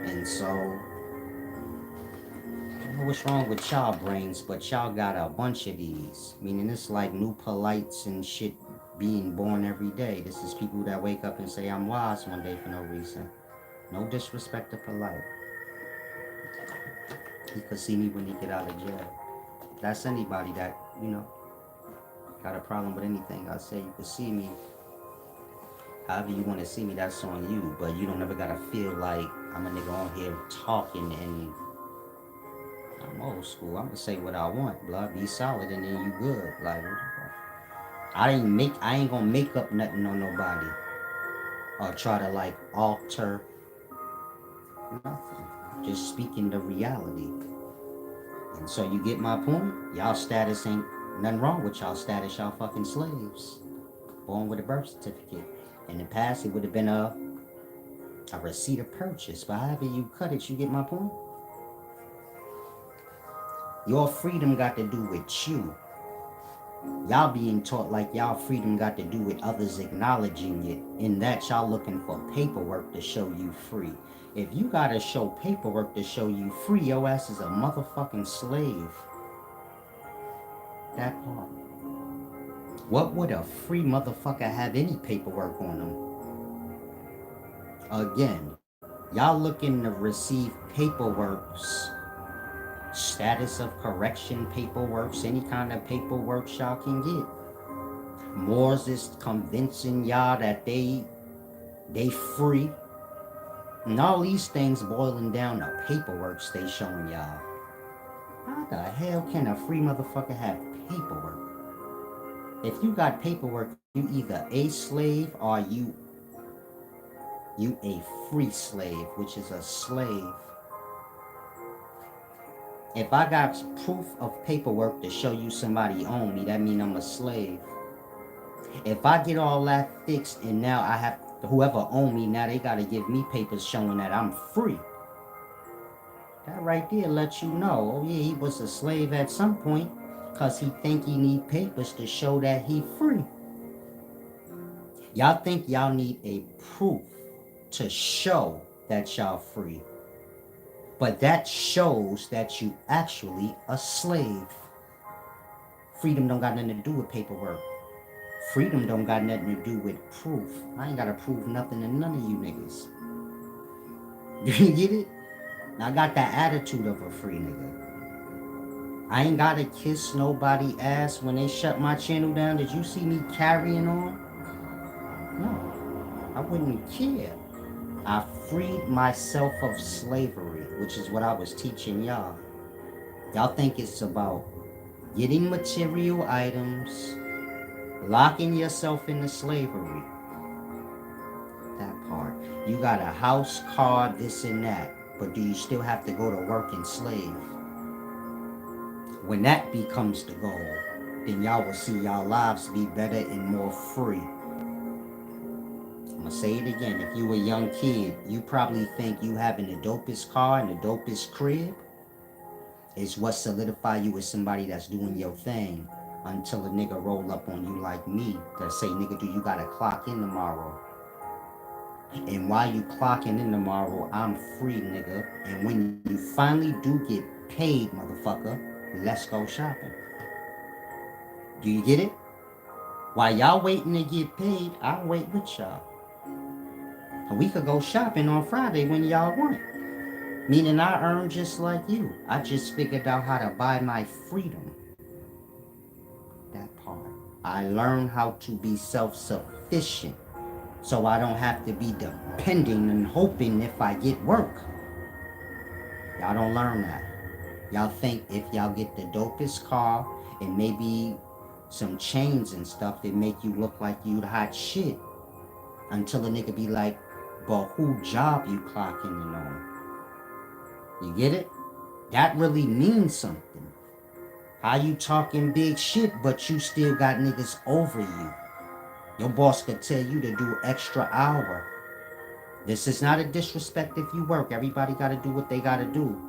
And so I don't know what's wrong with y'all brains, but y'all got a bunch of these. Meaning it's like new polites and shit being born every day. This is people that wake up and say I'm wise one day for no reason. No disrespect to polite. He could see me when he get out of jail. That's anybody that, got a problem with anything. I say you could see me. However you want to see me, that's on you. But you don't ever gotta feel like I'm a nigga on here talking and I'm old school. I'm gonna say what I want, blah. Be solid and then you good. Like, I ain't gonna make up nothing on nobody. Or try to like alter nothing. Just speaking the reality. And so you get my point? Y'all status ain't nothing wrong with y'all status. Y'all fucking slaves. Born with a birth certificate. In the past, it would have been a receipt of purchase. But however you cut it, you get my point? Your freedom got to do with you. Y'all being taught like y'all freedom got to do with others acknowledging it. In that y'all looking for paperwork to show you free. If you gotta show paperwork to show you free, your ass is a motherfucking slave. That part. What would a free motherfucker have any paperwork on them? Again, y'all looking to receive paperworks, status of correction paperworks, any kind of paperwork y'all can get. Moors is convincing y'all that they free. And all these things boiling down to paperworks they showing y'all. How the hell can a free motherfucker have paperwork? If you got paperwork, you either a slave or you a free slave, which is a slave. If I got proof of paperwork to show you somebody own me, that mean I'm a slave. If I get all that fixed and now I have whoever own me, now they gotta give me papers showing that I'm free. That right there lets you know, oh yeah, he was a slave at some point, cause he think he need papers to show that he free. Y'all think y'all need a proof to show that y'all free. But that shows that you actually a slave. Freedom don't got nothing to do with paperwork. Freedom don't got nothing to do with proof. I ain't gotta prove nothing to none of you niggas. You get it? I got that attitude of a free nigga. I ain't gotta kiss nobody ass when they shut my channel down. Did you see me carrying on? No, I wouldn't care. I freed myself of slavery, which is what I was teaching y'all. Y'all think it's about getting material items, locking yourself into slavery. That part. You got a house, car, this and that, but do you still have to go to work and slave? When that becomes the goal, then y'all will see y'all lives be better and more free. I'm gonna say it again. If you a young kid, you probably think you having the dopest car and the dopest crib is what solidify you as somebody that's doing your thing until a nigga roll up on you like me that say, nigga, do you gotta clock in tomorrow? And while you clocking in tomorrow, I'm free, nigga. And when you finally do get paid, motherfucker, let's go shopping. Do you get it? While y'all waiting to get paid, I'll wait with y'all. And we could go shopping on Friday when y'all want. Meaning I earn just like you. I just figured out how to buy my freedom. That part. I learned how to be self-sufficient. So I don't have to be depending and hoping if I get work. Y'all don't learn that. Y'all think if y'all get the dopest car and maybe some chains and stuff, it make you look like you the hot shit. Until a nigga be like, but who job you clocking in on? You get it? That really means something. How you talking big shit, but you still got niggas over you? Your boss could tell you to do extra hour. This is not a disrespect if you work. Everybody got to do what they got to do.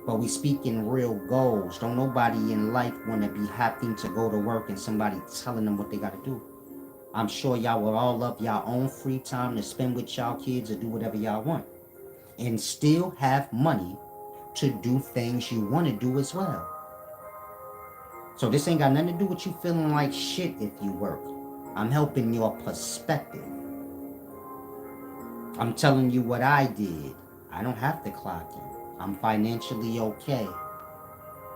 But we speak in real goals. Don't nobody in life want to be having to go to work and somebody telling them what they got to do. I'm sure y'all will all love y'all own free time to spend with y'all kids or do whatever y'all want. And still have money to do things you want to do as well. So this ain't got nothing to do with you feeling like shit if you work. I'm helping your perspective. I'm telling you what I did. I don't have to clock in. I'm financially okay.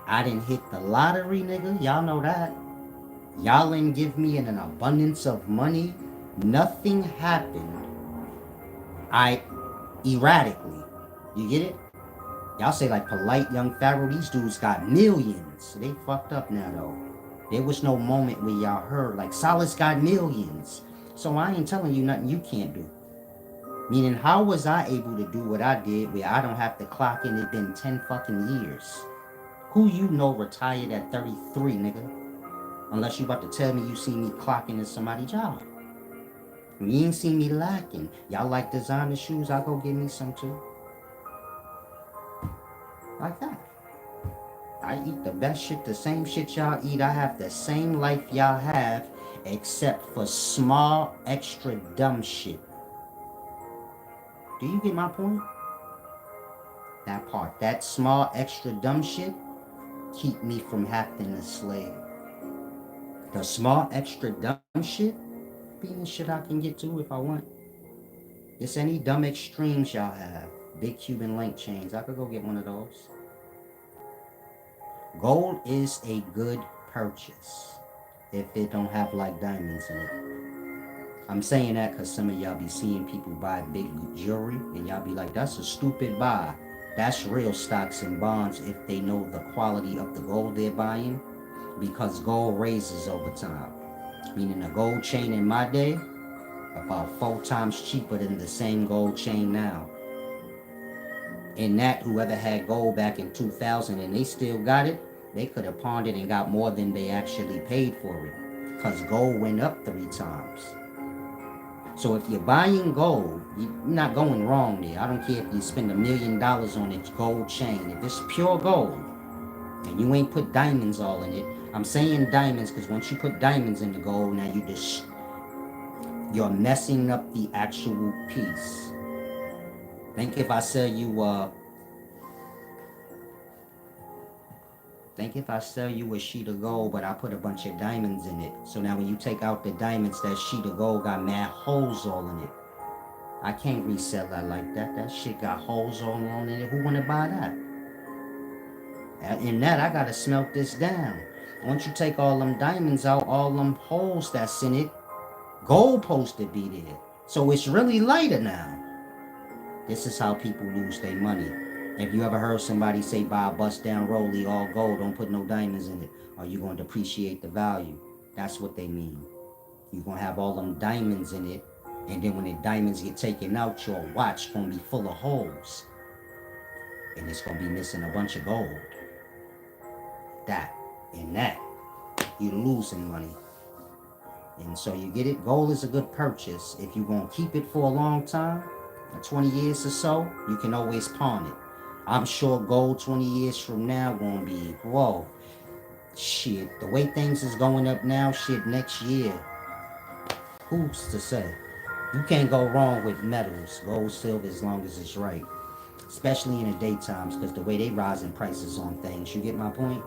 I didn't hit the lottery, nigga. Y'all know that. Y'all didn't give me an abundance of money. Nothing happened. Erratically. You get it? Y'all say like polite young Pharaoh. These dudes got millions. They fucked up now though. There was no moment where y'all heard like Solid's got millions. So I ain't telling you nothing you can't do. Meaning, how was I able to do what I did where I don't have to clock in? It's been 10 fucking years. Who you know retired at 33, nigga? Unless you about to tell me you see me clocking in somebody's job. You ain't see me lacking. Y'all like designer shoes? I'll go get me some too. Like that. I eat the best shit, the same shit y'all eat. I have the same life y'all have, except for small, extra dumb shit. Do you get my point? That part, that small, extra dumb shit, keep me from having to slave. The small, extra dumb shit, being shit I can get to if I want. It's any dumb extremes y'all have. Big Cuban link chains. I could go get one of those. Gold is a good purchase if it don't have like diamonds in it. I'm saying that because some of y'all be seeing people buy big jewelry and y'all be like, that's a stupid buy. That's real stocks and bonds if they know the quality of the gold they're buying, because gold raises over time. Meaning a gold chain in my day, about 4 times cheaper than the same gold chain now. And that whoever had gold back in 2000 and they still got it, they could have pawned it and got more than they actually paid for it. Because gold went up 3 times. So if you're buying gold, you're not going wrong there. I don't care if you spend $1 million on a gold chain. If it's pure gold and you ain't put diamonds all in it, I'm saying diamonds because once you put diamonds in the gold, now you're messing up the actual piece. Think if I sell you a sheet of gold, but I put a bunch of diamonds in it. So now when you take out the diamonds, that sheet of gold got mad holes all in it. I can't resell that like that. That shit got holes all in it. Who wanna buy that? In that, I gotta smelt this down. Once you take all them diamonds out, all them holes that's in it, gold supposed to be there. So it's really lighter now. This is how people lose their money. If you ever heard somebody say buy a bust down rollie all gold, don't put no diamonds in it, or you gonna depreciate the value. That's what they mean. You're gonna have all them diamonds in it, and then when the diamonds get taken out, your watch gonna be full of holes. And it's gonna be missing a bunch of gold. That and that. You're losing money. And so you get it? Gold is a good purchase. If you're gonna keep it for a long time, 20 years or so, you can always pawn it. I'm sure gold 20 years from now gonna be, whoa, shit, the way things is going up now, shit, next year, who's to say? You can't go wrong with metals, gold, silver, as long as it's right. Especially in the daytimes, because the way they rise in prices on things, you get my point?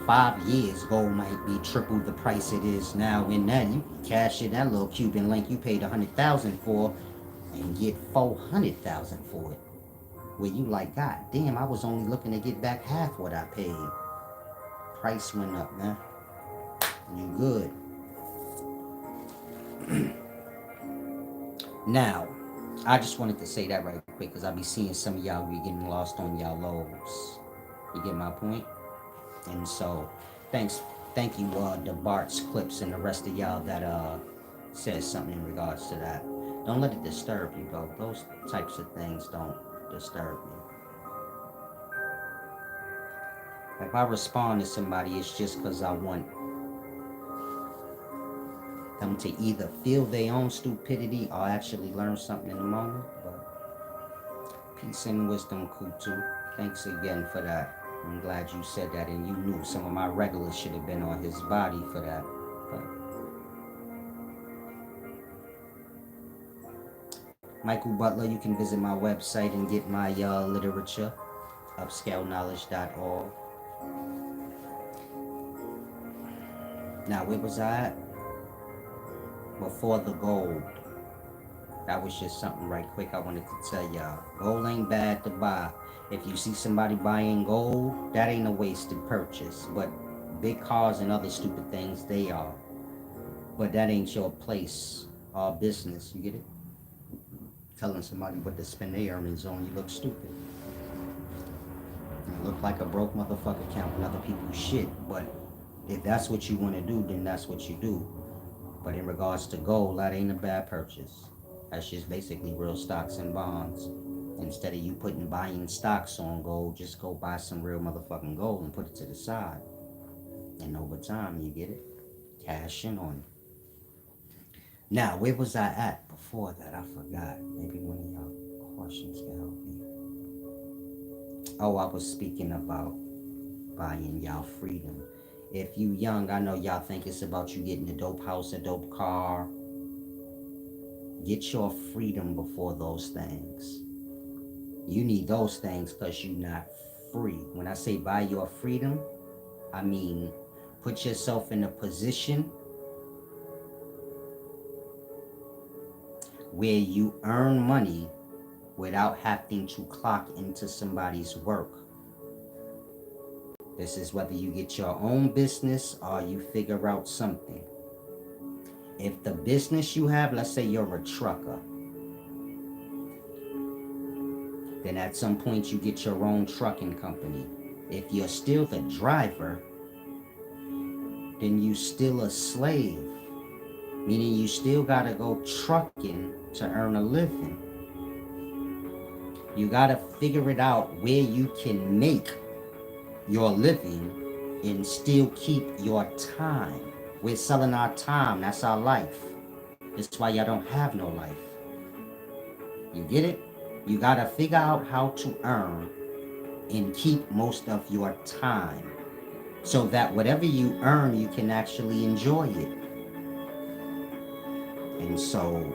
5 years, gold might be triple the price it is now. In that, you can cash in that little Cuban link you paid 100,000 for and get 400,000 for it. Where you like, God damn, I was only looking to get back half what I paid. Price went up, man. You good. Now, I just wanted to say that right quick because I be seeing some of y'all be getting lost on y'all lows. You get my point? And so, thank you, the Bart's clips and the rest of y'all that says something in regards to that. Don't let it disturb you, bro. Those types of things don't disturb me. If I respond to somebody, it's just because I want them to either feel their own stupidity or actually learn something in the moment. But peace and wisdom, Kutu. Thanks again for that. I'm glad you said that, and you knew some of my regulars should have been on his body for that. But Michael Butler, you can visit my website and get my literature, upscaleknowledge.org. Now, where was I at? Before the gold. That was just something right quick I wanted to tell y'all. Gold ain't bad to buy. If you see somebody buying gold, that ain't a wasted purchase. But big cars and other stupid things, they are. But that ain't your place or business. You get it? Telling somebody what to spend their earnings on, you look stupid. You look like a broke motherfucker counting other people's shit. But if that's what you want to do, then that's what you do. But in regards to gold, that ain't a bad purchase. That's just basically real stocks and bonds. Instead of you buying stocks on gold, just go buy some real motherfucking gold and put it to the side. And over time, you get it? Cash in on it. Now, where was I at before that? I forgot. Maybe one of y'all questions can help me. Oh, I was speaking about buying y'all freedom. If you young, I know y'all think it's about you getting a dope house, a dope car. Get your freedom before those things. You need those things because you're not free. When I say buy your freedom, I mean put yourself in a position where you earn money without having to clock into somebody's work. This is whether you get your own business or you figure out something. If the business you have, let's say you're a trucker, then at some point you get your own trucking company. If you're still the driver, then you still a slave, meaning you still gotta go trucking to earn a living. You gotta figure it out where you can make your living and still keep your time. We're selling our time, that's our life. That's why y'all don't have no life. You get it? You gotta figure out how to earn and keep most of your time so that whatever you earn, you can actually enjoy it. And so,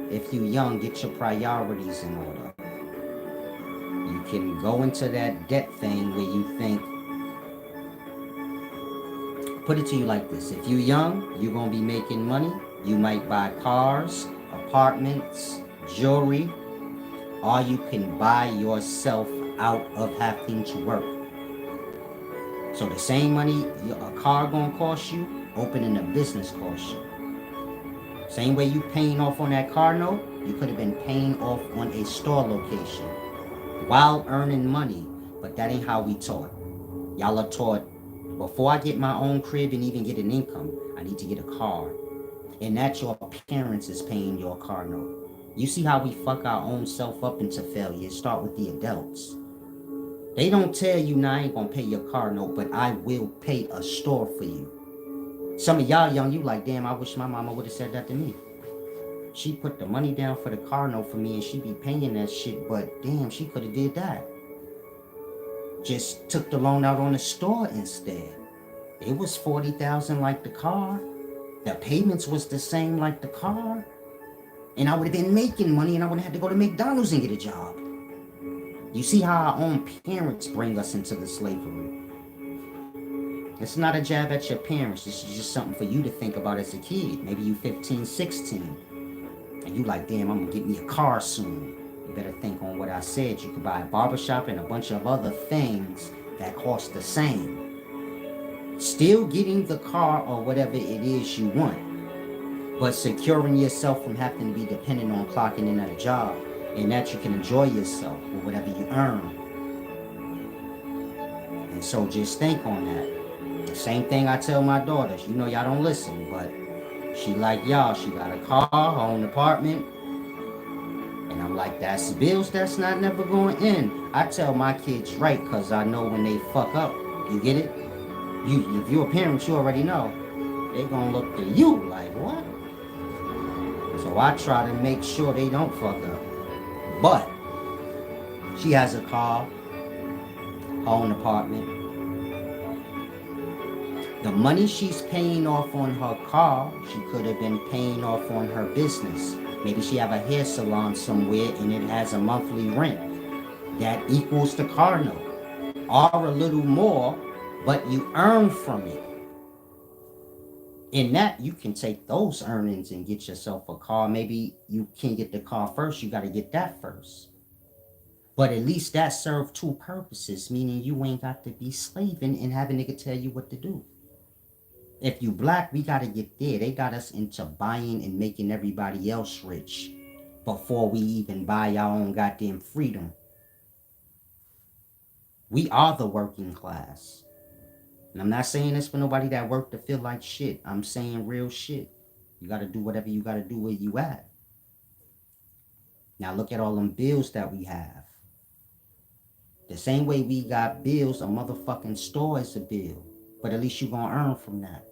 if you young, get your priorities in order. You can go into that debt thing where you think, put it to you like this. If you young, you're gonna be making money. You might buy cars, apartments, jewelry, or you can buy yourself out of having to work. So the same money a car gonna cost you, opening a business costs you. Same way you paying off on that car note, you could have been paying off on a store location while earning money, but that ain't how we taught. Y'all are taught, before I get my own crib and even get an income, I need to get a car. And that your parents is paying your car note. You see how we fuck our own self up into failure. Start with the adults. They don't tell you, nah, I ain't gonna pay your car note, but I will pay a store for you. Some of y'all young, you like, damn, I wish my mama would have said that to me. She put the money down for the car note for me and she be paying that shit, but damn, she could have did that. Just took the loan out on the store instead. It was $40,000 like the car. The payments was the same like the car. And I would have been making money and I would have had to go to McDonald's and get a job. You see how our own parents bring us into the slavery. It's not a jab at your parents. This is just something for you to think about as a kid. Maybe you 15, 16. And you like, damn, I'm gonna get me a car soon. You better think on what I said. You could buy a barbershop and a bunch of other things that cost the same. Still getting the car or whatever it is you want, but securing yourself from having to be dependent on clocking in at a job, and that you can enjoy yourself with whatever you earn. And so just think on that. The same thing I tell my daughters. You know y'all don't listen, but she like y'all. She got a car, her own apartment. And I'm like, that's bills that's not never going to end. I tell my kids right, because I know when they fuck up. You get it? If you're a parent, you already know. They going to look to you like, what? So I try to make sure they don't fuck up. But she has a car, her own apartment. The money she's paying off on her car, she could have been paying off on her business. Maybe she have a hair salon somewhere and it has a monthly rent. That equals the car note. Or a little more, but you earn from it. In that, you can take those earnings and get yourself a car. Maybe you can't get the car first, you got to get that first. But at least that served two purposes, meaning you ain't got to be slaving and have a nigga tell you what to do. If you black, we got to get there. They got us into buying and making everybody else rich before we even buy our own goddamn freedom. We are the working class. And I'm not saying this for nobody that work to feel like shit. I'm saying real shit. You got to do whatever you got to do where you at. Now look at all them bills that we have. The same way we got bills, a motherfucking store is a bill. But at least you gonna earn from that.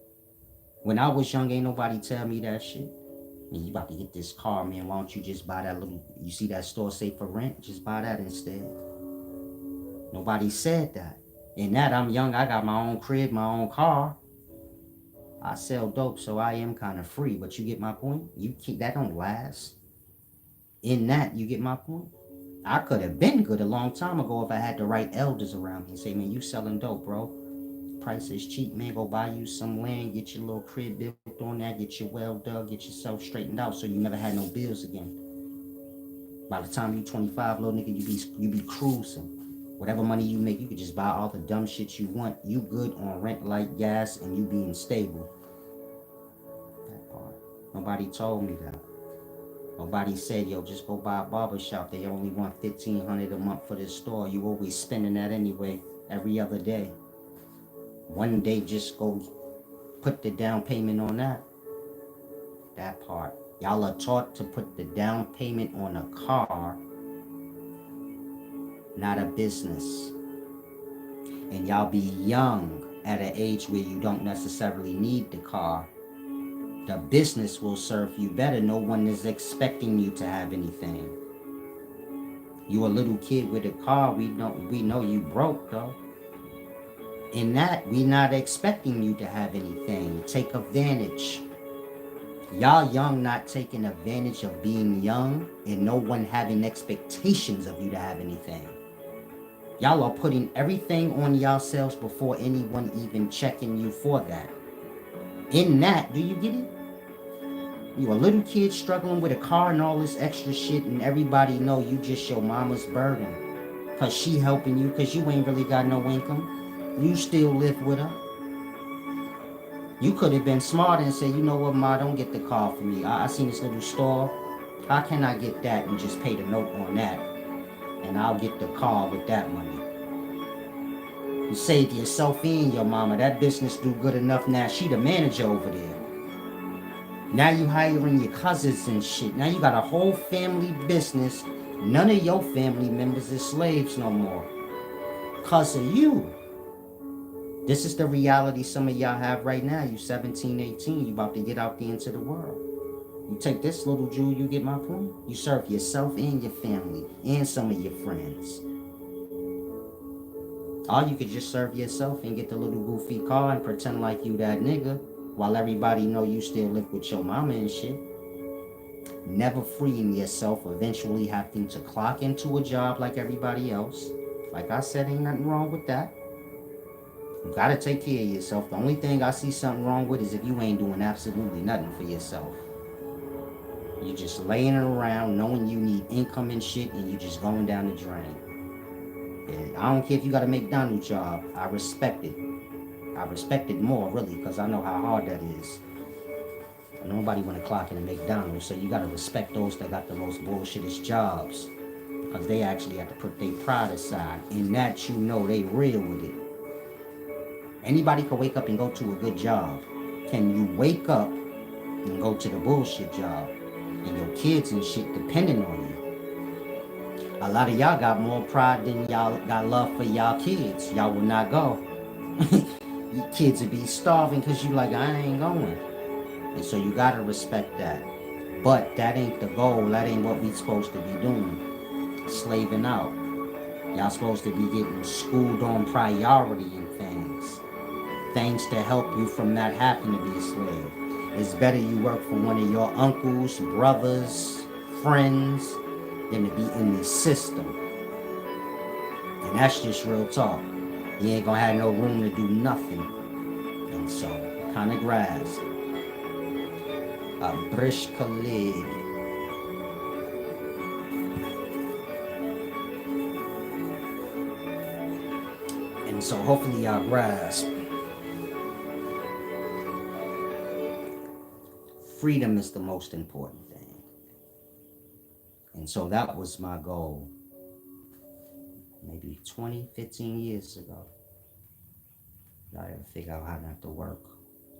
When I was young, ain't nobody tell me that shit. Man, you about to get this car, man. Why don't you just buy that little, you see that store say for rent? Just buy that instead. Nobody said that. In that, I'm young. I got my own crib, my own car. I sell dope, so I am kind of free. But you get my point? You keep that don't last. In that, you get my point? I could have been good a long time ago if I had the right elders around me and say, man, you selling dope, bro. Price is cheap, man. Go buy you some land, get your little crib built on that, get your well dug, get yourself straightened out so you never had no bills again. By the time you 25, little nigga, you be cruising. Whatever money you make, you could just buy all the dumb shit you want. You good on rent, light, gas, and you being stable. That part. Nobody told me that. Nobody said, yo, just go buy a barber shop. They only want $1,500 a month for this store. You always spending that anyway, every other day. One day, just go put the down payment on that. That part. Y'all are taught to put the down payment on a car, not a business. And y'all be young at an age where you don't necessarily need the car. The business will serve you better. No one is expecting you to have anything. You a little kid with a car, we know you broke though. In that, we not expecting you to have anything. Take advantage. Y'all young not taking advantage of being young and no one having expectations of you to have anything. Y'all are putting everything on yourselves before anyone even checking you for that. In that, do you get it? You a little kid struggling with a car and all this extra shit and everybody know you just your mama's burden. Cause she helping you cause you ain't really got no income. You still live with her. You could have been smart and said, you know what, Ma, don't get the car for me. I seen this little store. How can I get that and just pay the note on that? And I'll get the car with that money. You saved yourself and your mama. That business do good enough now. She the manager over there. Now you hiring your cousins and shit. Now you got a whole family business. None of your family members is slaves no more. Cause of you. This is the reality some of y'all have right now. You 17, 18, you about to get out there into the world. You take this little jewel, you get my point? You serve yourself and your family and some of your friends. Or you could just serve yourself and get the little goofy car and pretend like you that nigga while everybody know you still live with your mama and shit. Never freeing yourself, eventually having to clock into a job like everybody else. Like I said, ain't nothing wrong with that. You gotta take care of yourself. The only thing I see something wrong with is if you ain't doing absolutely nothing for yourself. You just laying around knowing you need income and shit and you just going down the drain. And I don't care if you got a McDonald's job. I respect it. I respect it more really because I know how hard that is. And nobody want to clock in a McDonald's, so you gotta respect those that got the most bullshittish jobs because they actually have to put their pride aside. In that, you know they real with it. Anybody can wake up and go to a good job. Can you wake up and go to the bullshit job? And your kids and shit depending on you. A lot of y'all got more pride than y'all got love for y'all kids. Y'all will not go. Your kids will be starving because you like, I ain't going. And so you gotta respect that. But that ain't the goal. That ain't what we supposed to be doing. Slaving out. Y'all supposed to be getting schooled on priority and things. Things to help you from not having to be a slave. It's better you work for one of your uncles, brothers, friends, than to be in the system. And that's just real talk. You ain't gonna have no room to do nothing. And so, kind of grass. A brish Khalid. And so hopefully y'all grasp. Freedom is the most important thing. And so that was my goal. Maybe 20, 15 years ago. Y'all gotta figure out how not to work.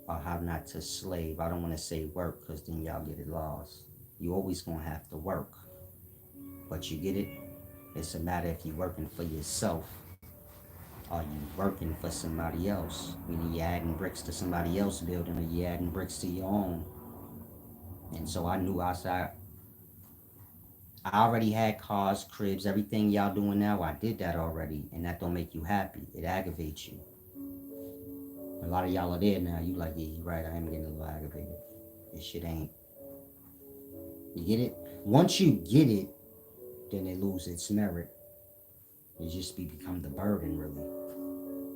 Or how not to slave. I don't want to say work because then y'all get it lost. You always gonna have to work. But you get it? It's a matter if you working for yourself or you working for somebody else. Meaning you adding bricks to somebody else's building or you adding bricks to your own. And so I knew I said, I already had cars, cribs, everything y'all doing now. I did that already, and that don't make you happy. It aggravates you. A lot of y'all are there now. You like, yeah, you right. I am getting a little aggravated. This shit ain't. You get it? Once you get it, then it loses its merit. It just become the burden, really.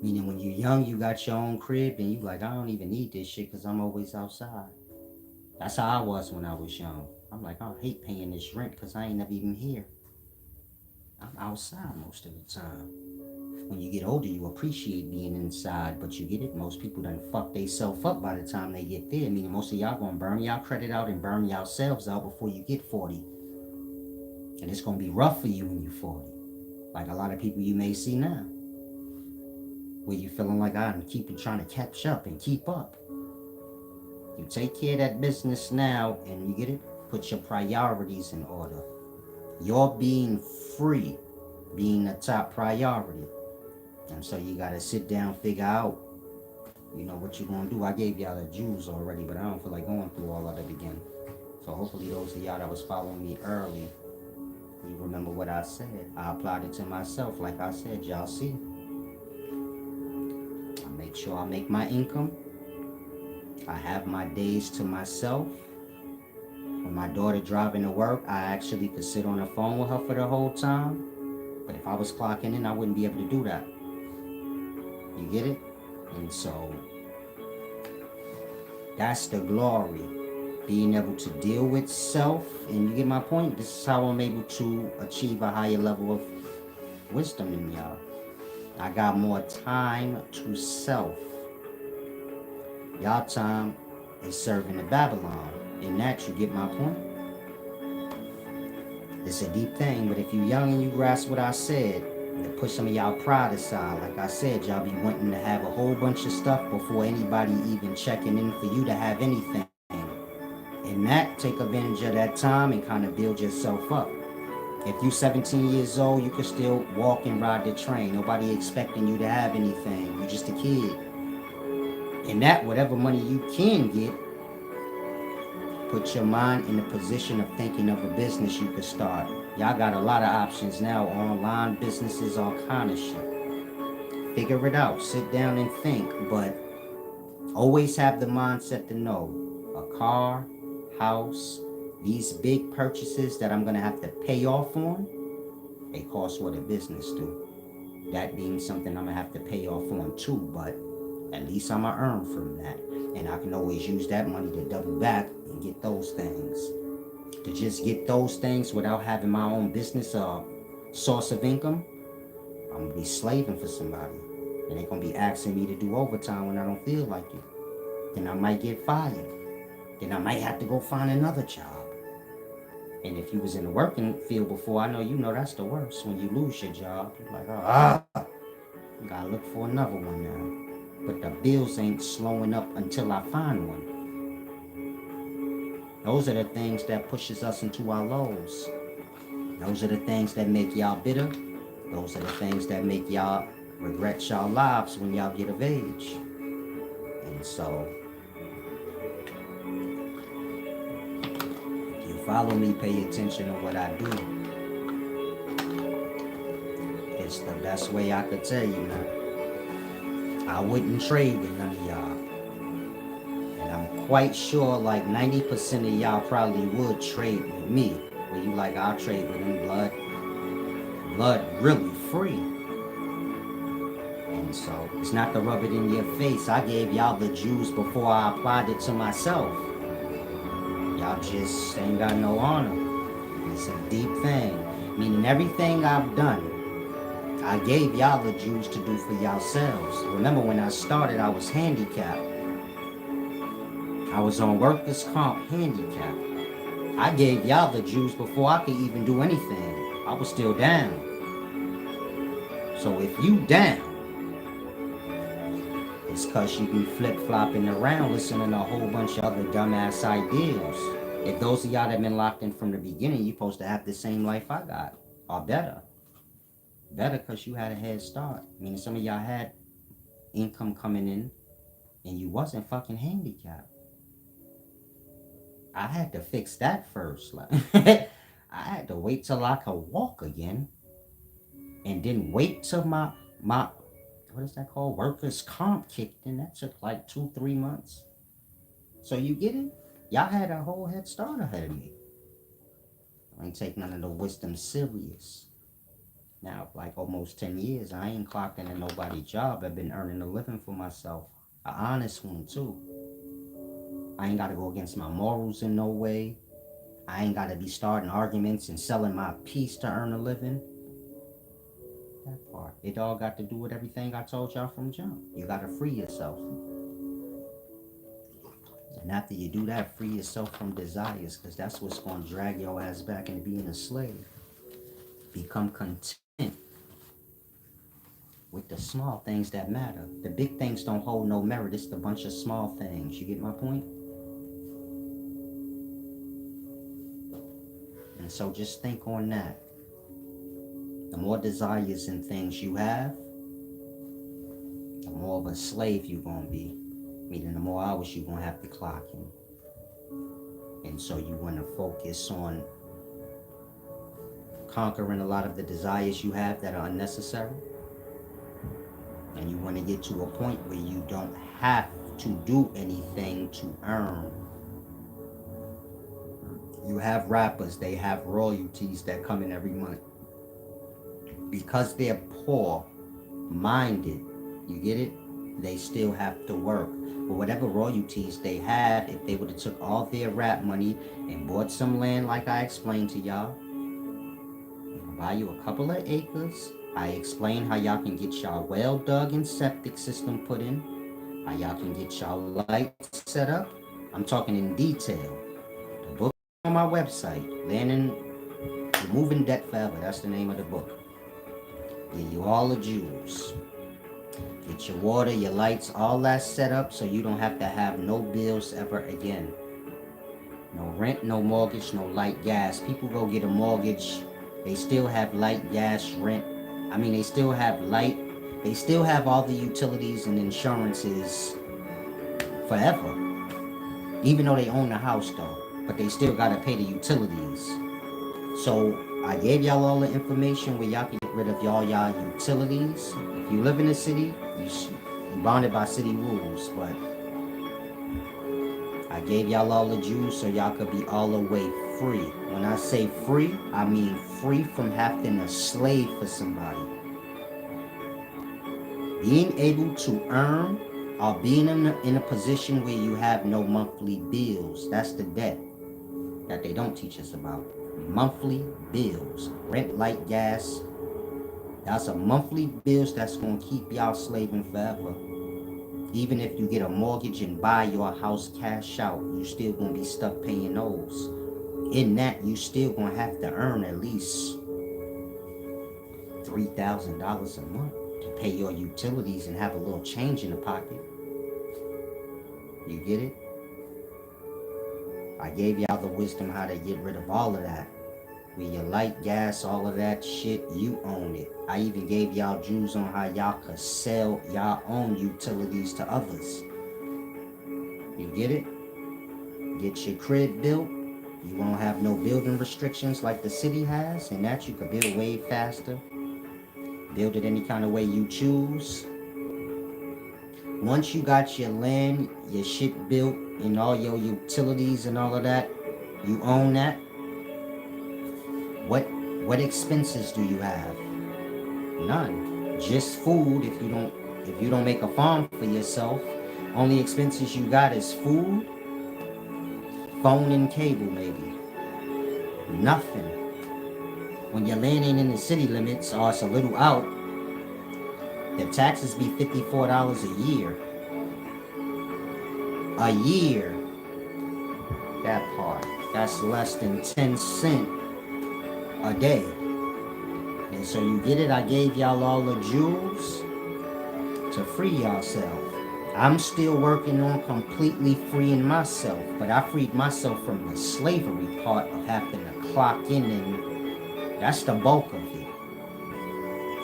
Meaning, when you're young, you got your own crib, and you like, I don't even need this shit because I'm always outside. That's how I was when I was young. I'm like, I hate paying this rent because I ain't never even here. I'm outside most of the time. When you get older, you appreciate being inside, but you get it. Most people done fuck they self up by the time they get there. Meaning, most of y'all gonna burn y'all credit out and burn yourselves out before you get 40, and it's gonna be rough for you when you're 40. Like a lot of people you may see now, where you feeling like I'm keeping trying to catch up and keep up. You take care of that business now, and you get it. Put your priorities in order. Your being free, being the top priority. And so you gotta sit down, figure out, what you're gonna do. I gave y'all the Jews already, but I don't feel like going through all of it again. So hopefully those of y'all that was following me early, you remember what I said. I applied it to myself. Like I said, y'all see. I make sure I make my income. I have my days to myself. When my daughter driving to work, I actually could sit on the phone with her for the whole time. But if I was clocking in, I wouldn't be able to do that. You get it? And so that's the glory. Being able to deal with self. And you get my point? This is how I'm able to achieve a higher level of wisdom in y'all. I got more time to self. Y'all time is serving the Babylon. In that, you get my point? It's a deep thing, but if you young and you grasp what I said, to put some of y'all pride aside, like I said, y'all be wanting to have a whole bunch of stuff before anybody even checking in for you to have anything. And that, take advantage of that time and kind of build yourself up. If you 17 years old, you can still walk and ride the train. Nobody expecting you to have anything. You're just a kid. And that, whatever money you can get, put your mind in the position of thinking of a business you could start. Y'all got a lot of options now, online businesses, all kind of shit. Figure it out, sit down and think, but always have the mindset to know a car, house, these big purchases that I'm gonna have to pay off on, they cost what a business do. That being something I'm gonna have to pay off on too, but at least I'm gonna earn from that. And I can always use that money to double back and get those things. To just get those things without having my own business or source of income, I'm gonna be slaving for somebody. And they're gonna be asking me to do overtime when I don't feel like it. Then I might get fired. Then I might have to go find another job. And if you was in the working field before, I know you know that's the worst. When you lose your job, you're like, gotta look for another one now. But the bills ain't slowing up until I find one. Those are the things that pushes us into our lows. Those are the things that make y'all bitter. Those are the things that make y'all regret y'all lives when y'all get of age. And so, if you follow me, pay attention to what I do. It's the best way I could tell you, man. I wouldn't trade with none of y'all. And I'm quite sure like 90% of y'all probably would trade with me. Where you like, I'll trade with them blood really free. And so it's not to rub it in your face. I gave y'all the juice before I applied it to myself. Y'all just ain't got no honor. It's a deep thing. Meaning everything I've done, I gave y'all the juice to do for yourselves. Remember when I started, I was handicapped. I was on workers' comp handicap. I gave y'all the juice before I could even do anything. I was still down. So if you down, it's cause you be flip-flopping around listening to a whole bunch of other dumbass ideas. If those of y'all that been locked in from the beginning, you supposed to have the same life I got. Or better. Better cause you had a head start. Meaning some of y'all had income coming in and you wasn't fucking handicapped. I had to fix that first. Like I had to wait till I could walk again, and then wait till my what is that called? Workers' comp kicked in. That took like 2-3 months. So you get it? Y'all had a whole head start ahead of me. I ain't take none of the wisdom serious. Now, like almost 10 years, I ain't clocked into nobody's job. I've been earning a living for myself. An honest one, too. I ain't got to go against my morals in no way. I ain't got to be starting arguments and selling my peace to earn a living. That part. It all got to do with everything I told y'all from jump. You got to free yourself. And after you do that, free yourself from desires, because that's what's going to drag your ass back into being a slave. Become content with the small things that matter. The big things don't hold no merit. It's the bunch of small things. You get my point? And so just think on that. The more desires and things you have, the more of a slave you're going to be. Meaning the more hours you're going to have to clock in. And so you want to focus on conquering a lot of the desires you have that are unnecessary. And you want to get to a point where you don't have to do anything to earn. You have rappers, they have royalties that come in every month. Because they're poor-minded, you get it? They still have to work. But whatever royalties they have, if they would have took all their rap money and bought some land like I explained to y'all, buy you a couple of acres. I explain how y'all can get y'all well dug and septic system put in, how y'all can get y'all lights set up. I'm talking in detail. The book on my website, Landing, Removing Debt Forever. That's the name of the book. Give you all the jewels. Get your water, your lights, all that set up so you don't have to have no bills ever again. No rent, no mortgage, no light, gas. People go get a mortgage. They still have light, gas, rent. I mean, they still have light. They still have all the utilities and insurances forever. Even though they own the house, though. But they still got to pay the utilities. So I gave y'all all the information where y'all can get rid of y'all utilities. If you live in the city, you're bonded by city rules. But I gave y'all all the jewels so y'all could be all the way free. When I say free, I mean free from having to slave for somebody. Being able to earn or being in a position where you have no monthly bills. That's the debt that they don't teach us about. Monthly bills. Rent, light, gas. That's a monthly bills that's going to keep y'all slaving forever. Even if you get a mortgage and buy your house cash out, you still going to be stuck paying those. In that, you still going to have to earn at least $3,000 a month to pay your utilities and have a little change in the pocket. You get it? I gave y'all the wisdom how to get rid of all of that. With your light, gas, all of that shit, you own it. I even gave y'all jewels on how y'all could sell y'all own utilities to others. You get it? Get your crib built. You won't have no building restrictions like the city has, and that you could build way faster. Build it any kind of way you choose. Once you got your land, your shit built, and all your utilities and all of that, you own that. What expenses do you have? None. Just food. If you don't make a farm for yourself, only expenses you got is food, phone, and cable, maybe. Nothing. When your land ain't in the city limits or it's a little out, the taxes be $54 a year. A year. That part. That's less than 10 cents a day. And so you get it? I gave y'all all the jewels to free yourself. I'm still working on completely freeing myself, but I freed myself from the slavery part of having to clock in, and that's the bulk of it.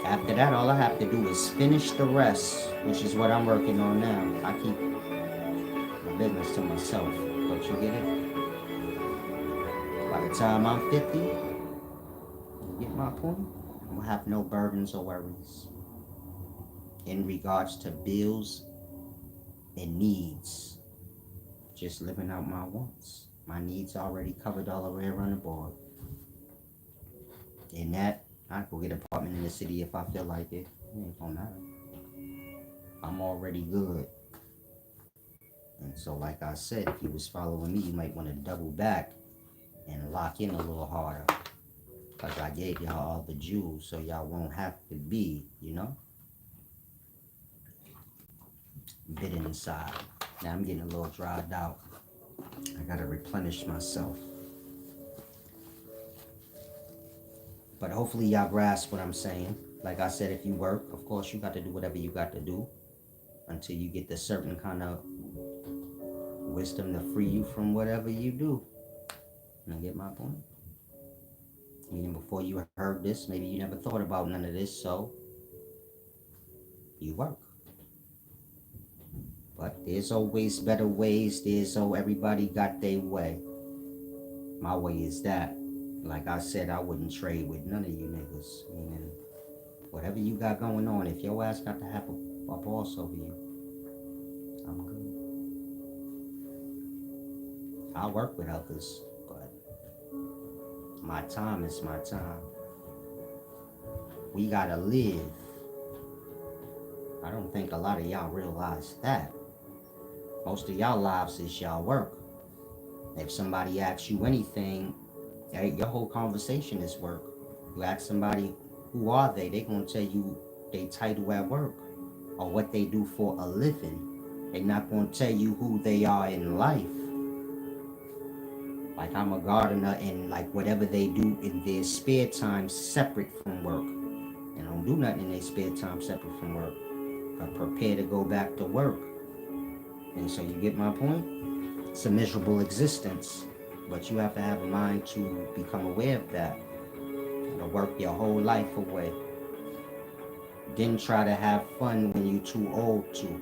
After that, all I have to do is finish the rest, which is what I'm working on now. I keep my business to myself, don't you get it? By the time I'm 50, You get my point? I'm gonna have no burdens or worries in regards to bills and needs. Just living out my wants. My needs already covered all the way around the board. And that, I could get an apartment in the city if I feel like it. It ain't gonna matter. I'm already good. And so, like I said, if you was following me, you might want to double back and lock in a little harder. Because I gave y'all all the jewels, so y'all won't have to be, bitter inside. Now I'm getting a little dried out. I gotta replenish myself. But hopefully y'all grasp what I'm saying. Like I said, if you work, of course you got to do whatever you got to do until you get the certain kind of wisdom to free you from whatever you do. You get my point? Meaning before you heard this, maybe you never thought about none of this, so you work. But there's always better ways. Everybody got their way. My way is that. Like I said, I wouldn't trade with none of you niggas. Meaning, whatever you got going on, if your ass got to have a boss over you, I'm good. I work with others, but my time is my time. We gotta live. I don't think a lot of y'all realize that. Most of y'all lives is y'all work. If somebody asks you anything, your whole conversation is work. You ask somebody, who are they? They gonna tell you they title at work or what they do for a living. They not gonna tell you who they are in life. Like I'm a gardener and like whatever they do in their spare time separate from work. And don't do nothing in their spare time separate from work. But prepare to go back to work. And so you get my point? It's a miserable existence. But you have to have a mind to become aware of that. To work your whole life away. Then try to have fun when you're too old to.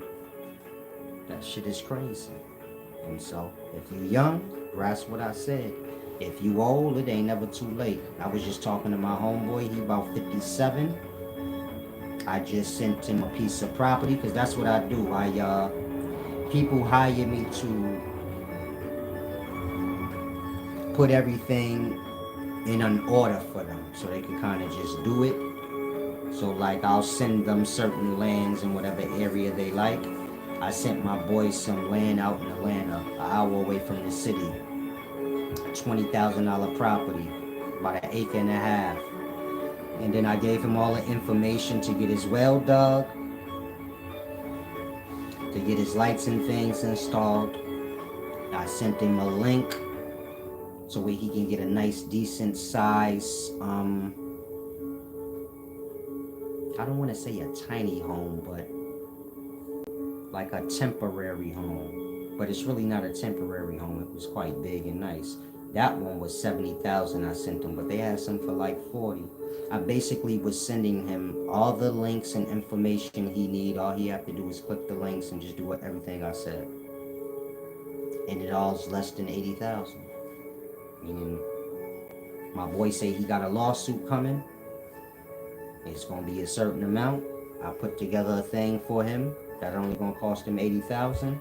That shit is crazy. And so, if you young, grasp what I said. If you old, it ain't never too late. I was just talking to my homeboy. He about 57. I just sent him a piece of property because that's what I do. People hire me to put everything in an order for them so they can kind of just do it. So like I'll send them certain lands in whatever area they like. I sent my boys some land out in Atlanta, an hour away from the city. $20,000 property, about an acre and a half. And then I gave him all the information to get his well dug, to get his lights and things installed. I sent him a link so where he can get a nice decent size, I don't want to say a tiny home, but like a temporary home. But it's really not a temporary home. It was quite big and nice. That one was $70,000 I sent him, but they had some for like 40. I basically was sending him all the links and information he need. All he have to do is click the links and just do everything I said. And it all's less than 80,000. Meaning, my boy say he got a lawsuit coming. It's gonna be a certain amount. I put together a thing for him that only gonna cost him 80,000,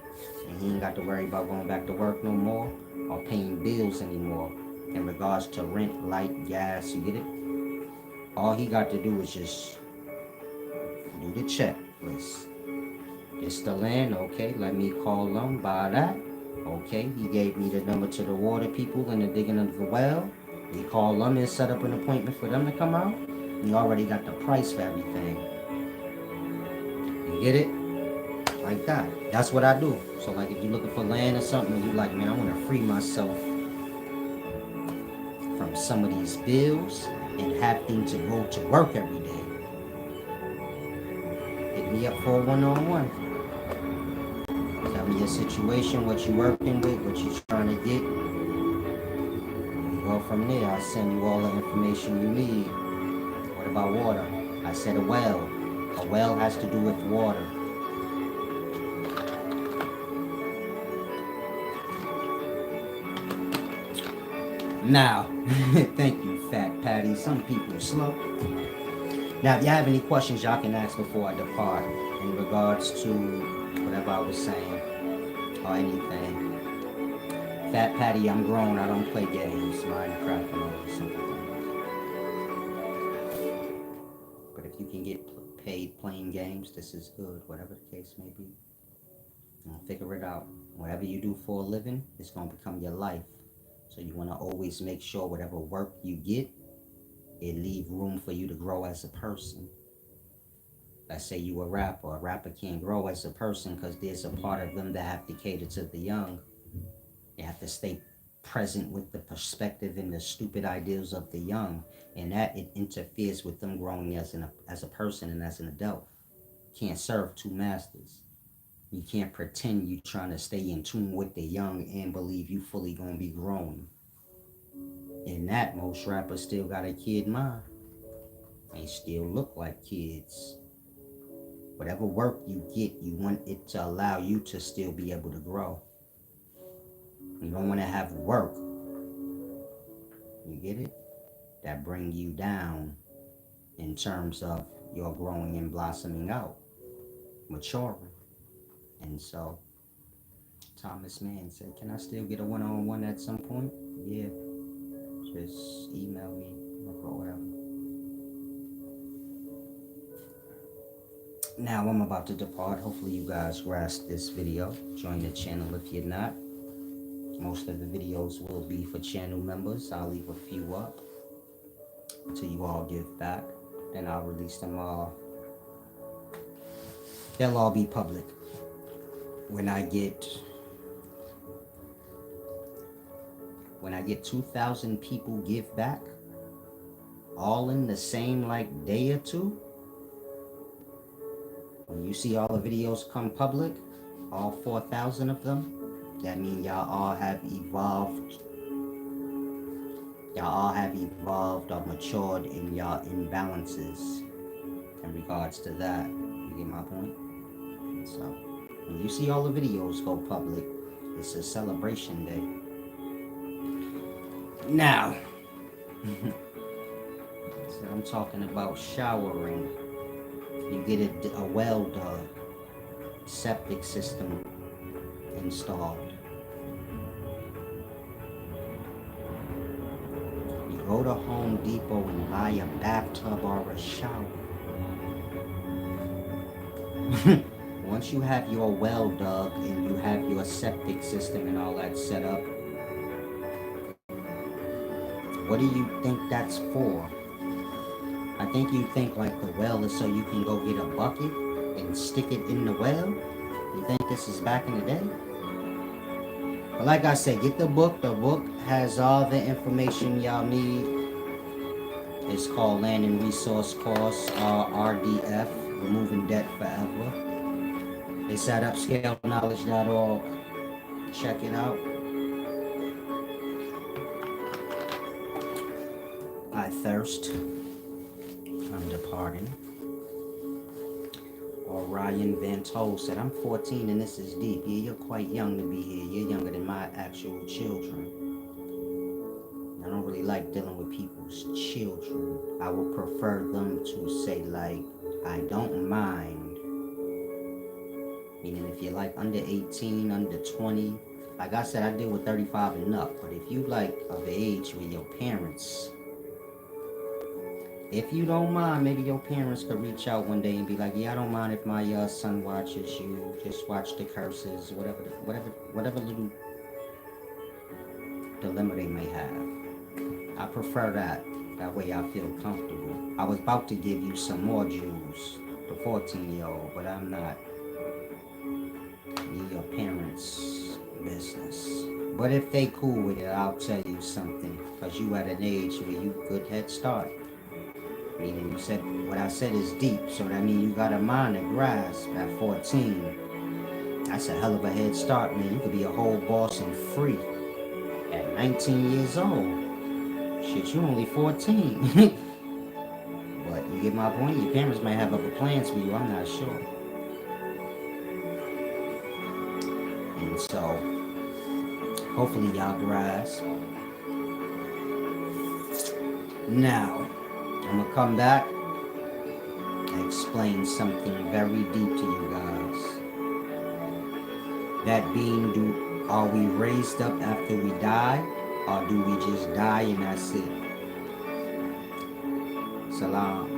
and he ain't got to worry about going back to work no more or paying bills anymore in regards to rent, light, gas. You get it? All he got to do is just do the checklist. This the land, okay? Let me call them, buy that. Okay, he gave me the number to the water people and the digging of the well. We call them and set up an appointment for them to come out. We already got the price for everything. You get it? Like that. That's what I do. So like if you're looking for land or something, you like, man, I want to free myself from some of these bills and having to go to work every day. Hit me up for a one-on-one. Tell me your situation, what you working with, what you trying to get. We go from there. I'll send you all the information you need. What about water? I said a well. A well has to do with water. Now, thank you, Fat Patty. Some people slow. Now, if you have any questions, y'all can ask before I depart in regards to whatever I was saying or anything. Fat Patty, I'm grown. I don't play games, Minecraft and all this stuff. But if you can get paid playing games, this is good, whatever the case may be. Figure it out. Whatever you do for a living, it's going to become your life. So you want to always make sure whatever work you get, it leave room for you to grow as a person. Let's say you a rapper can't grow as a person because there's a part of them that have to cater to the young. You have to stay present with the perspective and the stupid ideals of the young, and that it interferes with them growing as a person and as an adult. Can't serve two masters. You can't pretend you trying to stay in tune with the young and believe you fully gonna be growing. In that, most rappers still got a kid mind. They still look like kids. Whatever work you get, you want it to allow you to still be able to grow. You don't want to have work, you get it, that bring you down in terms of your growing and blossoming out, maturing. And so Thomas Mann said, can I still get a one-on-one at some point? Yeah, just email me or whatever. Now I'm about to depart. Hopefully you guys grasp this video. Join the channel if you're not. Most of the videos will be for channel members. I'll leave a few up until you all give back. Then I'll release them all. They'll all be public. When I get 2,000 people give back, all in the same like day or two, when you see all the videos come public, all 4,000 of them, that means y'all all have evolved. Y'all all have evolved or matured in y'all imbalances in regards to that. You get my point? So, when you see all the videos go public, it's a celebration day. Now, so I'm talking about showering. You get a well dug, septic system installed. You go to Home Depot and buy a bathtub or a shower. Once you have your well dug and you have your septic system and all that set up, what do you think that's for? I think you think like the well is so you can go get a bucket and stick it in the well. You think this is back in the day? But like I said, get the book. The book has all the information y'all need. It's called Land and Resource Costs, RDF, Removing Debt Forever. It's at upscaleknowledge.org. Check it out. I thirst. I'm departing. Orion Van Tol said, I'm 14 and this is deep. Yeah, you're quite young to be here. You're younger than my actual children. I don't really like dealing with people's children. I would prefer them to say like, I don't mind. Meaning if you're like under 18, under 20, like I said, I deal with 35 and up. But if you like of age with your parents, if you don't mind, maybe your parents could reach out one day and be like, yeah, I don't mind if my son watches you. Just watch the curses, whatever little dilemma they may have. I prefer that. That way I feel comfortable. I was about to give you some more Jews, the 14-year-old, but I'm not. Your parents' business. But if they cool with it, I'll tell you something. Because you at an age where you good head start. Meaning you said, what I said is deep. So that means you got a mind to grasp at 14. That's a hell of a head start, man. You could be a whole boss and free. At 19 years old. Shit, you only 14. But you get my point? Your parents might have other plans for you. I'm not sure. And so, hopefully y'all grasp. Now, I'm gonna come back and explain something very deep to you guys. That being, are we raised up after we die, or do we just die and that's it? Salam.